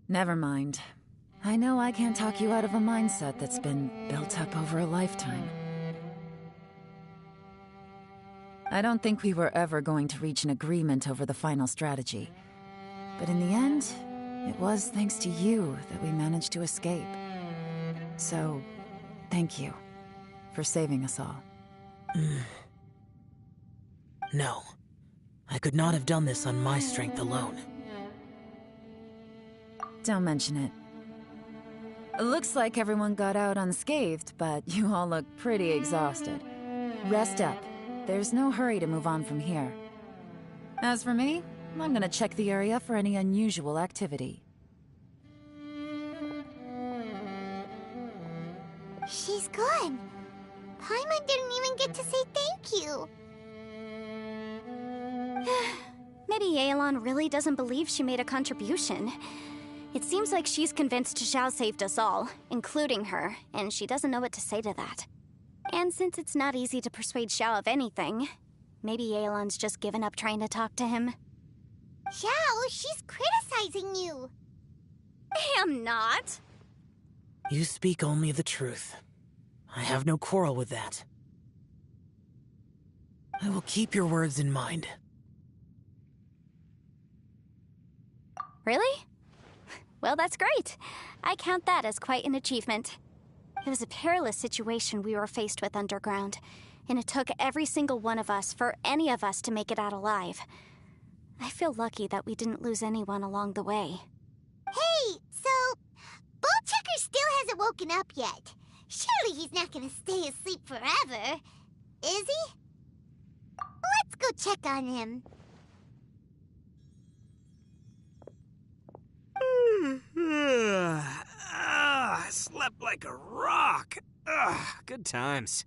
Never mind. I know I can't talk you out of a mindset that's been built up over a lifetime. I don't think we were ever going to reach an agreement over the final strategy. But in the end, it was thanks to you that we managed to escape. So, thank you for saving us all. No. I could not have done this on my strength alone. Don't mention it. It looks like everyone got out unscathed, but you all look pretty exhausted. Rest up. There's no hurry to move on from here. As for me, I'm gonna check the area for any unusual activity. She's gone. Paimon didn't even get to say thank you. Maybe Yelan really doesn't believe she made a contribution. It seems like she's convinced Xiao saved us all, including her, and she doesn't know what to say to that. And since it's not easy to persuade Xiao of anything, maybe Yelan's just given up trying to talk to him. Xiao, she's criticizing you. I am not. You speak only the truth. I have no quarrel with that. I will keep your words in mind. Really? Well, that's great. I count that as quite an achievement. It was a perilous situation we were faced with underground, and it took every single one of us for any of us to make it out alive. I feel lucky that we didn't lose anyone along the way. Hey, so Bullchucker still hasn't woken up yet. Surely he's not gonna stay asleep forever, is he? Let's go check on him. I slept like a rock. Good times.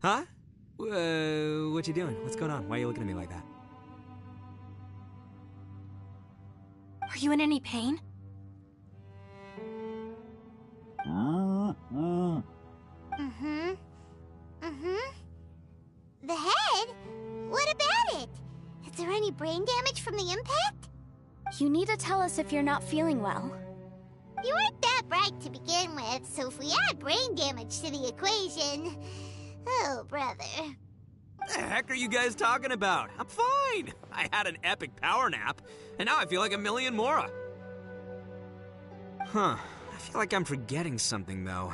Huh? What you doing? What's going on? Why are you looking at me like that? Are you in any pain? The head? What about it? Is there any brain damage from the impact? You need to tell us if you're not feeling well. You weren't that bright to begin with, so if we add brain damage to the equation... Oh, brother. What the heck are you guys talking about? I'm fine. I had an epic power nap, and now I feel like a million more. Huh. I feel like I'm forgetting something, though.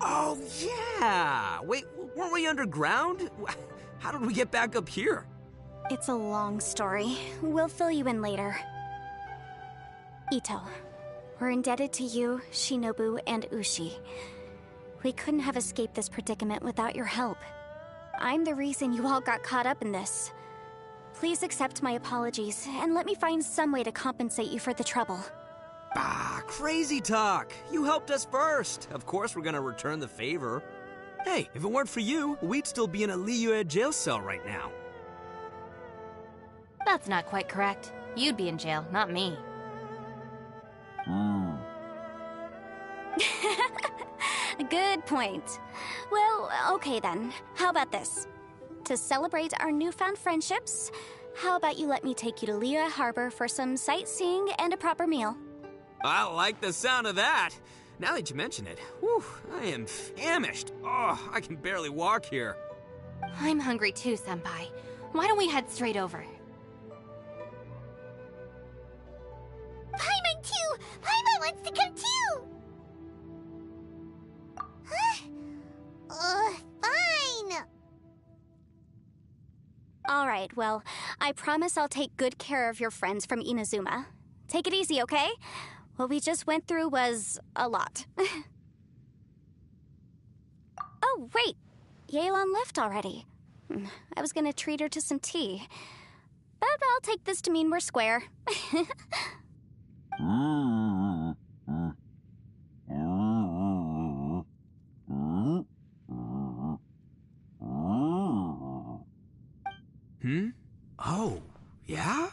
Oh, yeah! Wait, weren't we underground? How did we get back up here? It's a long story. We'll fill you in later. Ito, we're indebted to you, Shinobu, and Ushi. We couldn't have escaped this predicament without your help. I'm the reason you all got caught up in this. Please accept my apologies, and let me find some way to compensate you for the trouble. Bah, crazy talk. You helped us first. Of course we're gonna return the favor. Hey, if it weren't for you, we'd still be in a Liyue jail cell right now. That's not quite correct. You'd be in jail, not me. Good point. Well, okay then. How about this? To celebrate our newfound friendships, how about you let me take you to Liyue Harbor for some sightseeing and a proper meal? I like the sound of that. Now that you mention it, whew, I am famished. Oh, I can barely walk here. I'm hungry too, Senpai. Why don't we head straight over? Paimon too! Paimon wants to come too! Huh? Fine! Alright, well, I promise I'll take good care of your friends from Inazuma. Take it easy, okay? What we just went through was a lot. Oh, wait! Yelan left already. I was gonna treat her to some tea. But I'll take this to mean we're square. Oh, yeah?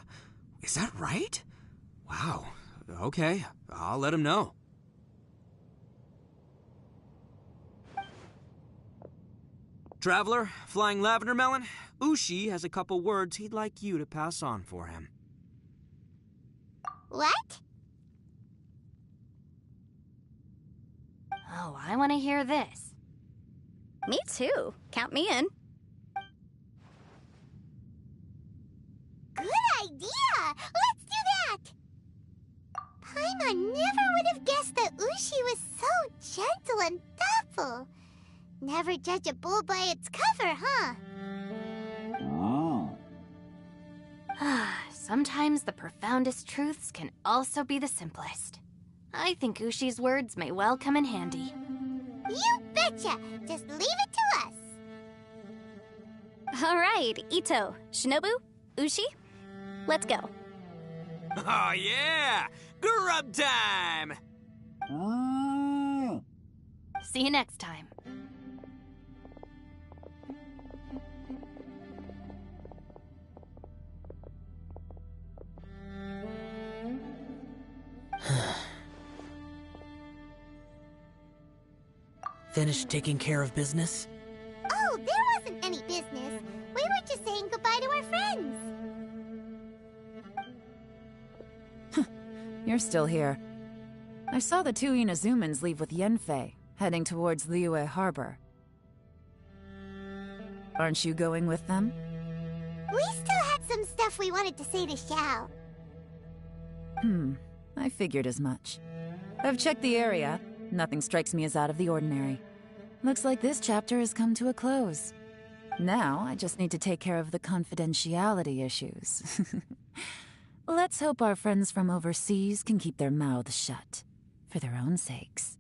Is that right? Wow. Okay, I'll let him know. Traveler, Flying Lavender Melon, Ushi has a couple words he'd like you to pass on for him. What? Oh, I want to hear this. Me too. Count me in. Good idea! Let's do that! Paimon never would have guessed that Ushi was so gentle and thoughtful. Never judge a bull by its cover, huh? Sometimes the profoundest truths can also be the simplest. I think Ushi's words may well come in handy. You betcha! Just leave it to us! Alright, Ito, Shinobu, Ushi, let's go. Oh yeah! Grub time! See you next time. Finished taking care of business? Oh, there wasn't any business. We were just saying goodbye to our friends. You're still here. I saw the two Inazumans leave with Yenfei, heading towards Liyue Harbor. Aren't you going with them? We still had some stuff we wanted to say to Xiao. I figured as much. I've checked the area. Nothing strikes me as out of the ordinary. Looks like this chapter has come to a close. Now, I just need to take care of the confidentiality issues. Let's hope our friends from overseas can keep their mouths shut. For their own sakes.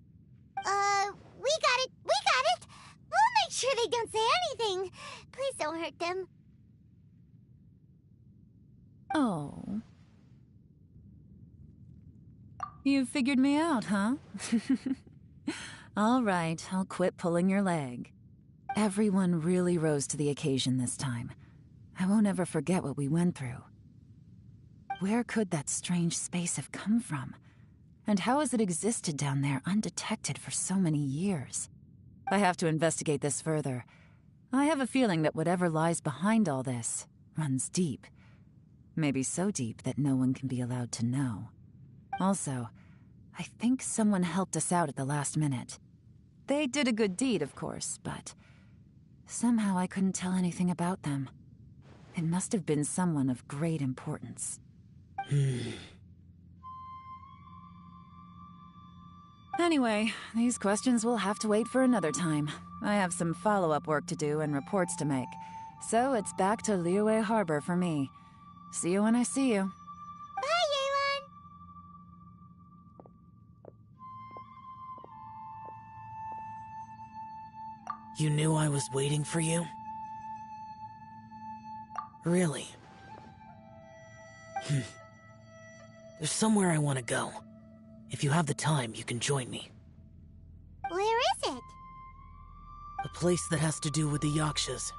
We got it! We got it! We'll make sure they don't say anything. Please don't hurt them. Oh. You figured me out, huh? All right, I'll quit pulling your leg. Everyone really rose to the occasion this time. I won't ever forget what we went through. Where could that strange space have come from? And how has it existed down there undetected for so many years? I have to investigate this further. I have a feeling that whatever lies behind all this runs deep. Maybe so deep that no one can be allowed to know. Also, I think someone helped us out at the last minute. They did a good deed, of course, but somehow I couldn't tell anything about them. It must have been someone of great importance. Anyway, these questions will have to wait for another time. I have some follow-up work to do and reports to make. So it's back to Liyue Harbor for me. See you when I see you. Bye, Yelan! You knew I was waiting for you? Really? There's somewhere I want to go. If you have the time, you can join me. Where is it? A place that has to do with the Yakshas.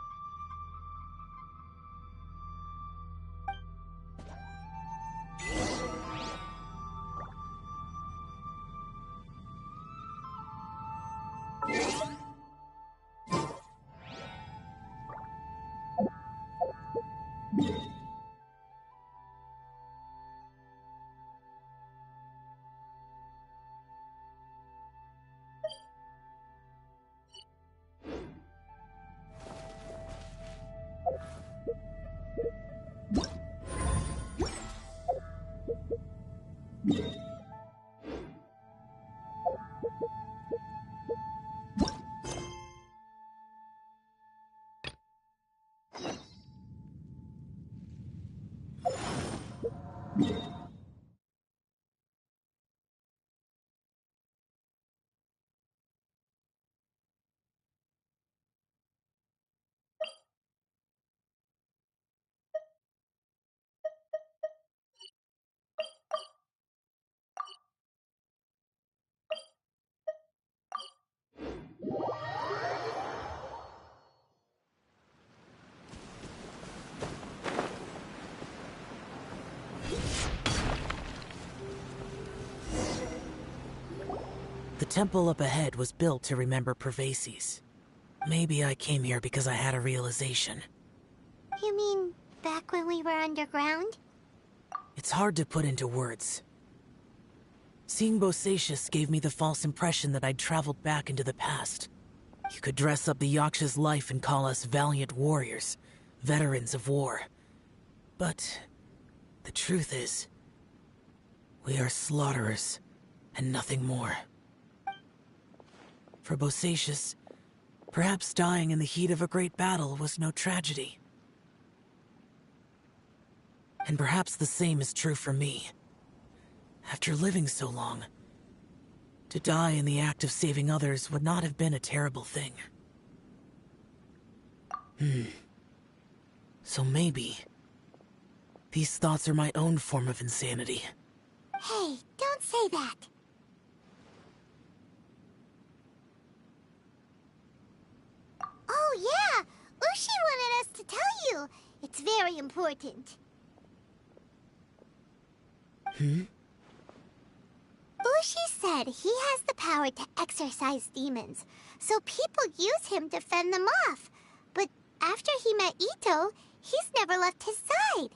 The temple up ahead was built to remember Pervases. Maybe I came here because I had a realization. You mean back when we were underground? It's hard to put into words. Seeing Bosacius gave me the false impression that I'd traveled back into the past. You could dress up the Yaksha's life and call us valiant warriors, veterans of war. But the truth is, we are slaughterers and nothing more. For Bosacius, perhaps dying in the heat of a great battle was no tragedy. And perhaps the same is true for me. After living so long, to die in the act of saving others would not have been a terrible thing. So maybe these thoughts are my own form of insanity. Hey, don't say that. Oh yeah, Ushi wanted us to tell you. It's very important. Ushi said, he has the power to exorcise demons, so people use him to fend them off. But after he met Ito, he's never left his side.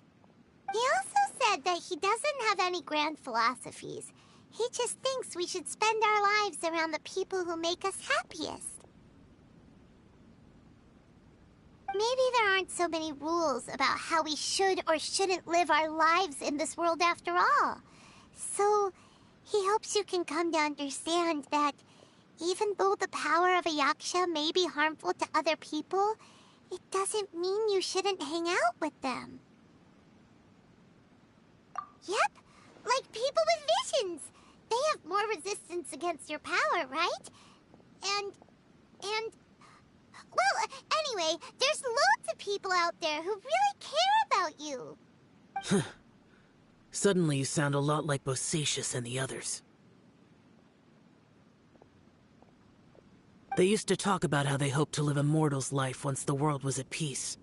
He also said that he doesn't have any grand philosophies. He just thinks we should spend our lives around the people who make us happiest. Maybe there aren't so many rules about how we should or shouldn't live our lives in this world after all. So, he hopes you can come to understand that even though the power of a yaksha may be harmful to other people, it doesn't mean you shouldn't hang out with them. Yep, like people with visions. They have more resistance against your power, right? And... Well, anyway, there's loads of people out there who really care about you. Suddenly you sound a lot like Bosacius and the others. They used to talk about how they hoped to live a mortal's life once the world was at peace.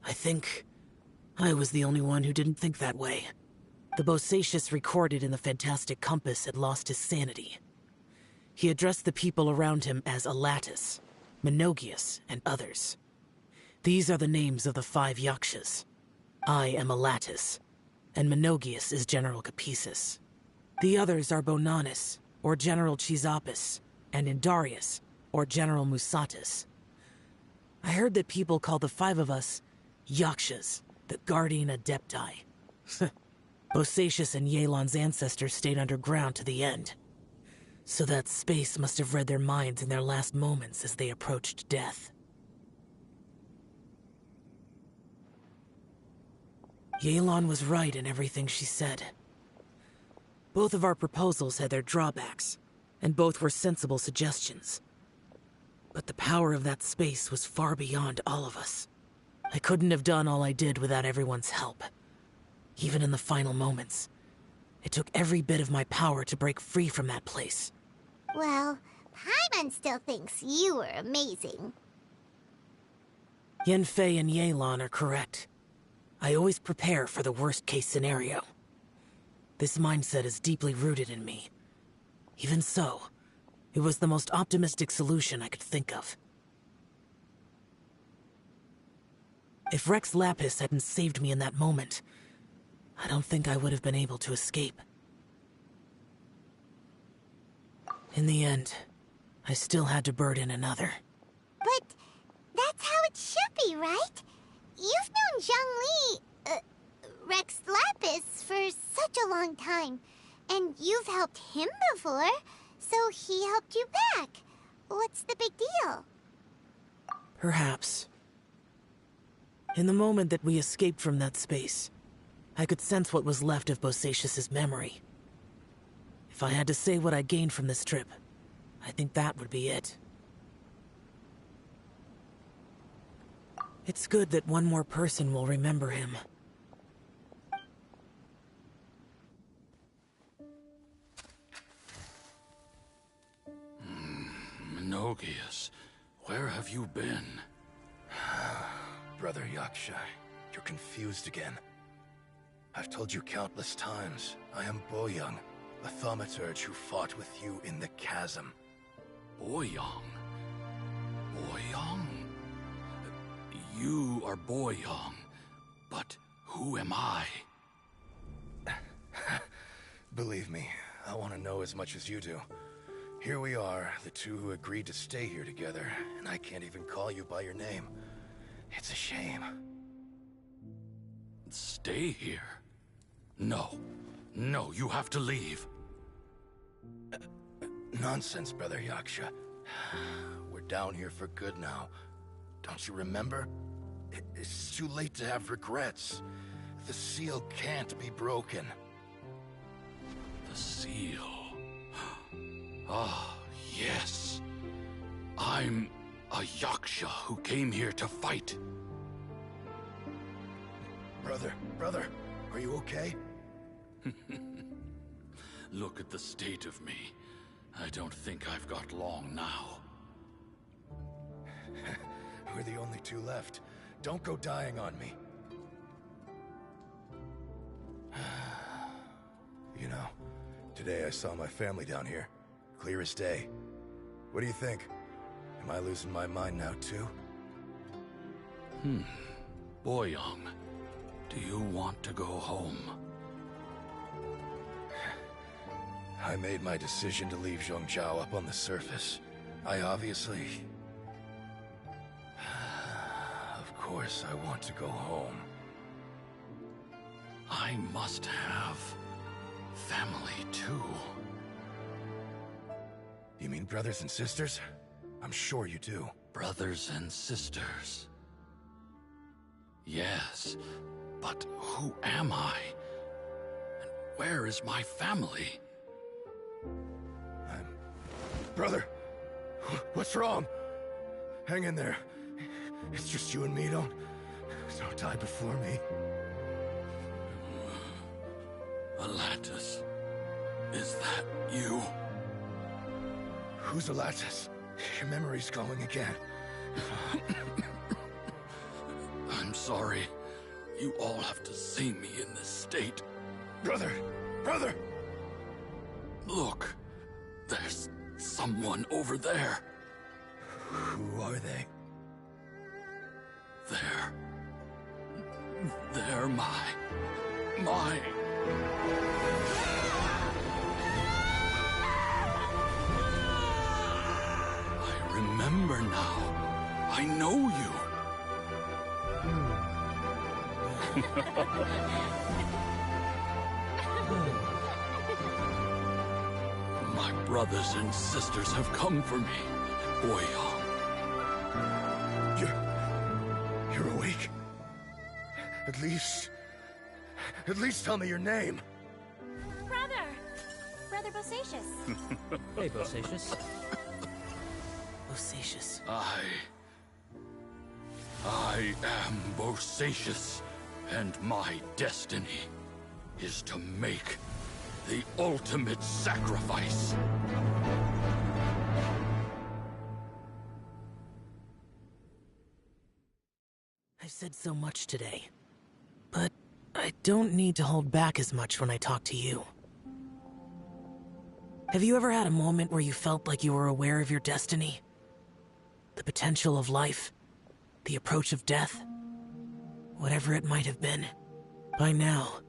I think I was the only one who didn't think that way. The Bosacius recorded in the Fantastic Compass had lost his sanity. He addressed the people around him as Alatus, Menogius, and others. These are the names of the 5 yakshas. I am Alatus, and Menogius is General Capisis. The others are Bonanis, or General Chisapis, and Indarius, or General Musatus. I heard that people call the 5 of us yakshas, the Guardian Adepti. Bosacius and Yelan's ancestors stayed underground to the end. So that space must have read their minds in their last moments as they approached death. Yelan was right in everything she said. Both of our proposals had their drawbacks, and both were sensible suggestions. But the power of that space was far beyond all of us. I couldn't have done all I did without everyone's help. Even in the final moments, it took every bit of my power to break free from that place. Well, Paimon still thinks you were amazing. Yanfei and Yelan are correct. I always prepare for the worst-case scenario. This mindset is deeply rooted in me. Even so, it was the most optimistic solution I could think of. If Rex Lapis hadn't saved me in that moment, I don't think I would have been able to escape. In the end, I still had to burden another. But that's how it should be, right? You've known Zhang Li, Rex Lapis, for such a long time. And you've helped him before, so he helped you back. What's the big deal? Perhaps. In the moment that we escaped from that space, I could sense what was left of Bosacius's memory. If I had to say what I gained from this trip, I think that would be it. It's good that one more person will remember him. Menogius, where have you been? Brother Yaksha, you're confused again. I've told you countless times, I am Boyoung, a thaumaturge who fought with you in the chasm. Boyoung? Boyoung? You are Boyoung, but who am I? Believe me, I want to know as much as you do. Here we are, the two who agreed to stay here together, and I can't even call you by your name. It's a shame. Stay here? No. No, you have to leave. Nonsense, Brother Yaksha. We're down here for good now. Don't you remember? It's too late to have regrets. The seal can't be broken. The seal. Ah, yes. I'm a Yaksha who came here to fight. Brother, are you okay? Look at the state of me. I don't think I've got long now. We're the only two left. Don't go dying on me. You know, today today I saw my family down here. Clear as day. What do you think? Am I losing my mind now, too? Boyoung, do you want to go home? I made my decision to leave Zhongzhou up on the surface. I obviously... Of course I want to go home. I must have family too. You mean brothers and sisters? I'm sure you do. Brothers and sisters. Yes, but who am I? And where is my family? Brother, what's wrong? Hang in there. It's just you and me, don't die before me. Atlantis, is that you? Who's Atlantis? Your memory's going again. I'm sorry. You all have to see me in this state. Brother! Brother! Look, there's someone over there. Who are they? They're my... I remember now. I know you. My brothers and sisters have come for me, Boyoung. You're awake? At least tell me your name. Brother Bosacius. Hey, Bosacius. Bosacius. I am Bosacius, and my destiny is to make the ultimate sacrifice. I've said so much today, but I don't need to hold back as much when I talk to you. Have you ever had a moment where you felt like you were aware of your destiny? The potential of life? The approach of death? Whatever it might have been. By now,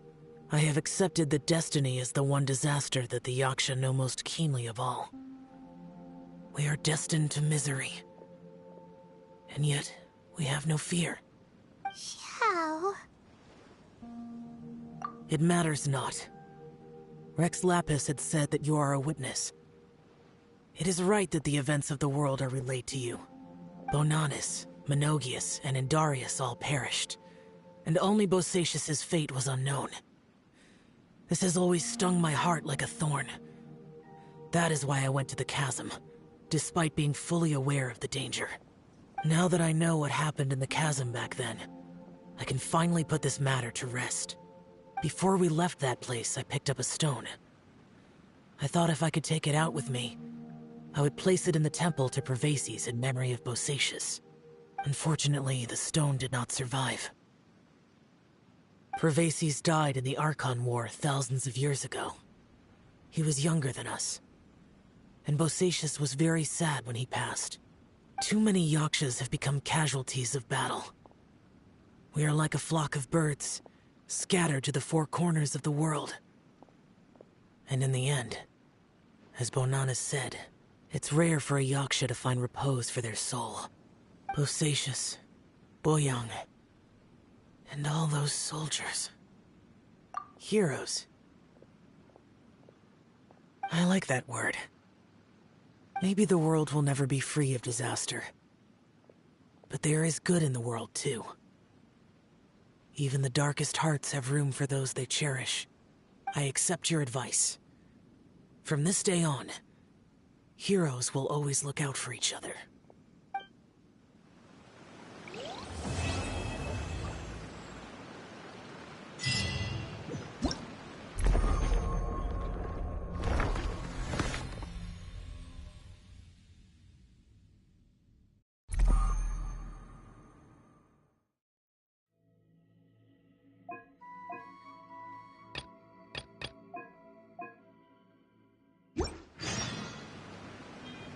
I have accepted that destiny is the one disaster that the Yaksha know most keenly of all. We are destined to misery. And yet, we have no fear. How? It matters not. Rex Lapis had said that you are a witness. It is right that the events of the world are relayed to you. Bonanis, Menogias, and Indarius all perished, and only Bosacius's fate was unknown. This has always stung my heart like a thorn. That is why I went to the chasm, despite being fully aware of the danger. Now that I know what happened in the chasm back then, I can finally put this matter to rest. Before we left that place, I picked up a stone. I thought if I could take it out with me, I would place it in the temple to Pervases in memory of Bosacius. Unfortunately, the stone did not survive. Pervases died in the Archon War thousands of years ago. He was younger than us, and Bosacius was very sad when he passed. Too many Yakshas have become casualties of battle. We are like a flock of birds, scattered to the four corners of the world. And in the end, as Bonanis said, it's rare for a Yaksha to find repose for their soul. Bosacius, Boyoung, and all those soldiers. Heroes. I like that word. Maybe the world will never be free of disaster. But there is good in the world, too. Even the darkest hearts have room for those they cherish. I accept your advice. From this day on, heroes will always look out for each other.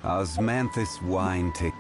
Osmanthus wine take.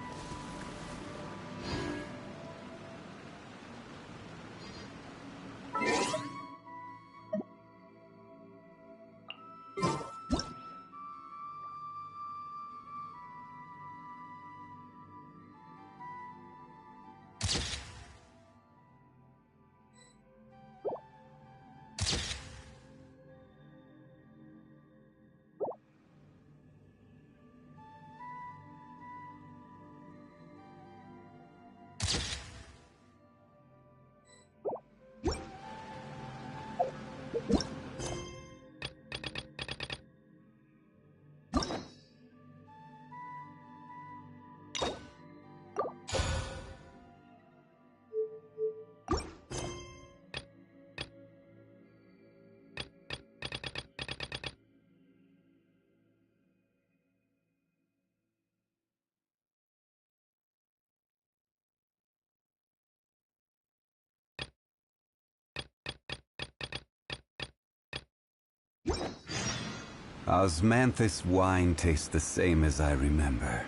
Osmanthus wine tastes the same as I remember.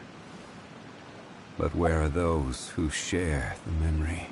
But where are those who share the memory?